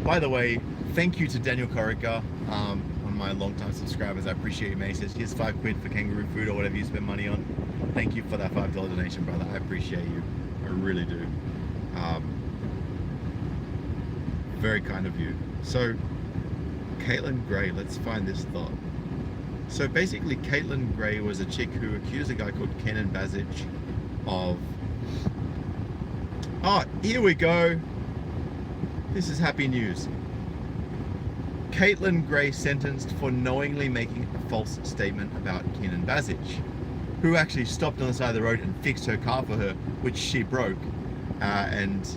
By the way, thank you to Daniel Corica, one of my long-time subscribers. I appreciate you, mate. He says, here's £5 for kangaroo food or whatever you spend money on. Thank you for that $5 donation, brother. I appreciate you. I really do. Very kind of you. So, Caitlin Gray, let's find this thought. So basically, Caitlin Gray was a chick who accused a guy called Kenan Basic of... Oh, here we go. This is happy news. Caitlin Gray sentenced for knowingly making a false statement about Kenan Basic, who actually stopped on the side of the road and fixed her car for her, which she broke. And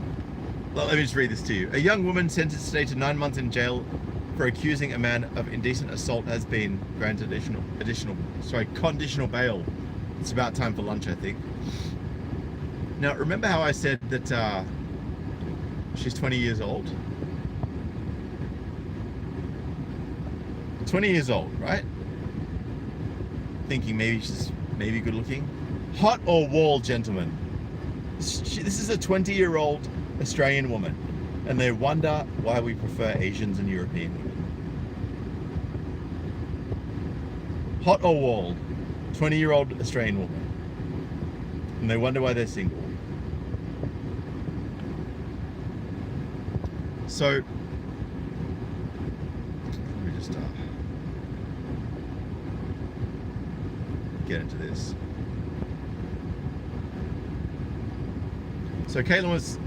well, let me just read this to you. A young woman sentenced today to 9 months in jail for accusing a man of indecent assault has been granted conditional bail. It's about time for lunch, I think. Now, remember how I said that she's 20 years old? 20 years old, right? Thinking maybe she's good looking. Hot or wall, gentlemen? This is a 20-year-old Australian woman, and they wonder why we prefer Asians and European women. Hot or wall, 20-year-old Australian woman, and they wonder why they're single. So, let me just get into this. So Caitlin was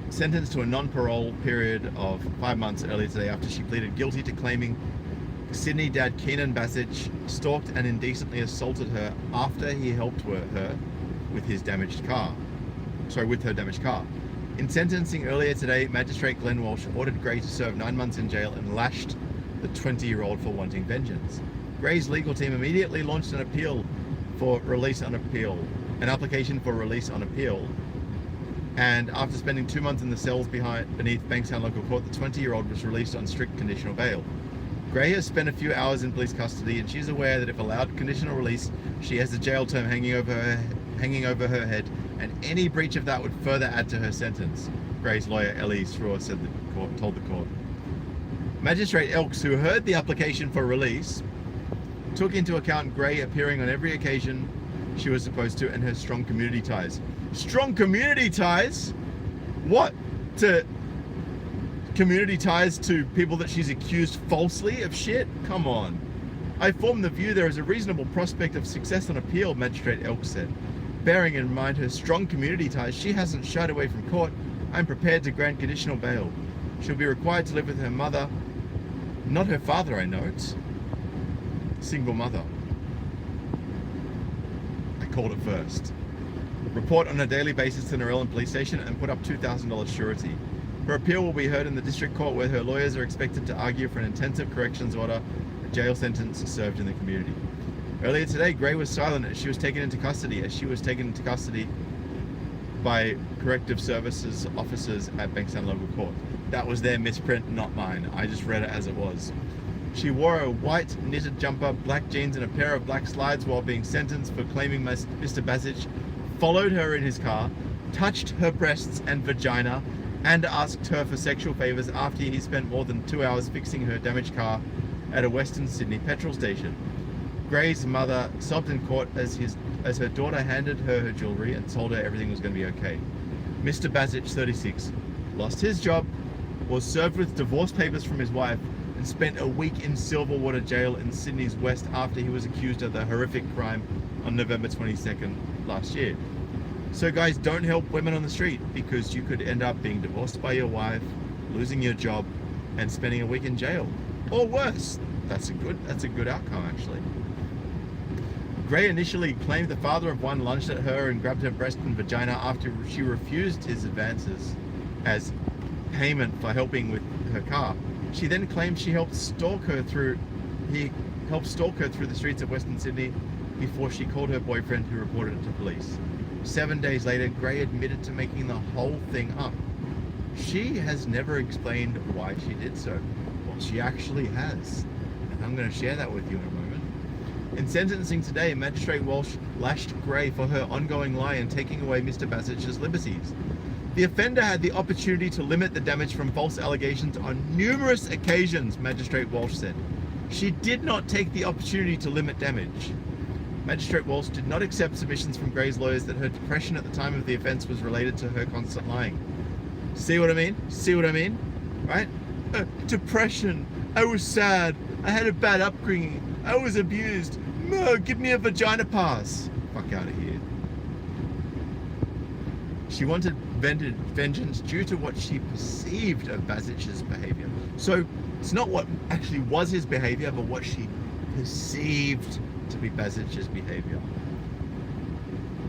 sentenced to a non-parole period of 5 months earlier today after she pleaded guilty to claiming Sydney dad Kenan Basic stalked and indecently assaulted her after he helped her with his damaged car. With her damaged car. In sentencing earlier today, Magistrate Glenn Walsh ordered Gray to serve 9 months in jail and lashed the 20-year-old for wanting vengeance. Gray's legal team immediately launched an application for release on appeal. And after spending 2 months in the cells beneath Bankstown Local Court, the 20-year-old was released on strict conditional bail. Gray has spent a few hours in police custody, and she's aware that if allowed conditional release, she has a jail term hanging over her head, and any breach of that would further add to her sentence. Gray's lawyer, Ellie Straw, told the court. Magistrate Elks, who heard the application for release, took into account Gray appearing on every occasion she was supposed to and her strong community ties. Strong community ties? What? To community ties to people that she's accused falsely of shit? Come on. I form the view there is a reasonable prospect of success on appeal, Magistrate Elks said. Bearing in mind her strong community ties, she hasn't shied away from court. I'm prepared to grant conditional bail. She'll be required to live with her mother, not her father, I note. Single mother. I called it first. Report on a daily basis to Narellan Police Station and put up $2,000 surety. Her appeal will be heard in the district court, where her lawyers are expected to argue for an intensive corrections order, a jail sentence served in the community. Earlier today, Gray was silent as she was taken into custody, by corrective services officers at Bankstown Local Court. That was their misprint, not mine. I just read it as it was. She wore a white knitted jumper, black jeans, and a pair of black slides while being sentenced for claiming Mr. Basic followed her in his car, touched her breasts and vagina, and asked her for sexual favors after he spent more than 2 hours fixing her damaged car at a Western Sydney petrol station. Gray's mother sobbed in court as her daughter handed her jewelry and told her everything was going to be okay. Mr. Basic, 36, lost his job, was served with divorce papers from his wife, and spent a week in Silverwater Jail in Sydney's West after he was accused of the horrific crime on November 22nd last year. So guys, don't help women on the street, because you could end up being divorced by your wife, losing your job, and spending a week in jail. Or worse. That's a good outcome, actually. Gray initially claimed the father of one lunged at her and grabbed her breast and vagina after she refused his advances as payment for helping with her car. She then claimed he helped stalk her through the streets of Western Sydney before she called her boyfriend, who reported it to police. 7 days later, Gray admitted to making the whole thing up. She has never explained why she did so. Well, she actually has, and I'm going to share that with you in a moment. In sentencing today, Magistrate Walsh lashed Gray for her ongoing lie and taking away Mr. Basic's liberties. The offender had the opportunity to limit the damage from false allegations on numerous occasions, Magistrate Walsh said. She did not take the opportunity to limit damage. Magistrate Walsh did not accept submissions from Gray's lawyers that her depression at the time of the offence was related to her constant lying. See what I mean? See what I mean? Right? Depression. I was sad. I had a bad upbringing. I was abused. No, give me a vagina pass. Fuck out of here. She wanted vengeance due to what she perceived of Basic's behaviour. So it's not what actually was his behaviour, but what she perceived to be Basic's behaviour.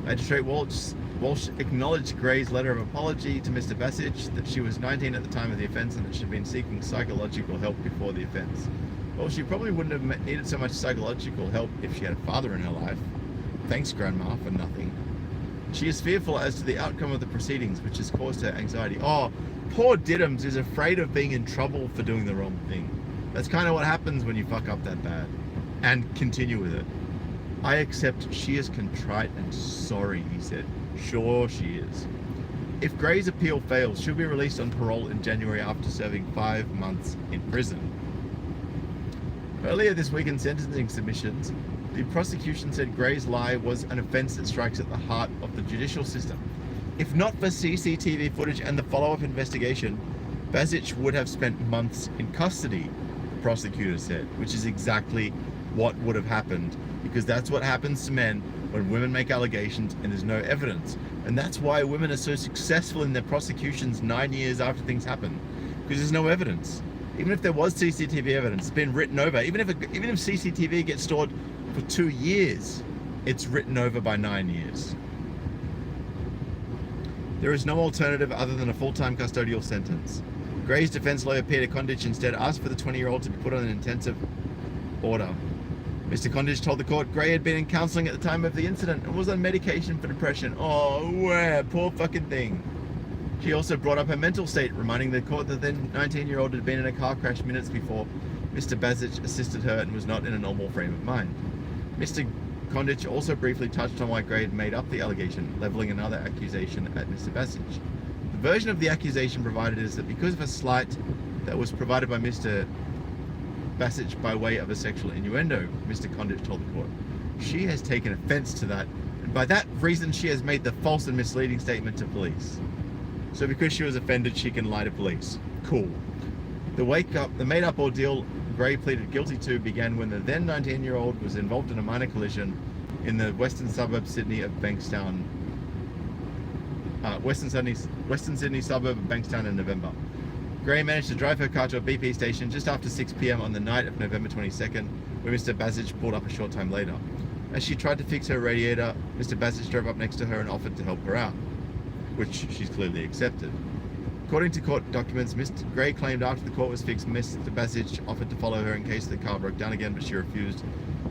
Magistrate Walsh acknowledged Gray's letter of apology to Mr. Basic, that she was 19 at the time of the offence and that she'd been seeking psychological help before the offence. Well, she probably wouldn't have needed so much psychological help if she had a father in her life. Thanks, Grandma, for nothing. She is fearful as to the outcome of the proceedings, which has caused her anxiety. Oh, poor Diddums is afraid of being in trouble for doing the wrong thing. That's kind of what happens when you fuck up that bad. And continue with it. I accept she is contrite and sorry, he said. Sure she is. If Gray's appeal fails, she'll be released on parole in January after serving 5 months in prison. Earlier this week in sentencing submissions, the prosecution said Gray's lie was an offence that strikes at the heart of the judicial system. If not for CCTV footage and the follow-up investigation, Basic would have spent months in custody, the prosecutor said, which is exactly what would have happened, because that's what happens to men when women make allegations and there's no evidence. And that's why women are so successful in their prosecutions 9 years after things happen, because there's no evidence. Even if there was CCTV evidence, it's been written over. Even if CCTV gets stored for 2 years, it's written over by 9 years. There is no alternative other than a full-time custodial sentence. Gray's defense lawyer, Peter Condich, instead asked for the 20-year-old to be put on an intensive order. Mr. Condich told the court Gray had been in counselling at the time of the incident and was on medication for depression. Oh, where? Poor fucking thing. She also brought up her mental state, reminding the court that the 19-year-old had been in a car crash minutes before Mr. Basic assisted her and was not in a normal frame of mind. Mr. Kondich also briefly touched on why Gray had made up the allegation, levelling another accusation at Mr. Basic. The version of the accusation provided is that because of a slight that was provided by Mr. Basic by way of a sexual innuendo, Mr. Kondich told the court, she has taken offence to that, and by that reason she has made the false and misleading statement to police. So because she was offended, she can lie to police. Cool. The made-up ordeal Gray pleaded guilty to began when the then 19-year-old was involved in a minor collision in the western suburb Sydney of Bankstown, western Sydney suburb of Bankstown in November. Gray managed to drive her car to a BP station just after 6 p.m. on the night of November 22nd, where Mr. Basic pulled up a short time later. As she tried to fix her radiator, Mr. Basic drove up next to her and offered to help her out, which she's clearly accepted. According to court documents, Mr. Gray claimed after the court was fixed, Mr. Basic offered to follow her in case the car broke down again, but she refused.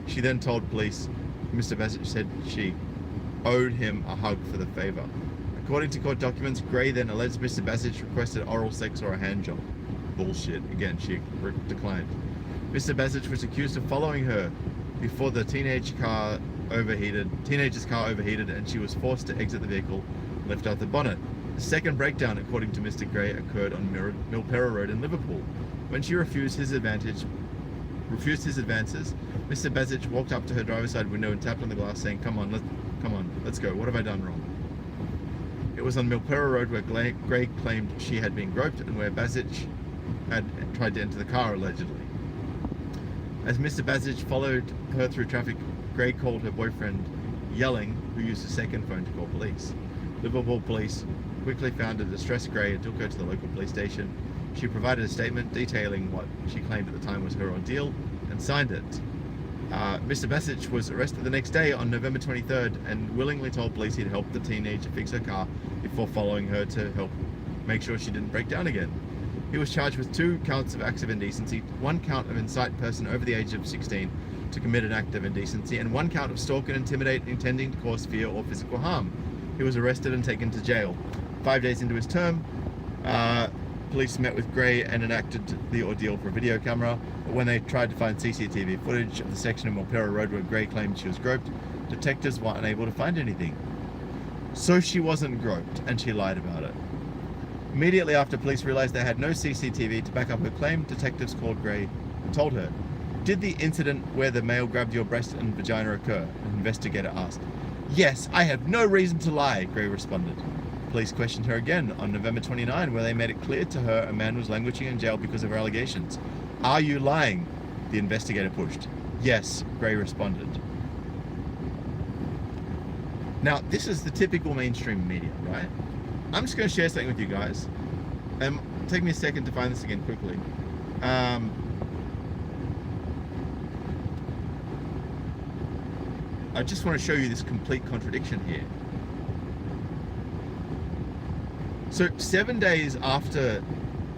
She then told police Mr. Basic said she owed him a hug for the favour. According to court documents, Gray then alleged Mr. Basic requested oral sex or a hand job. Bullshit. Again, she declined. Mr. Basic was accused of following her before the teenager's car overheated and she was forced to exit the vehicle and lift out the bonnet. The second breakdown, according to Mr. Gray, occurred on Milperra Road in Liverpool. When she refused his advances, Mr. Basic walked up to her driver's side window and tapped on the glass, saying, come on, let's go. What have I done wrong? It was on Milperra Road where Gray claimed she had been groped and where Basic had tried to enter the car, allegedly. As Mr. Basic followed her through traffic, Gray called her boyfriend, yelling, who used a second phone to call police. Liverpool police quickly found a distressed Gray and took her to the local police station. She provided a statement detailing what she claimed at the time was her ordeal and signed it. Mr. Basic was arrested the next day on November 23rd and willingly told police he'd helped the teenager fix her car before following her to help make sure she didn't break down again. He was charged with 2 counts of acts of indecency, 1 count of incite a person over the age of 16 to commit an act of indecency, and 1 count of stalk and intimidate intending to cause fear or physical harm. He was arrested and taken to jail. 5 days into his term, police met with Gray and enacted the ordeal for a video camera. But when they tried to find CCTV footage of the section of Milperra Road where Gray claimed she was groped, detectives were unable to find anything. So she wasn't groped, and she lied about it. Immediately after police realized they had no CCTV to back up her claim, detectives called Gray and told her, "Did the incident where the male grabbed your breast and vagina occur?" An investigator asked. "Yes, I have no reason to lie," Gray responded. Police questioned her again on November 29, where they made it clear to her a man was languishing in jail because of her allegations. "Are you lying?" the investigator pushed. "Yes," Gray responded. Now, this is the typical mainstream media, right? I'm just going to share something with you guys. Take me a second to find this again quickly. I just want to show you this complete contradiction here. So 7 days after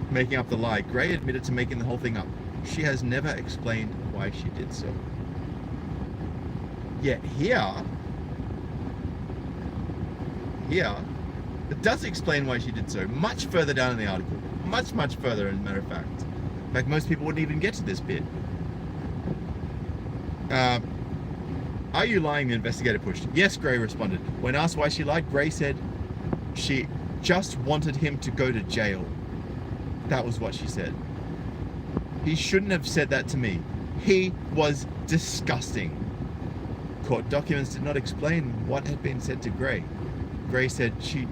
making up the lie, Gray admitted to making the whole thing up. She has never explained why she did so. Yet here, it does explain why she did so, much further down in the article. Much further, as a matter of fact. In fact, most people wouldn't even get to this bit. Are you lying? The investigator pushed. Yes, Gray responded. When asked why she lied, Gray said she just wanted him to go to jail. That was what she said. He shouldn't have said that to me. He was disgusting. Court documents did not explain what had been said to Gray. Gray said she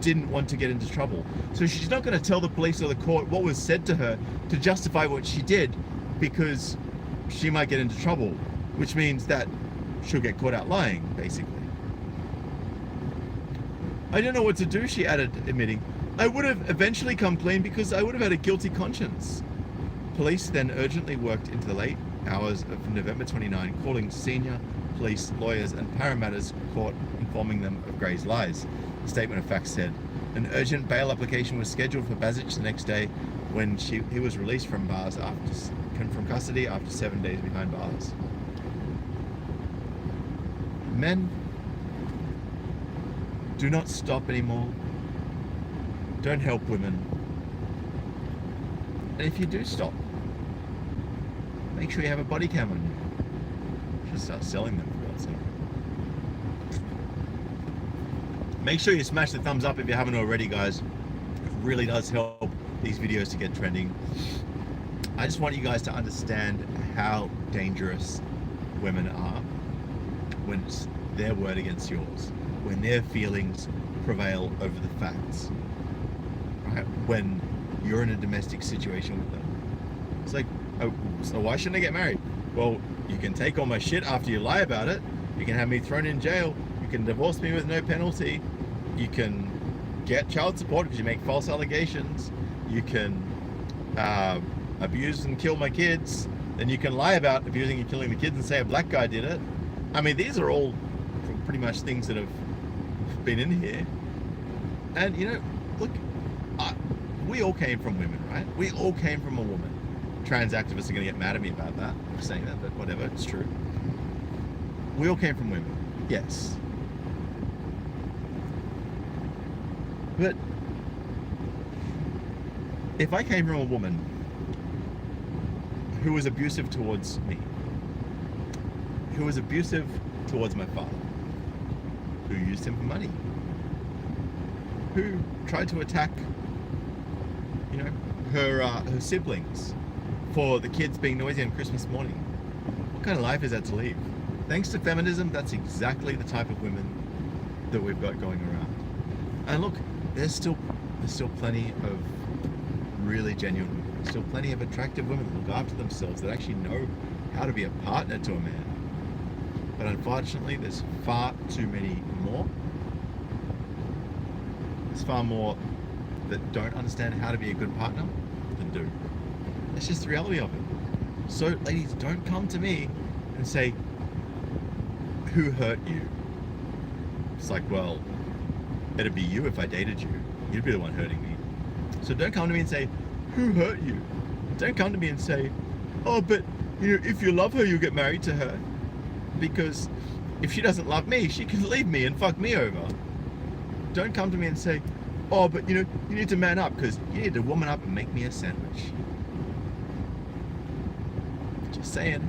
didn't want to get into trouble. So she's not going to tell the police or the court what was said to her to justify what she did, because she might get into trouble, which means that she'll get caught out lying, basically. I don't know what to do, she added, admitting. I would have eventually come clean because I would have had a guilty conscience. Police then urgently worked into the late hours of November 29, calling senior police, lawyers and paramedics to court, informing them of Gray's lies. The statement of facts said, an urgent bail application was scheduled for Basic the next day when he was released from custody after 7 days behind bars. Men, do not stop anymore. Don't help women. And if you do stop, make sure you have a body cam on you. Just start selling them, for God's sake. Make sure you smash the thumbs up if you haven't already, guys. It really does help these videos to get trending. I just want you guys to understand how dangerous women are when it's their word against yours, when their feelings prevail over the facts, right? When you're in a domestic situation with them. It's like, oh, so why shouldn't I get married? Well, you can take all my shit after you lie about it. You can have me thrown in jail. You can divorce me with no penalty. You can get child support because you make false allegations. You can abuse and kill my kids. Then you can lie about abusing and killing the kids and say a black guy did it. I mean, these are all pretty much things that have been in here. And, you know, look, we all came from women, right? We all came from a woman. Trans activists are going to get mad at me about that. I'm saying that, but whatever, it's true. We all came from women, yes. But if I came from a woman who was abusive towards me, who was abusive towards my father, who used him for money, who tried to attack, you know, her siblings for the kids being noisy on Christmas morning, what kind of life is that to lead? Thanks to feminism, that's exactly the type of women that we've got going around. And look, there's still plenty of really genuine women. There's still plenty of attractive women that look after themselves, that actually know how to be a partner to a man. But unfortunately, there's far too many more. There's far more that don't understand how to be a good partner than do. That's just the reality of it. So, ladies, don't come to me and say, who hurt you? It's like, well, it'd be you if I dated you. You'd be the one hurting me. So don't come to me and say, who hurt you? Don't come to me and say, oh, but you know, if you love her, you'll get married to her. Because if she doesn't love me, she can leave me and fuck me over. Don't come to me and say, oh, but you know, you need to man up because you need to woman up and make me a sandwich. Just saying.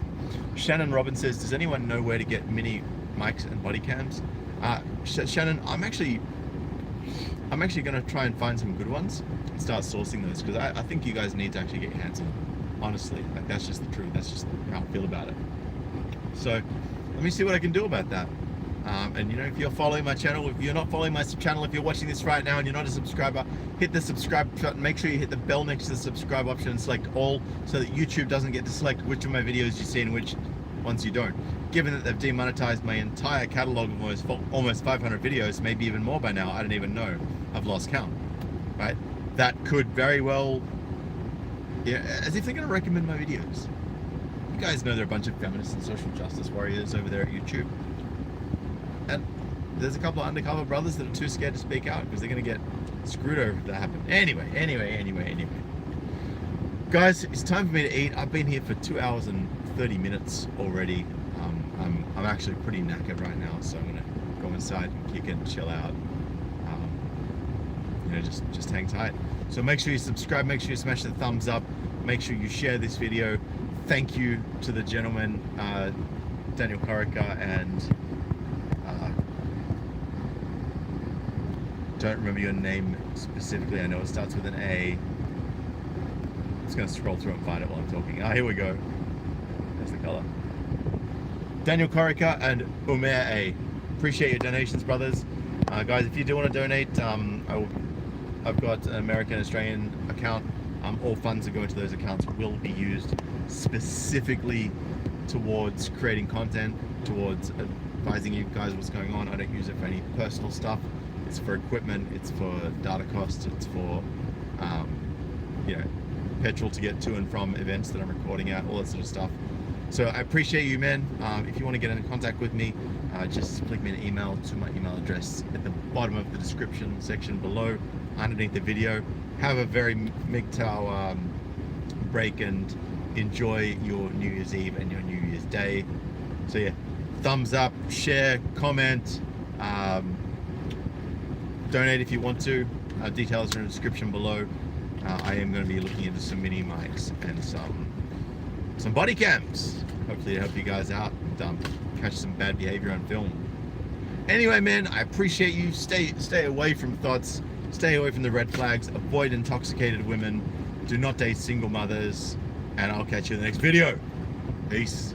Shannon Robin says, does anyone know where to get mini mics and body cams? Shannon, I'm actually going to try and find some good ones and start sourcing those, because I think you guys need to actually get your hands on them. Honestly, like, that's just the truth. That's just how I feel about it. So let me see what I can do about that. And you know, if you're following my channel, if you're not following my channel, if you're watching this right now and you're not a subscriber, hit the subscribe button. Make sure you hit the bell next to the subscribe option and select all, so that YouTube doesn't get to select which of my videos you see and which ones you don't. Given that they've demonetized my entire catalog of almost 500 videos, maybe even more by now, I don't even know. I've lost count, right? That could very well, yeah, as if they're going to recommend my videos. You guys know there are a bunch of feminists and social justice warriors over there at YouTube. And there's a couple of undercover brothers that are too scared to speak out because they're going to get screwed over if that happens. Anyway. Guys, it's time for me to eat. I've been here for 2 hours and 30 minutes already. I'm actually pretty knackered right now, so I'm going to go inside and kick it and chill out. You know, just hang tight. So make sure you subscribe, make sure you smash the thumbs up, make sure you share this video. Thank you to the gentleman, Daniel Corica, and don't remember your name specifically. I know it starts with an A. I'm just going to scroll through and find it while I'm talking. Ah, here we go. There's the color. Daniel Corica and Umair A. Appreciate your donations, brothers. Guys, if you do want to donate, I've got an American Australian account. All funds that go into those accounts will be used specifically towards creating content, towards advising you guys what's going on. I don't use it for any personal stuff. It's for equipment, it's for data costs, it's for you know, petrol to get to and from events that I'm recording at, all that sort of stuff. So I appreciate you, man. If you want to get in contact with me, just flick me an email to my email address at the bottom of the description section below, underneath the video. Have a very MGTOW break and enjoy your New Year's Eve and your New Year's Day. So yeah, thumbs up, share, comment, donate if you want to. Details are in the description below. I am going to be looking into some mini mics and some some body cams. Hopefully, to help you guys out and catch some bad behavior on film. Anyway, man, I appreciate you. Stay away from thoughts. Stay away from the red flags. Avoid intoxicated women. Do not date single mothers. And I'll catch you in the next video. Peace.